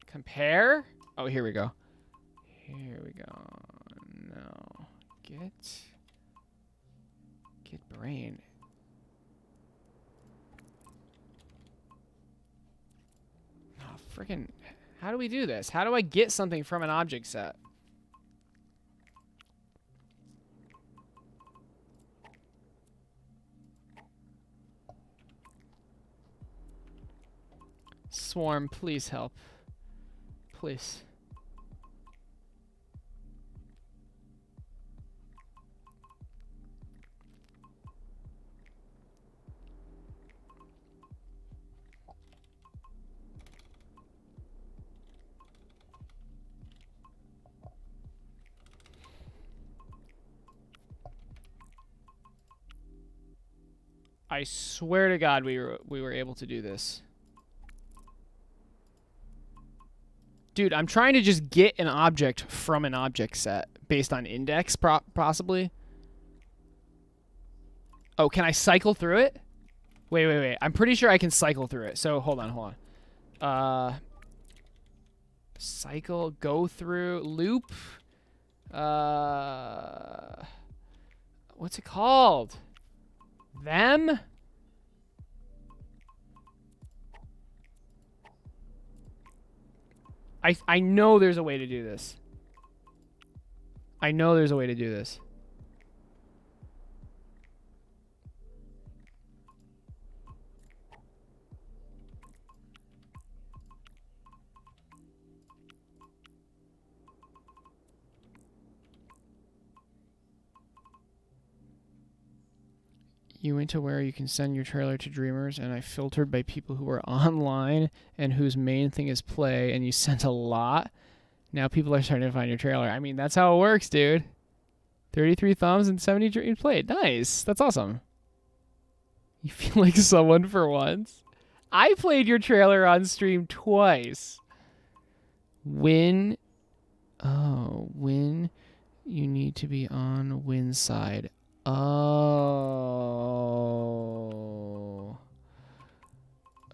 compare. Oh, here we go. Here we go. No. Get brain. Oh, freaking. How do we do this? How do I get something from an object set? Swarm, please help. Please. I swear to God we were able to do this. Dude, I'm trying to just get an object from an object set based on index, possibly. Oh, can I cycle through it? Wait. I'm pretty sure I can cycle through it. So hold on. Cycle, go through, loop. What's it called? Them? I know there's a way to do this. I know there's a way to do this. You went to where you can send your trailer to Dreamers, and I filtered by people who are online and whose main thing is play, and you sent a lot. Now people are starting to find your trailer. I mean, that's how it works, dude. 33 thumbs and 70 dreams played. Nice. That's awesome. You feel like someone for once. I played your trailer on stream twice. When you need to be on win side. Oh.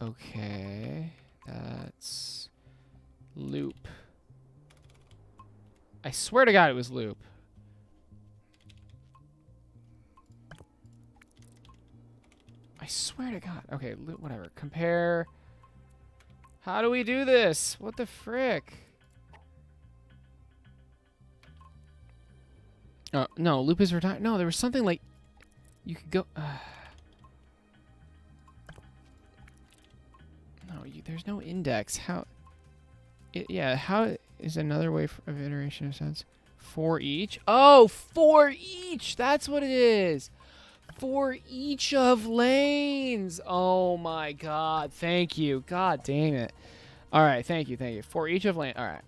Okay. That's loop. I swear to God it was loop. I swear to God. Okay, loop, whatever. Compare. How do we do this? What the frick? Oh, no, loop is retired. No, there was something like you could go. No, there's no index. How? Yeah, how is another way of iteration of sense? For each? Oh, for each. That's what it is. For each of lanes. Oh my God. Thank you. God damn it. All right. Thank you. For each of lane. All right.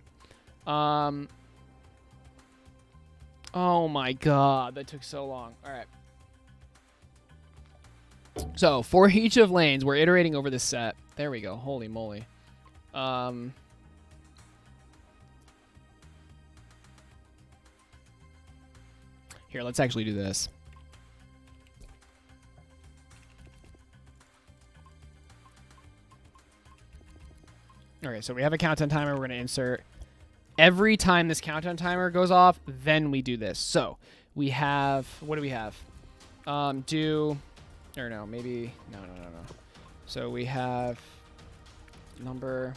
Oh my God, that took so long. All right. So for each of lanes, we're iterating over this set. There we go. Holy moly. Here, let's actually do this. Okay, so we have a countdown timer. We're going to insert. Every time this countdown timer goes off, then we do this. So we have, what do we have? Or no. So we have number.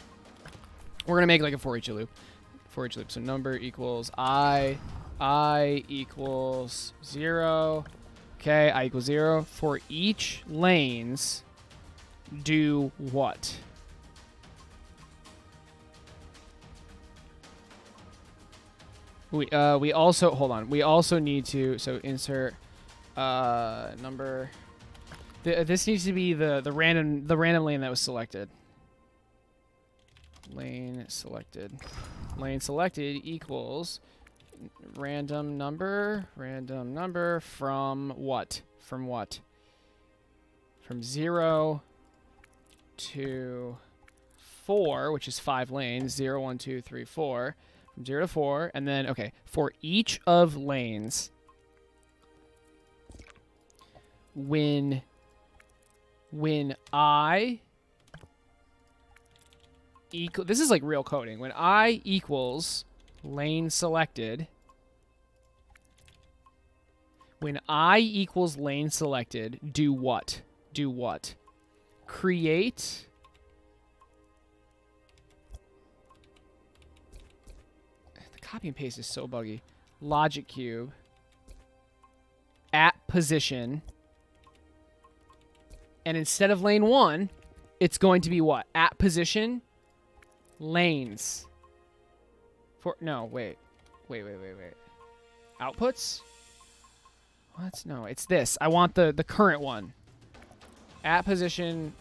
We're gonna make like a for each loop. So number equals I equals 0. Okay, I equals 0. For each lanes, do what? We also, hold on. We also need to, so insert number. This needs to be the random lane that was selected. Lane selected equals random number from what? From 0 to 4, which is 5 lanes. 0, 1, 2, 3, 4. From 0 to 4, and then, okay, for each of lanes, when I equal, this is like real coding. When I equals lane selected, do what? Create. Copy and paste is so buggy. Logic cube at position, and instead of lane 1, it's going to be what? At position lanes. For no, wait. Outputs? What? No, it's this. I want the current one. At position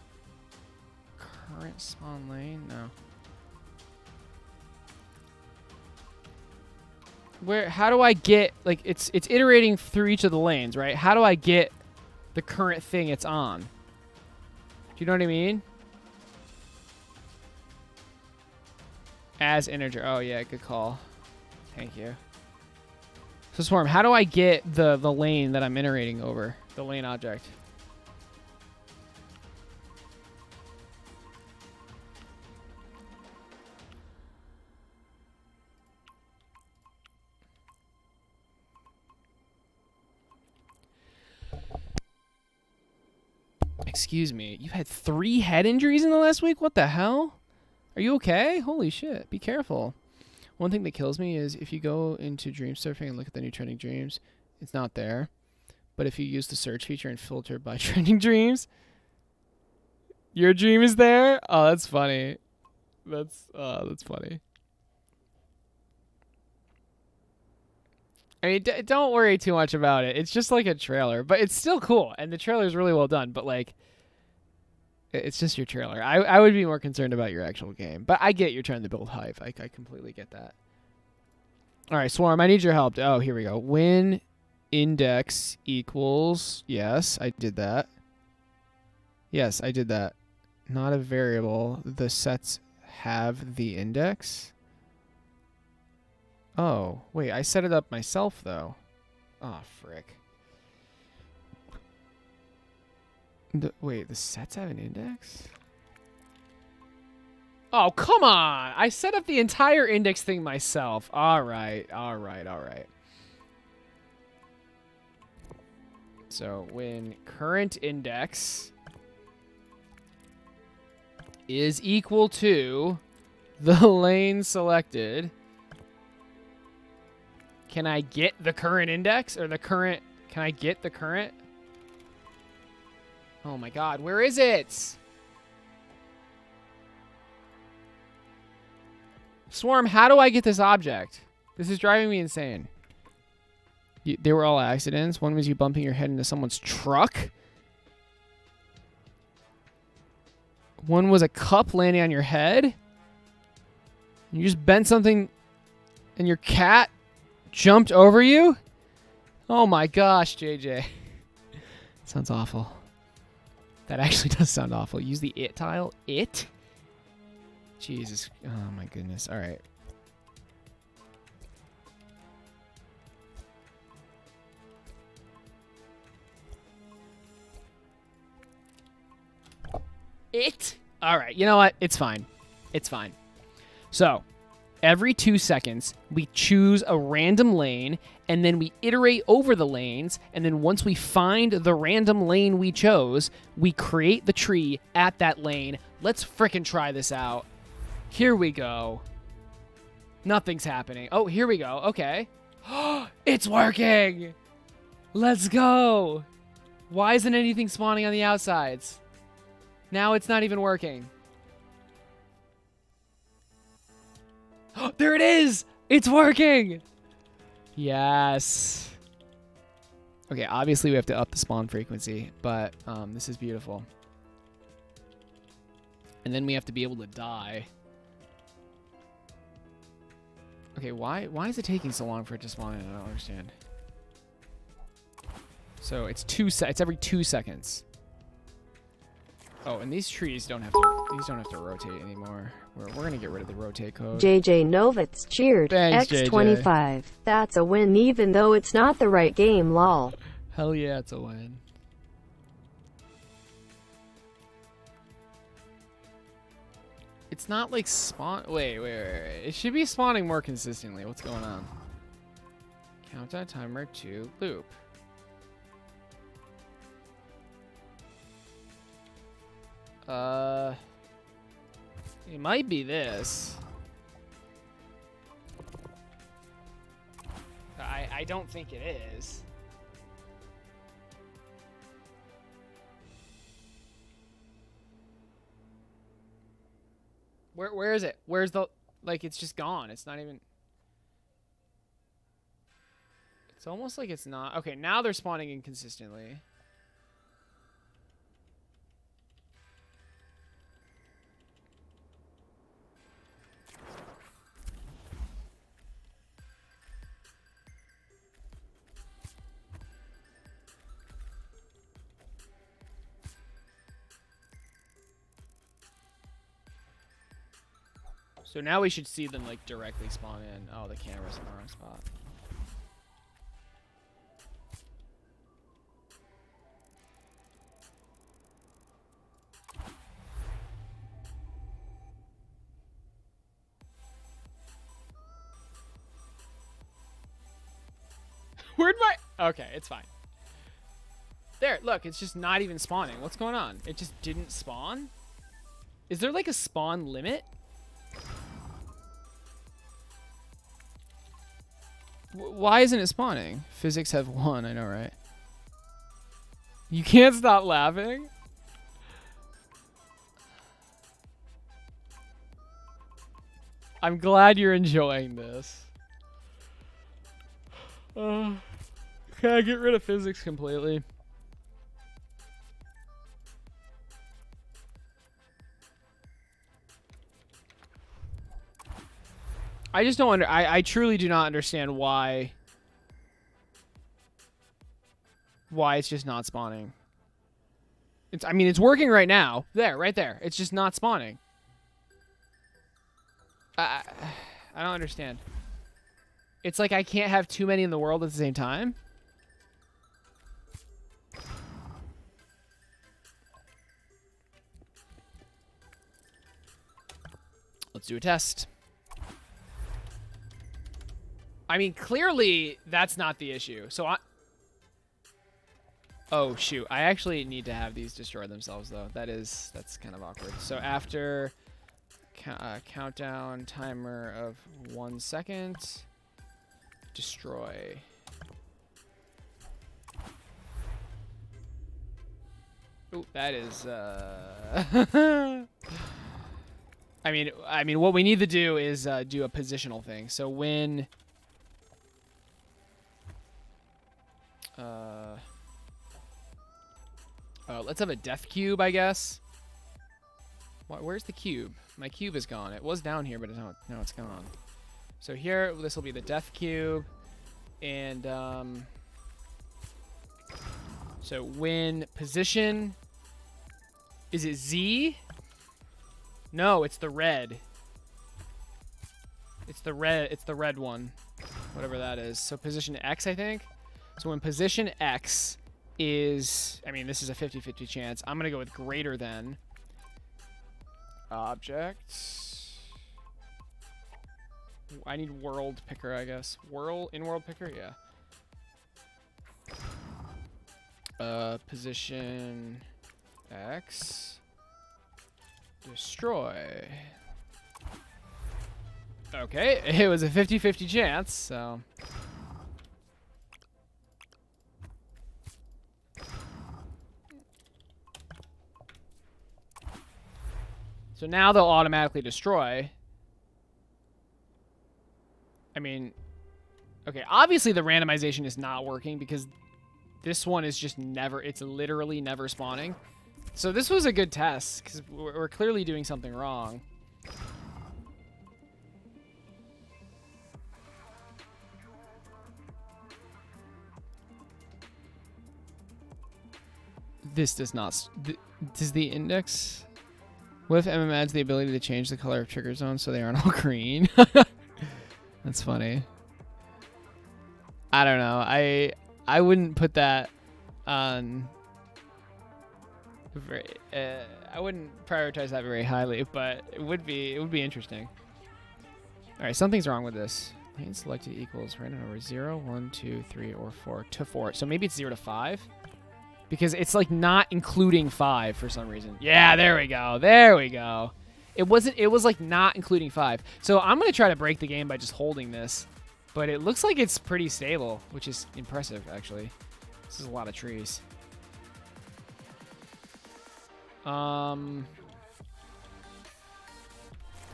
current spawn lane? No. How do I get, like, it's iterating through each of the lanes, right? How do I get the current thing it's on? Do you know what I mean? As integer. Oh, yeah, good call. Thank you. So, Swarm, how do I get the lane that I'm iterating over? The lane object. Excuse me. You've had 3 head injuries in the last week? What the hell? Are you okay? Holy shit. Be careful. One thing that kills me is if you go into dream surfing and look at the new trending dreams, it's not there. But if you use the search feature and filter by trending dreams, your dream is there? Oh, that's funny. That's funny. I mean, don't worry too much about it. It's just like a trailer, but it's still cool, and the trailer is really well done. But like, it's just your trailer. I would be more concerned about your actual game, but I get you're trying to build hype. I completely get that. All right, Swarm, I need your help. Oh, here we go. When index equals, yes, I did that. Yes, I did that. Not a variable. The sets have the index. Oh, wait, I set it up myself, though. Oh, frick. Wait, the sets have an index? Oh, come on! I set up the entire index thing myself. Alright. So, when current index is equal to the lane selected... Can I get the current index? Or the current... Can I get the current? Oh my god, where is it? Swarm, how do I get this object? This is driving me insane. They were all accidents. One was you bumping your head into someone's truck. One was a cup landing on your head. You just bent something and your cat jumped over you? Oh my gosh, JJ. Sounds awful. That actually does sound awful. Use the it tile. It? Jesus. Oh my goodness. All right. It? All right. You know what? It's fine. It's fine. So, every 2 seconds, we choose a random lane, and then we iterate over the lanes, and then once we find the random lane we chose, we create the tree at that lane. Let's frickin' try this out. Here we go. Nothing's happening. Oh, here we go. Okay. It's working! Let's go! Why isn't anything spawning on the outsides? Now it's not even working. There it is! It's working! Yes. Okay, obviously we have to up the spawn frequency, but this is beautiful. And then we have to be able to die. Okay, why is it taking so long for it to spawn in? I don't understand. So it's it's every 2 seconds. Oh, and these trees don't have to rotate anymore. We're gonna get rid of the rotate code. JJ Novitz cheered. Thanks, X25. JJ. That's a win even though it's not the right game, lol. Hell yeah, it's a win. It's not like spawn. Wait. It should be spawning more consistently. What's going on? Countdown timer to loop. It might be this. I don't think it is. Where is it? Where's the, like, it's just gone. It's not even. It's almost like it's not. Okay, now they're spawning inconsistently. So now we should see them like directly spawn in. Oh, the camera's in the wrong spot. Where'd my... Okay, it's fine. There, look, it's just not even spawning. What's going on? It just didn't spawn? Is there like a spawn limit? Why isn't it spawning? Physics have 1, I know, right? You can't stop laughing? I'm glad you're enjoying this. Can I get rid of physics completely? I just don't I truly do not understand why it's just not spawning. I mean, it's working right now. There, right there. It's just not spawning. I don't understand. It's like I can't have too many in the world at the same time. Let's do a test. I mean, clearly that's not the issue. So oh shoot, I actually need to have these destroy themselves though. That's kind of awkward. So after countdown timer of 1 second, destroy. Ooh, that is I mean what we need to do is do a positional thing. So when let's have a death cube, I guess. Where's the cube? My cube is gone. It was down here, but now it's gone. So here, this will be the death cube. And, so when position, is it Z? No, it's the red. It's the red one. Whatever that is. So position X, I think. So when position X is, I mean, this is a 50-50 chance. I'm going to go with greater than object. I need world picker, I guess. In-world picker? Yeah. Position X. Destroy. Okay, it was a 50-50 chance, so... So now they'll automatically destroy. I mean, okay, obviously the randomization is not working because this one is just never, it's literally never spawning. So this was a good test because we're clearly doing something wrong. This does not, does the index... What if MM adds the ability to change the color of trigger zones so they aren't all green? That's funny. I don't know. I wouldn't put that on... I wouldn't prioritize that very highly, but it would be interesting. All right, something's wrong with this. Lane selected equals random number 0, 1, 2, 3, or 4 to 4. So maybe it's 0 to 5? Because it's like not including 5 for some reason. Yeah, there we go. There we go. It was like not including 5. So I'm going to try to break the game by just holding this. But it looks like it's pretty stable, which is impressive, actually. This is a lot of trees.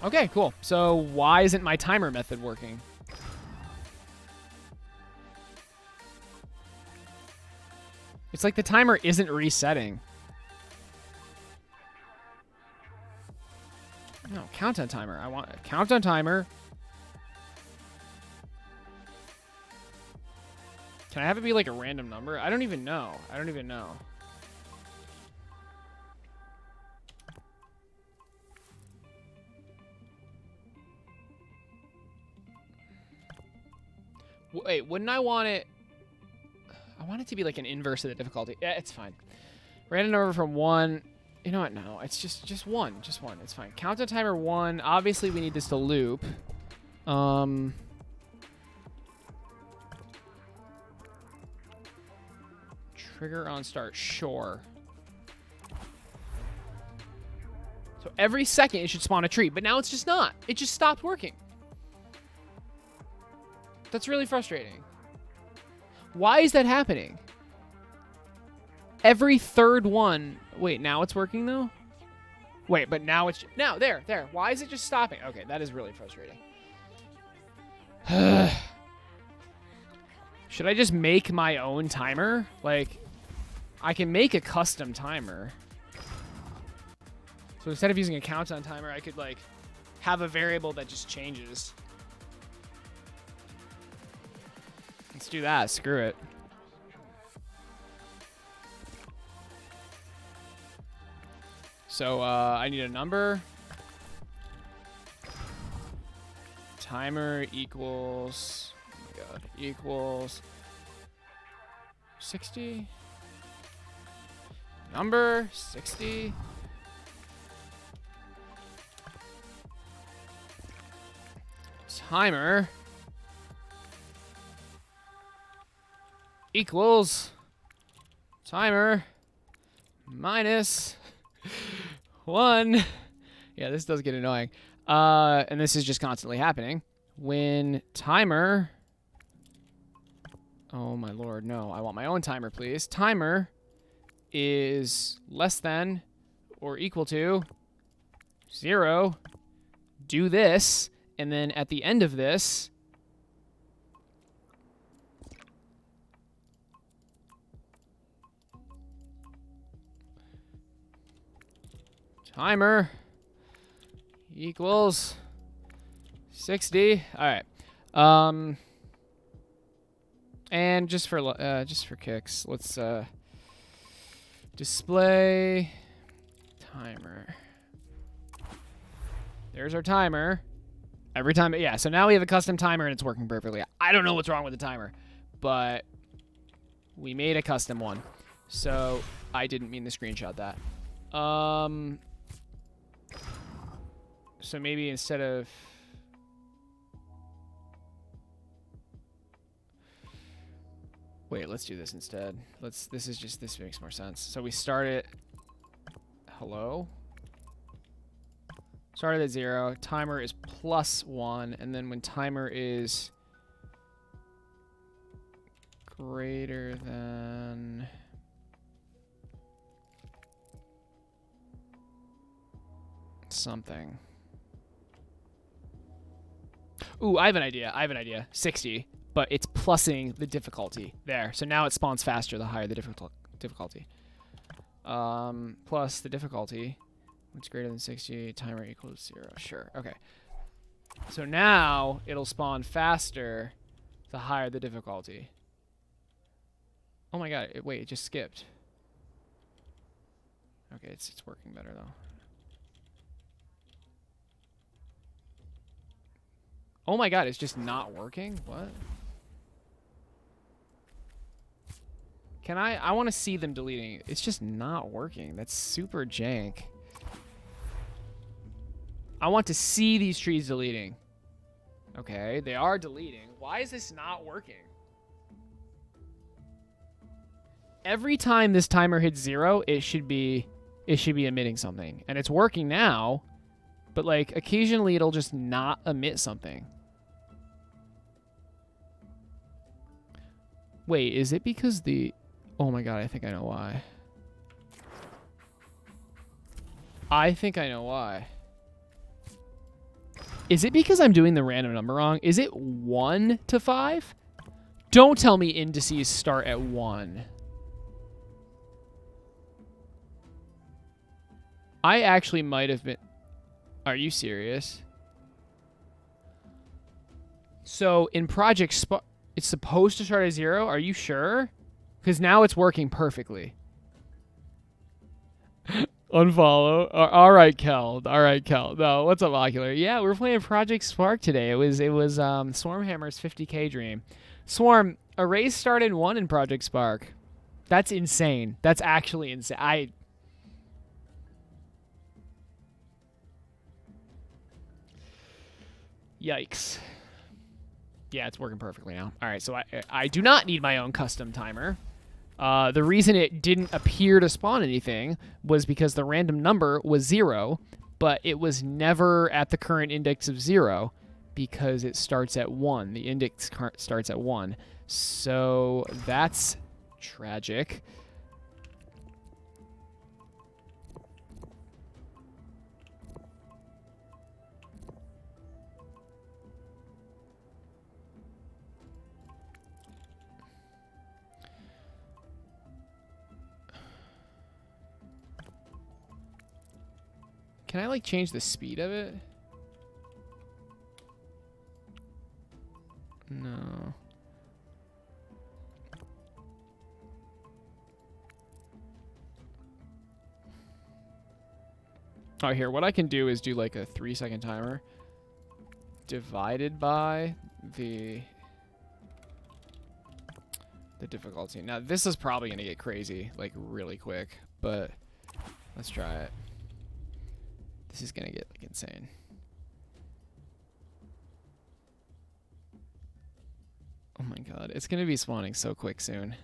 Okay, cool. So why isn't my timer method working? It's like the timer isn't resetting. No, countdown timer. I want a countdown timer. Can I have it be like a random number? I don't even know. I don't even know. Wait, wouldn't I want it... I want it to be like an inverse of the difficulty. Yeah, it's fine. Random number from 1. You know what? No, it's just 1. Just 1. It's fine. Countdown timer 1. Obviously, we need this to loop. Trigger on start. Sure. So every second, it should spawn a tree. But now it's just not. It just stopped working. That's really frustrating. Why is that happening? Every third one. Wait, now it's working though? Wait, but now it's... Now, there. Why is it just stopping? Okay, that is really frustrating. Should I just make my own timer? Like, I can make a custom timer. So instead of using a countdown timer, I could, like, have a variable that just changes. Let's do that. Screw it. So, I need a number. Timer equals... Oh my god. Equals... 60. Number 60. Timer equals timer minus 1. Yeah, this does get annoying. And this is just constantly happening. When timer... Oh my lord, no. I want my own timer, please. Timer is less than or equal to 0. Do this. And then at the end of this... Timer equals 60. All right. And just for kicks, let's display timer. There's our timer. Every time, yeah. So now we have a custom timer and it's working perfectly. I don't know what's wrong with the timer, but we made a custom one. So I didn't mean to screenshot that. So maybe instead of... Wait, let's do this instead. This makes more sense. So we start it... Hello? Started at 0. Timer is +1. And then when timer is greater than... something. Ooh, I have an idea. 60. But it's plussing the difficulty there. So now it spawns faster the higher the difficulty. Plus the difficulty. What's greater than 60? Timer equals 0. Sure. Okay. So now it'll spawn faster the higher the difficulty. Oh my god. Wait, it just skipped. Okay, it's working better though. Oh my god, it's just not working? What? Can I want to see them deleting it. It's just not working. That's super jank. I want to see these trees deleting. Okay, they are deleting. Why is this not working? Every time this timer hits 0, it should be emitting something. And it's working now, but like occasionally it'll just not emit something. Wait, is it because the... Oh my god, I think I know why. I think I know why. Is it because I'm doing the random number wrong? Is it 1 to 5? Don't tell me indices start at 1. I actually might have been... Are you serious? So in Project Spark... It's supposed to start at 0? Are you sure? Because now it's working perfectly. Unfollow. All right, Kel. All right, Kel. No, what's up, Ocular? Yeah, we're playing Project Spark today. It was Stormhammer's 50K dream. Swarm, arrays start in 1 in Project Spark. That's insane. That's actually insane. Yikes. Yeah, it's working perfectly now. All right, so I do not need my own custom timer. The reason it didn't appear to spawn anything was because the random number was 0, but it was never at the current index of 0 because it starts at 1. The index starts at 1. So that's tragic. Can I, like, change the speed of it? No. Oh, here, what I can do is do, like, a 3-second timer divided by the difficulty. Now, this is probably going to get crazy, like, really quick, but let's try it. This is gonna get like insane. Oh my god, it's gonna be spawning so quick soon.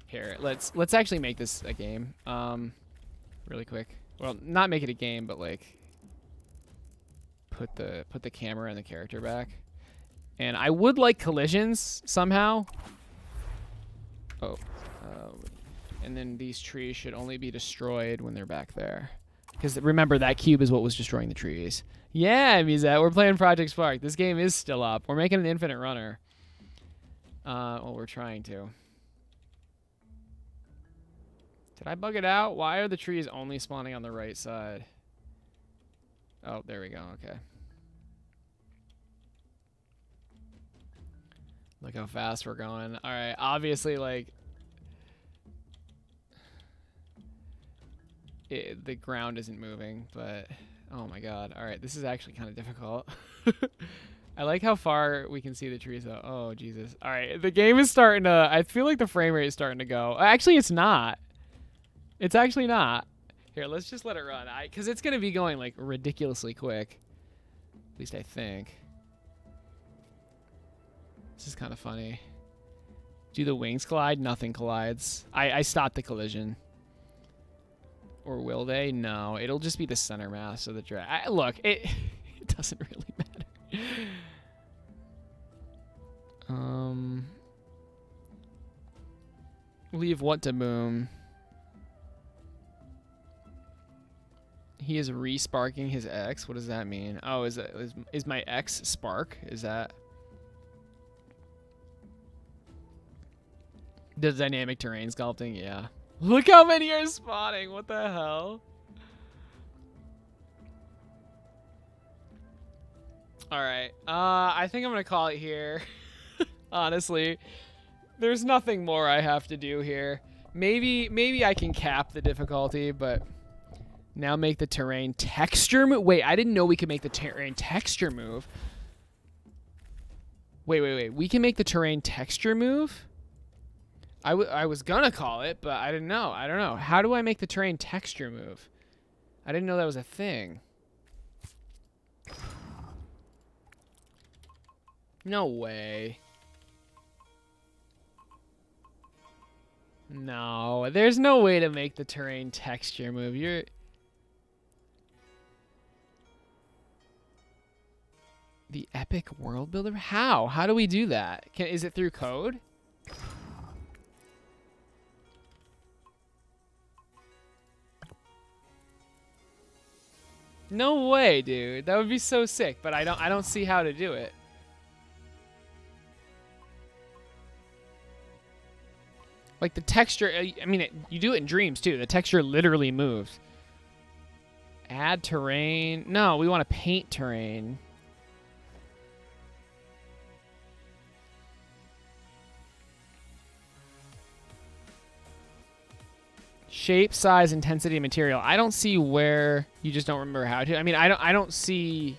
Here, let's actually make this a game. Really quick. Well, not make it a game, but like put the camera and the character back. And I would like collisions somehow. Oh, and then these trees should only be destroyed when they're back there. Because remember, that cube is what was destroying the trees. Yeah, Mizet, we're playing Project Spark. This game is still up. We're making an infinite runner. Well, we're trying to. Did I bug it out? Why are the trees only spawning on the right side? Oh, there we go. Okay. Look how fast we're going. All right, obviously, like... the ground isn't moving, but oh my god. All right, this is actually kind of difficult. I like how far we can see the trees though. Oh Jesus. All right, the game is starting to, I feel like the frame rate is starting to go. Actually, it's not. It's actually not. Here, let's just let it run. Because it's going to be going like ridiculously quick. At least I think. This is kind of funny. Do the wings collide? Nothing collides. I stopped the collision. Or will they? No, it'll just be the center mass of the drag. Look, it doesn't really matter. Leave what to boom? He is re-sparking his X. What does that mean? Oh, is my X spark? Is that the dynamic terrain sculpting? Yeah. Look how many are spawning. What the hell? All right. I think I'm going to call it here. Honestly, there's nothing more I have to do here. Maybe I can cap the difficulty, but now make the terrain texture move. Wait, I didn't know we could make the terrain texture move. Wait. We can make the terrain texture move? I was gonna call it, but I didn't know. I don't know. How do I make the terrain texture move? I didn't know that was a thing. No way. No, there's no way to make the terrain texture move. You're... The epic world builder? How? How do we do that? Is it through code? No way, dude. That would be so sick, but I don't see how to do it. Like the texture, I mean, you do it in Dreams too. The texture literally moves. Add terrain. No, we want to paint terrain. Shape, size, intensity, material. I don't see where you just don't remember how to. I mean, I don't see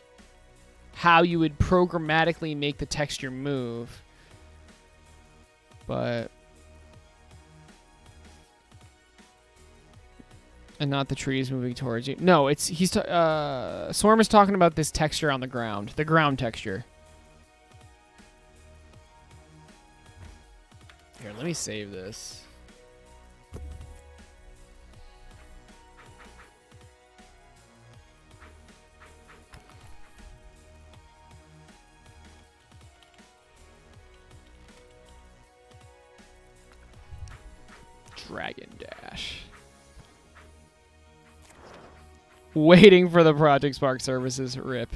how you would programmatically make the texture move. but and not the trees moving towards you. No, Swarm is talking about this texture on the ground texture. Here, let me save this. Dragon Dash. Waiting for the Project Spark services. Rip.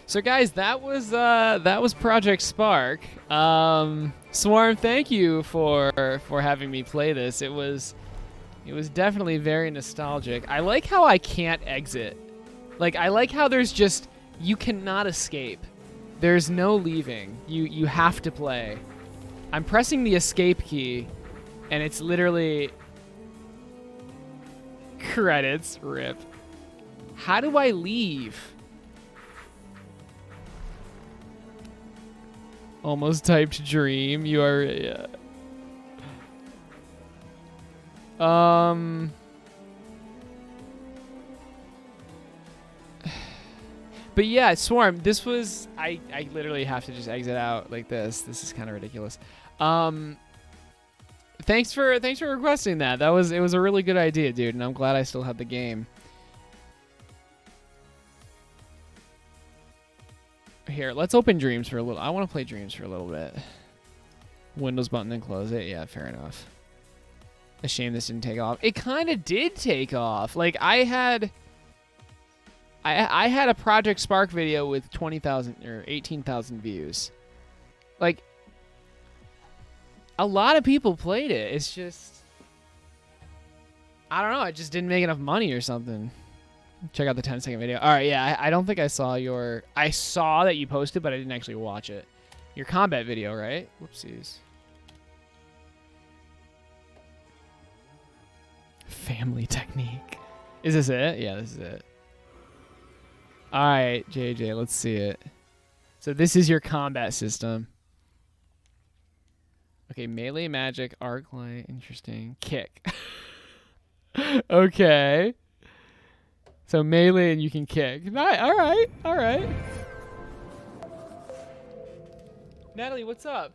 So guys, that was Project Spark. Swarm, thank you for having me play this. It was definitely very nostalgic. I like how I can't exit. Like, I like how there's just, you cannot escape. There's no leaving. You have to play. I'm pressing the escape key, and it's literally credits. Rip. How do I leave? Almost typed dream. You are. Yeah. But yeah, Swarm, this was I literally have to just exit out like this. This is kind of ridiculous. Thanks for requesting that. It was a really good idea, dude, and I'm glad I still have the game. Here, let's open Dreams for a little. I want to play Dreams for a little bit. Windows button and close it. Yeah, fair enough. A shame this didn't take off. It kind of did take off. Like, I had a Project Spark video with 20,000 or 18,000 views. Like, a lot of people played it. It's just, I don't know. It just didn't make enough money or something. Check out the 10-second video. All right, yeah, I don't think I saw your... I saw that you posted, but I didn't actually watch it. Your combat video, right? Whoopsies. Family technique. Is this it? Yeah, this is it. All right, JJ, let's see it. So this is your combat system. Okay, melee, magic, arc light, interesting. Kick. Okay. So melee and you can kick. All right, all right. Natalie, what's up?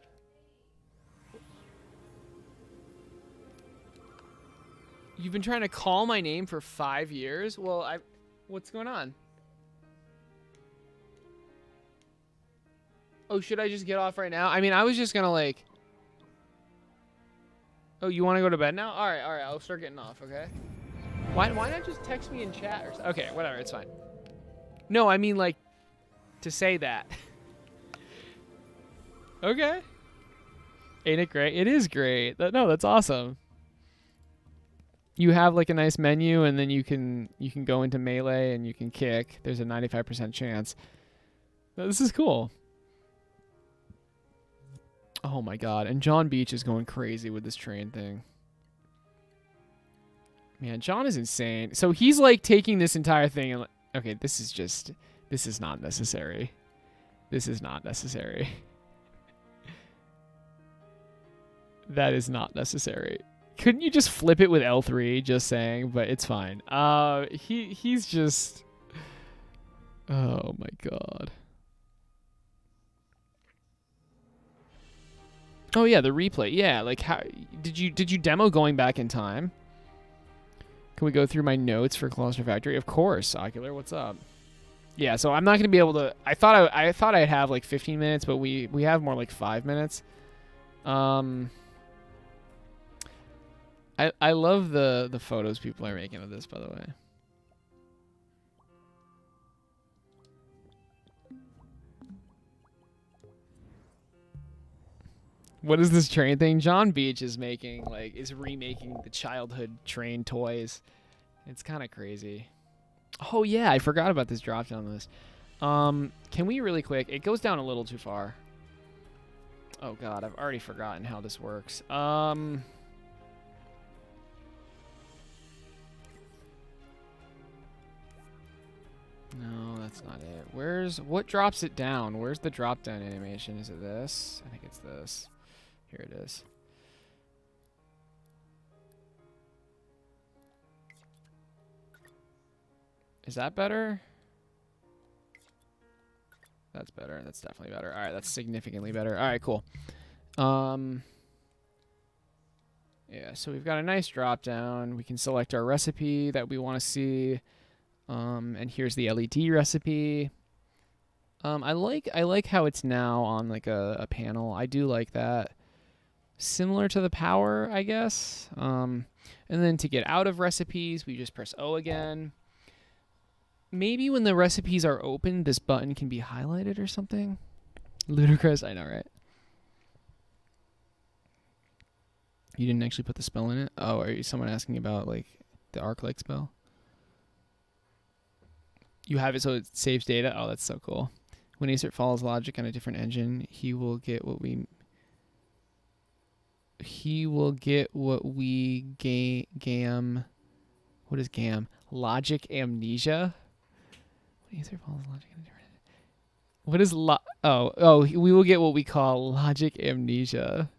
You've been trying to call my name for 5 years? Well, what's going on? Oh, should I just get off right now? I mean, I was just gonna like... Oh, you want to go to bed now? All right, I'll start getting off, okay? Why not just text me in chat or something? Okay, whatever, it's fine. No, I mean, like, to say that. Okay. Ain't it great? It is great. No, that's awesome. You have, like, a nice menu, and then you can go into melee, and you can kick. There's a 95% chance. This is cool. Oh, my God. And John Beach is going crazy with this train thing. Man, John is insane. So he's like taking this entire thing and okay, this is not necessary. This is not necessary. That is not necessary. Couldn't you just flip it with L3? Just saying, but it's fine. He's just. Oh my God. Oh yeah, the replay. Yeah, like how did you demo going back in time? Can we go through my notes for Colossal Factory? Of course, Ocular. What's up? Yeah, so I'm not gonna be able to. I thought I'd have like 15 minutes, but we have more like 5 minutes. I love the photos people are making of this, by the way. What is this train thing? John Beach is making, like, is remaking the childhood train toys. It's kind of crazy. Oh, yeah, I forgot about this drop-down list. Can we really quick? It goes down a little too far. Oh, God, I've already forgotten how this works. not it. What drops it down? Where's the drop down animation? Is it this? I think it's this. Here it is. Is that better? That's better. That's definitely better. All right, that's significantly better. All right, cool. Yeah, so we've got a nice drop down. We can select our recipe that we want to see. And here's the LED recipe. I like how it's now on like a panel. I do like that. Similar to the power, I guess. And then to get out of recipes, we just press O again. Maybe when the recipes are open, this button can be highlighted or something. Ludicrous, I know, right? You didn't actually put the spell in it? Oh, are you someone asking about like the arc-like spell? You have it so it saves data? Oh, that's so cool. When Aecert follows logic on a different engine, he will get what we gam. What is gam? Logic amnesia? When Aecert follows logic on a different engine. What is we will get what we call logic amnesia,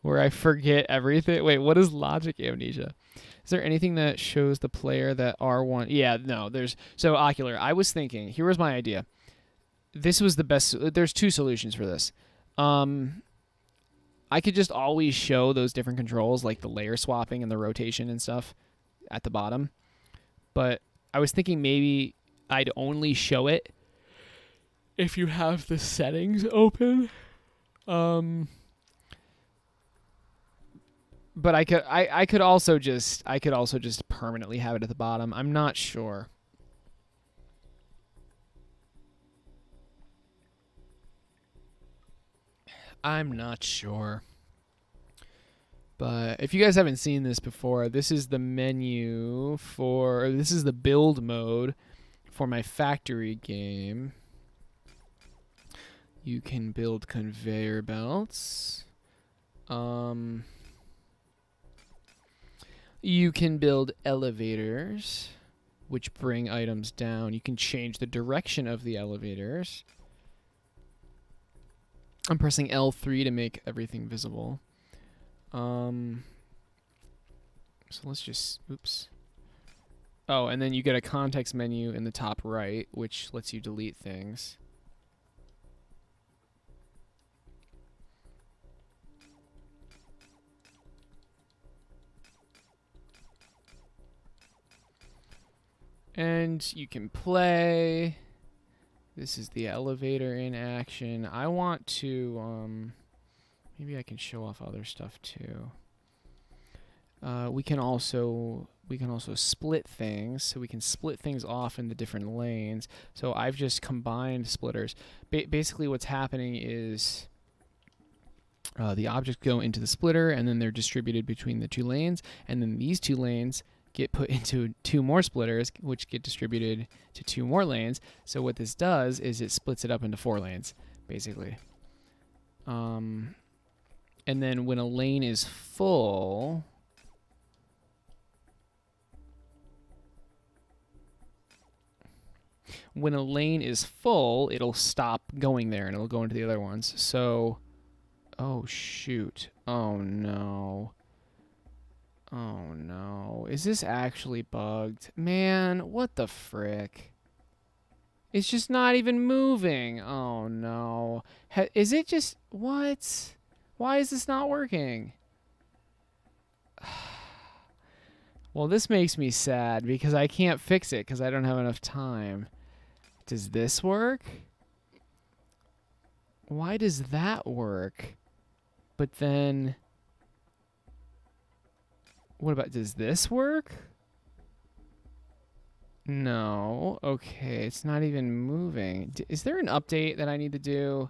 where I forget everything. Wait, what is logic amnesia? Is there anything that shows the player that R1? Yeah, no, so Ocular. I was thinking, here was my idea. This was the best. There's two solutions for this. I could just always show those different controls, like the layer swapping and the rotation and stuff at the bottom. But I was thinking maybe I'd only show it if you have the settings open. But I could also just permanently have it at the bottom. I'm not sure. I'm not sure. But if you guys haven't seen this before, this is the menu this is the build mode for my factory game. You can build conveyor belts. You can build elevators, which bring items down. You can change the direction of the elevators. I'm pressing L3 to make everything visible. So let's just, oops. Oh, and then you get a context menu in the top right, which lets you delete things. And you can play. This is the elevator in action. I want to, maybe I can show off other stuff too. We can also split things, so we can split things off into different lanes. So I've just combined splitters. Basically what's happening is the objects go into the splitter, and then they're distributed between the two lanes, and then these two lanes get put into two more splitters, which get distributed to two more lanes. So what this does is it splits it up into 4 lanes, basically. And then when a lane is full, it'll stop going there and it'll go into the other ones. So, oh shoot. Oh no. Oh no. Is this actually bugged? Man, what the frick? It's just not even moving. Oh no. Is it just... What? Why is this not working? Well, this makes me sad because I can't fix it because I don't have enough time. Does this work? Why does that work? But then... What about, does this work? No. Okay, it's not even moving. Is there an update that I need to do?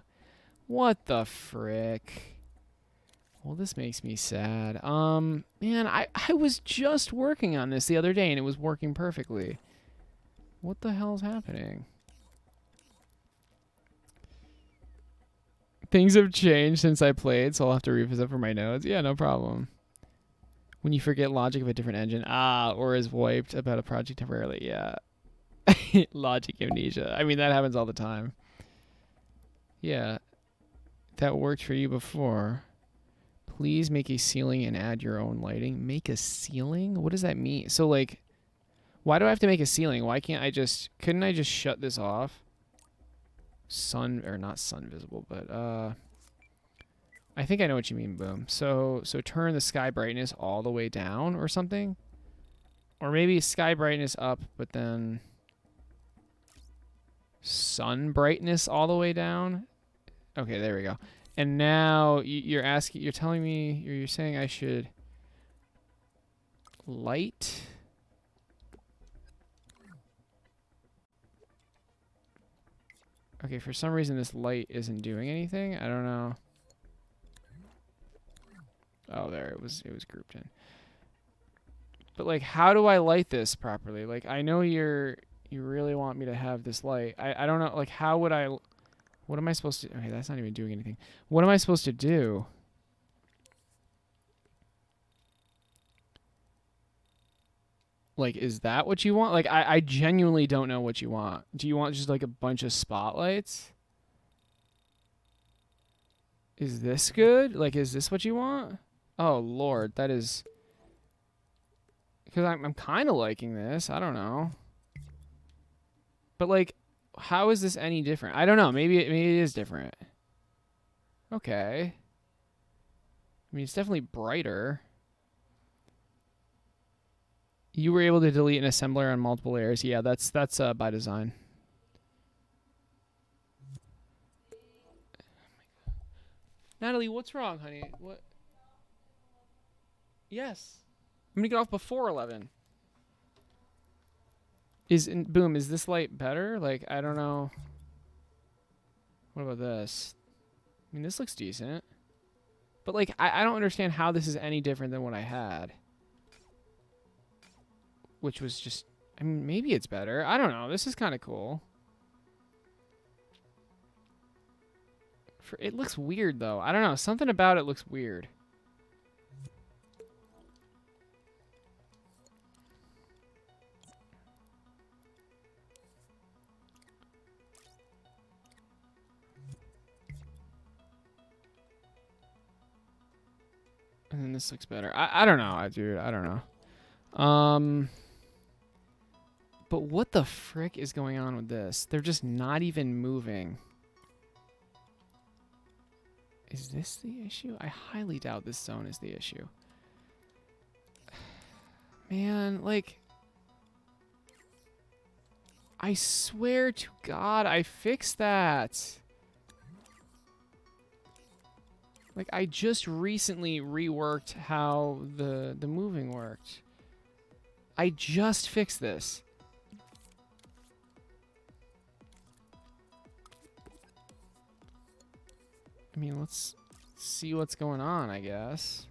What the frick? Well, this makes me sad. Man, I was just working on this the other day and it was working perfectly. What the hell's happening? Things have changed since I played, so I'll have to revisit for my notes. Yeah, no problem. When you forget logic of a different engine, or is wiped about a project temporarily, yeah. Logic amnesia. I mean, that happens all the time. Yeah, that worked for you before. Please make a ceiling and add your own lighting. Make a ceiling? What does that mean? So, like, why do I have to make a ceiling? Why can't I just... Couldn't I just shut this off? Sun... Or not sun visible, but, I think I know what you mean, Boom. So turn the sky brightness all the way down or something? Or maybe sky brightness up, but then... sun brightness all the way down? Okay, there we go. And now you're asking... You're telling me... You're saying I should... light... Okay, for some reason this light isn't doing anything. I don't know. Oh, there it was grouped in. But like, how do I light this properly? Like, I know you really want me to have this light. I don't know. Like, how would I? What am I supposed to? Okay, that's not even doing anything. What am I supposed to do? Like, is that what you want? Like, I genuinely don't know what you want. Do you want just like a bunch of spotlights? Is this good? Like, is this what you want? Oh, Lord, that is... Because I'm kind of liking this. I don't know. But, like, how is this any different? I don't know. Maybe it is different. Okay. I mean, it's definitely brighter. You were able to delete an assembler on multiple layers. Yeah, that's by design. Natalie, what's wrong, honey? What? Yes. I'm gonna get off before 11. Boom, is this light better? Like, I don't know. What about this? I mean, this looks decent. But, like, I don't understand how this is any different than what I had. Which was just... I mean, maybe it's better. I don't know. This is kind of cool. It looks weird, though. I don't know. Something about it looks weird. And then this looks better. I don't know, dude. I don't know. But what the frick is going on with this? They're just not even moving. Is this the issue? I highly doubt this zone is the issue. Man, like... I swear to God, I fixed that. Like, I just recently reworked how the moving worked. I just fixed this. I mean, let's see what's going on, I guess.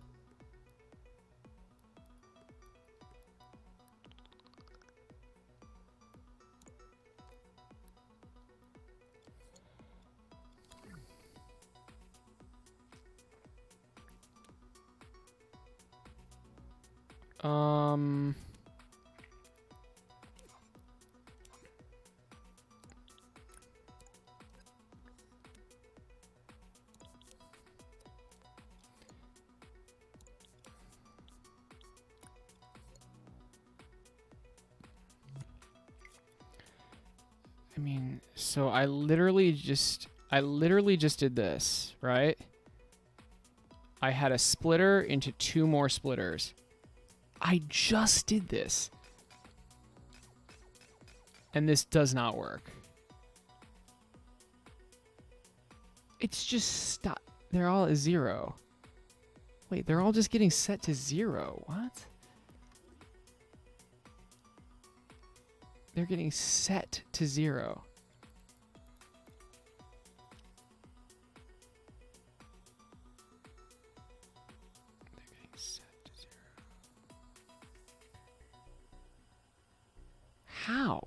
I mean, so I literally just did this, right? I had a splitter into 2 more splitters. I just did this. And this does not work. It's just stop. They're all at 0. Wait, they're all just getting set to 0. What? They're getting set to 0. They're getting set to 0. How?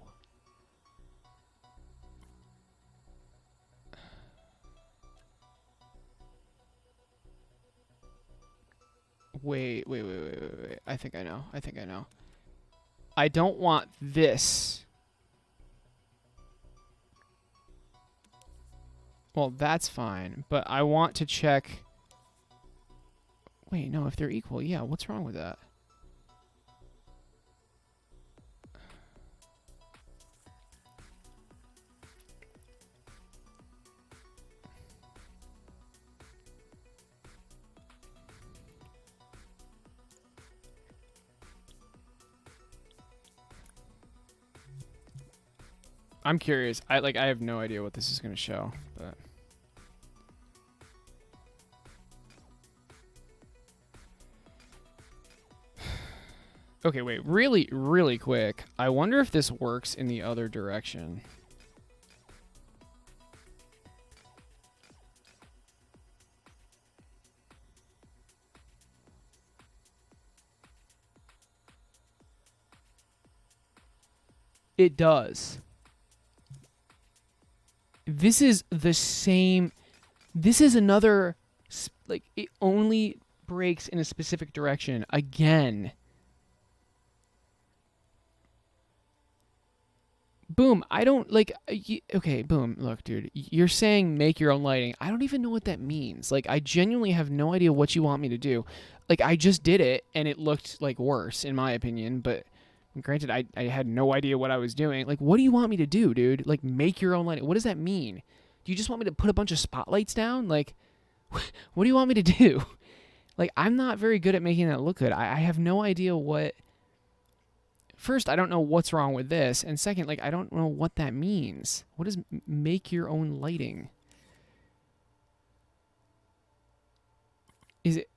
Wait. I think I know. I don't want this Well, that's fine, but I want to check. Wait, no, if they're equal, yeah, what's wrong with that? I'm curious. I have no idea what this is going to show, but okay, wait, really quick. I wonder if this works in the other direction. It does. This is the same. This is another, like, it only breaks in a specific direction again. Boom, I don't, like, okay, Boom, look, dude, you're saying make your own lighting. I don't even know what that means. Like, I genuinely have no idea what you want me to do. Like, I just did it, and it looked, like, worse, in my opinion, but granted, I had no idea what I was doing. Like, what do you want me to do, dude? Like, make your own lighting. What does that mean? Do you just want me to put a bunch of spotlights down? Like, what do you want me to do? Like, I'm not very good at making that look good. I have no idea what... First, I don't know what's wrong with this. And second, like, I don't know what that means. What does make your own lighting? Is it...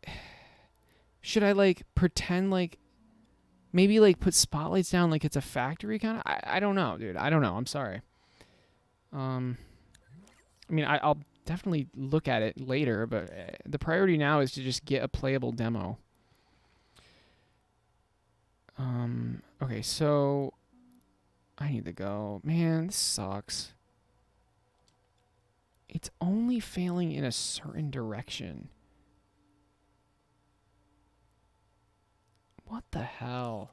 Should I, like, pretend, like... Maybe, like, put spotlights down like it's a factory kind of? I don't know, dude. I don't know. I'm sorry. I mean, I'll definitely look at it later, but the priority now is to just get a playable demo. Okay, so I need to go. Man, this sucks. It's only failing in a certain direction. What the hell?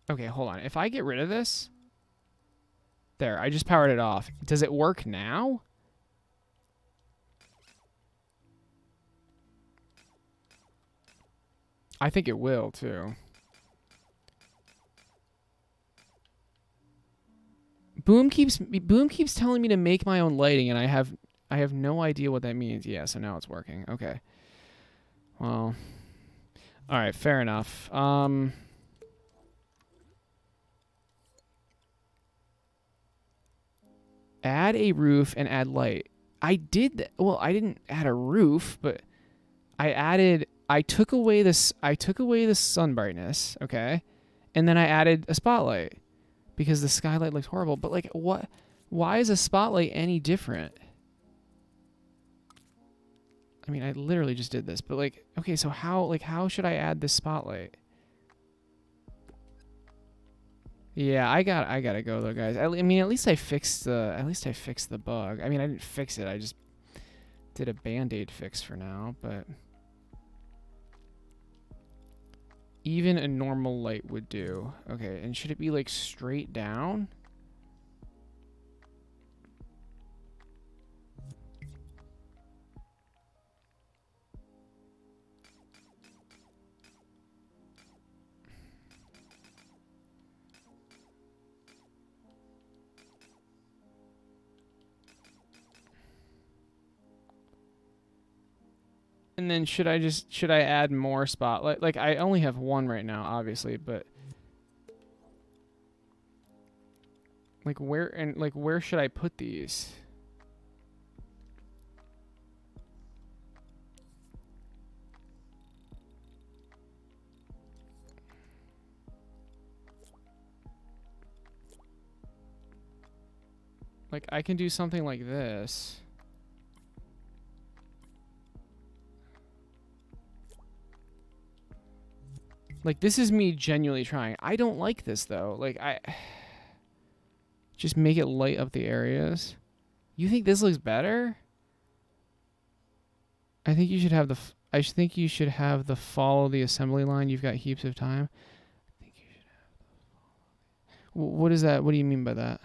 Okay, hold on. If I get rid of this... There, I just powered it off. Does it work now? I think it will, too. Boom keeps telling me to make my own lighting, and I have no idea what that means. Yeah, so now it's working. Okay. Well, all right, fair enough. Add a roof and add light. I did well, I didn't add a roof, but I took away the sun brightness, okay? And then I added a spotlight because the skylight looks horrible. But like, what? Why is a spotlight any different? I mean, I literally just did this, but like, okay, so how should I add this spotlight? Yeah, I gotta go though, guys. I mean, at least I fixed the bug. I mean, I didn't fix it. I just did a band-aid fix for now, but even a normal light would do. Okay, and should it be like straight down? And then should I add more spotlight? Like, I only have one right now, obviously, but like where should I put these? Like, I can do something like this. Like, this is me genuinely trying. I don't like this, though. Like, just make it light up the areas. You think this looks better? I think you should have the follow the assembly line. You've got heaps of time. I think you should have the follow. What is that? What do you mean by that?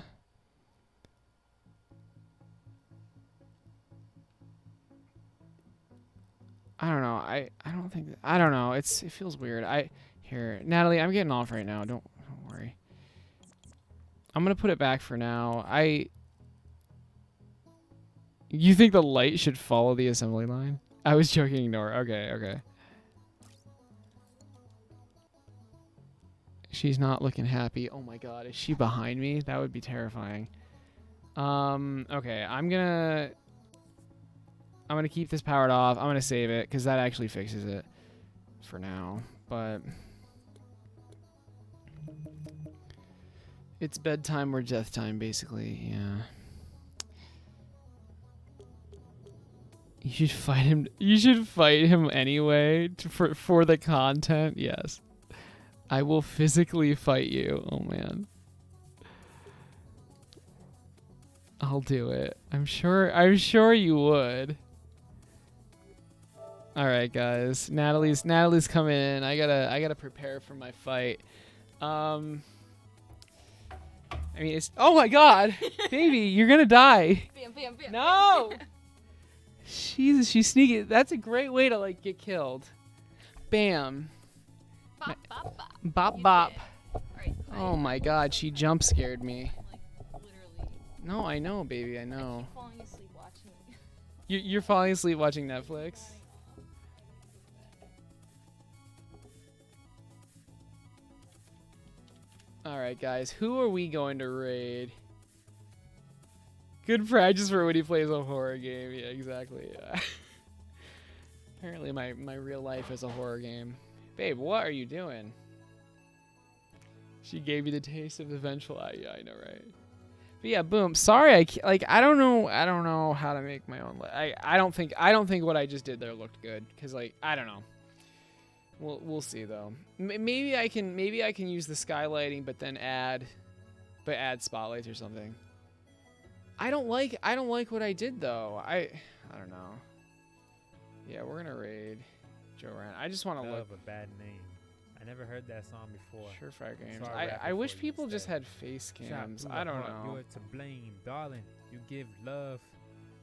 I don't know. I don't think I don't know. It feels weird. Here, Natalie, I'm getting off right now. Don't worry. I'm gonna put it back for now. You think the light should follow the assembly line? I was joking. Ignore. Okay, okay. She's not looking happy. Oh my god, is she behind me? That would be terrifying. Okay, I'm gonna keep this powered off. I'm gonna save it because that actually fixes it for now. But it's bedtime or death time, basically. Yeah. You should fight him. You should fight him anyway for the content. Yes. I will physically fight you. Oh man. I'll do it. I'm sure you would. All right, guys. Natalie's coming in. I gotta prepare for my fight. I mean, it's oh my god, baby, you're gonna die. Bam, bam, bam. No. She's sneaky. That's a great way to like get killed. Bam. Bop, bop, bop. Bop You bop. did. Alright, Oh my god, she jump scared me. like literally. No, I know, baby, I I know. keep falling asleep watching it. You're falling asleep watching Netflix? Alright, guys, who are we going to raid? Good practice for when he plays a horror game. Yeah, exactly. Yeah. Apparently my real life is a horror game. Babe, what are you doing? She gave me the taste of the vengeful. Yeah, I know, right? But yeah, boom. Sorry, I don't know how to make my own. I don't think what I just did there looked good because like I don't know. We'll see though. Maybe I can use the skylighting, but then add spotlights or something. I don't like what I did though. I don't know. Yeah, we're gonna raid Joanne. I just want to look. Of a bad name. I never heard that song before. Surefire Games. So I rap I it wish for you people just instead. had face Shot cams. through I the don't heart, know. You're to blame, darling. You give love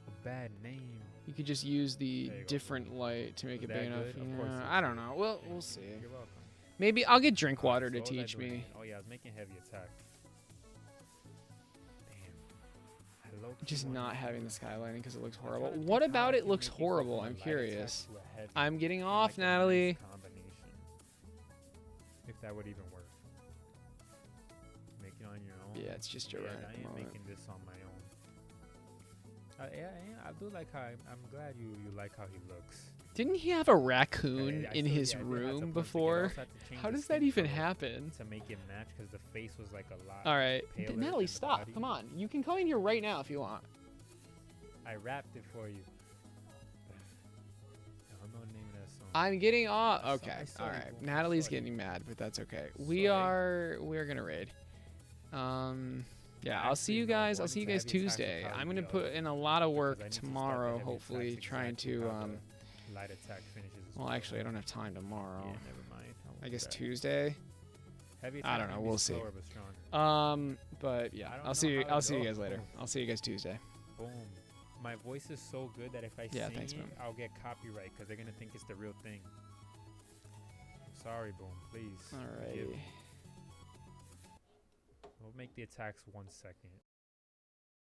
a bad name. You could just use the There you go. different light to make Is it that big enough. good? Of course Yeah, it's I don't good. know. We'll Thank see. you. You're welcome. Maybe I'll get drink Alright, water to so what was I teach doing me. again? Oh yeah, I was making heavy attack. Damn. I low-key Just wanna not do having the it. skylighting because it looks I'm horrible. trying to What think how about I it can looks make it go horrible? from a I'm light attack curious. to a heavy, I'm getting and, off, like, a nice Natalie. combination. If that would even work. Make it on your own. Yeah, it's just Yeah, Joanne I at the am moment. making this on my own. Yeah, I do like how I'm glad you like how he looks. Didn't he have a raccoon I in still- his yeah, I did have to room put 'em together. before? Also had to change How the does that skin even color happen? to make it match because the face was like a lot. All right, paler than Natalie, the stop. body. Come on. You can come in here right now if you want. I rapped it for you. I don't know the name of that song. I'm getting off. I'm Okay, sorry, all right. Boom. Natalie's Sorry. getting mad, but that's okay. Sorry. We're gonna raid. Yeah, I I'll see actually you know guys. I'll one see you to guys heavy attacks will Tuesday. probably I'm be gonna out put in a lot of because work I need to start the tomorrow, heavy hopefully, attacks trying exactly to how the light attack finishes as Well, actually, I don't have time tomorrow. Yeah, never mind. won't I do guess that. Tuesday. Heavy I attack don't know, can be we'll see. slower but stronger. But yeah, I don't I'll see know you. how to I'll see you go. guys later. Boom. I'll see you guys Tuesday. Boom. My voice is so good that if I Yeah, sing thanks, it, man. I'll get copyright because they're gonna think it's the real thing. I'm sorry, Boom. Please. All forgive right. me. We'll make the attacks 1 second.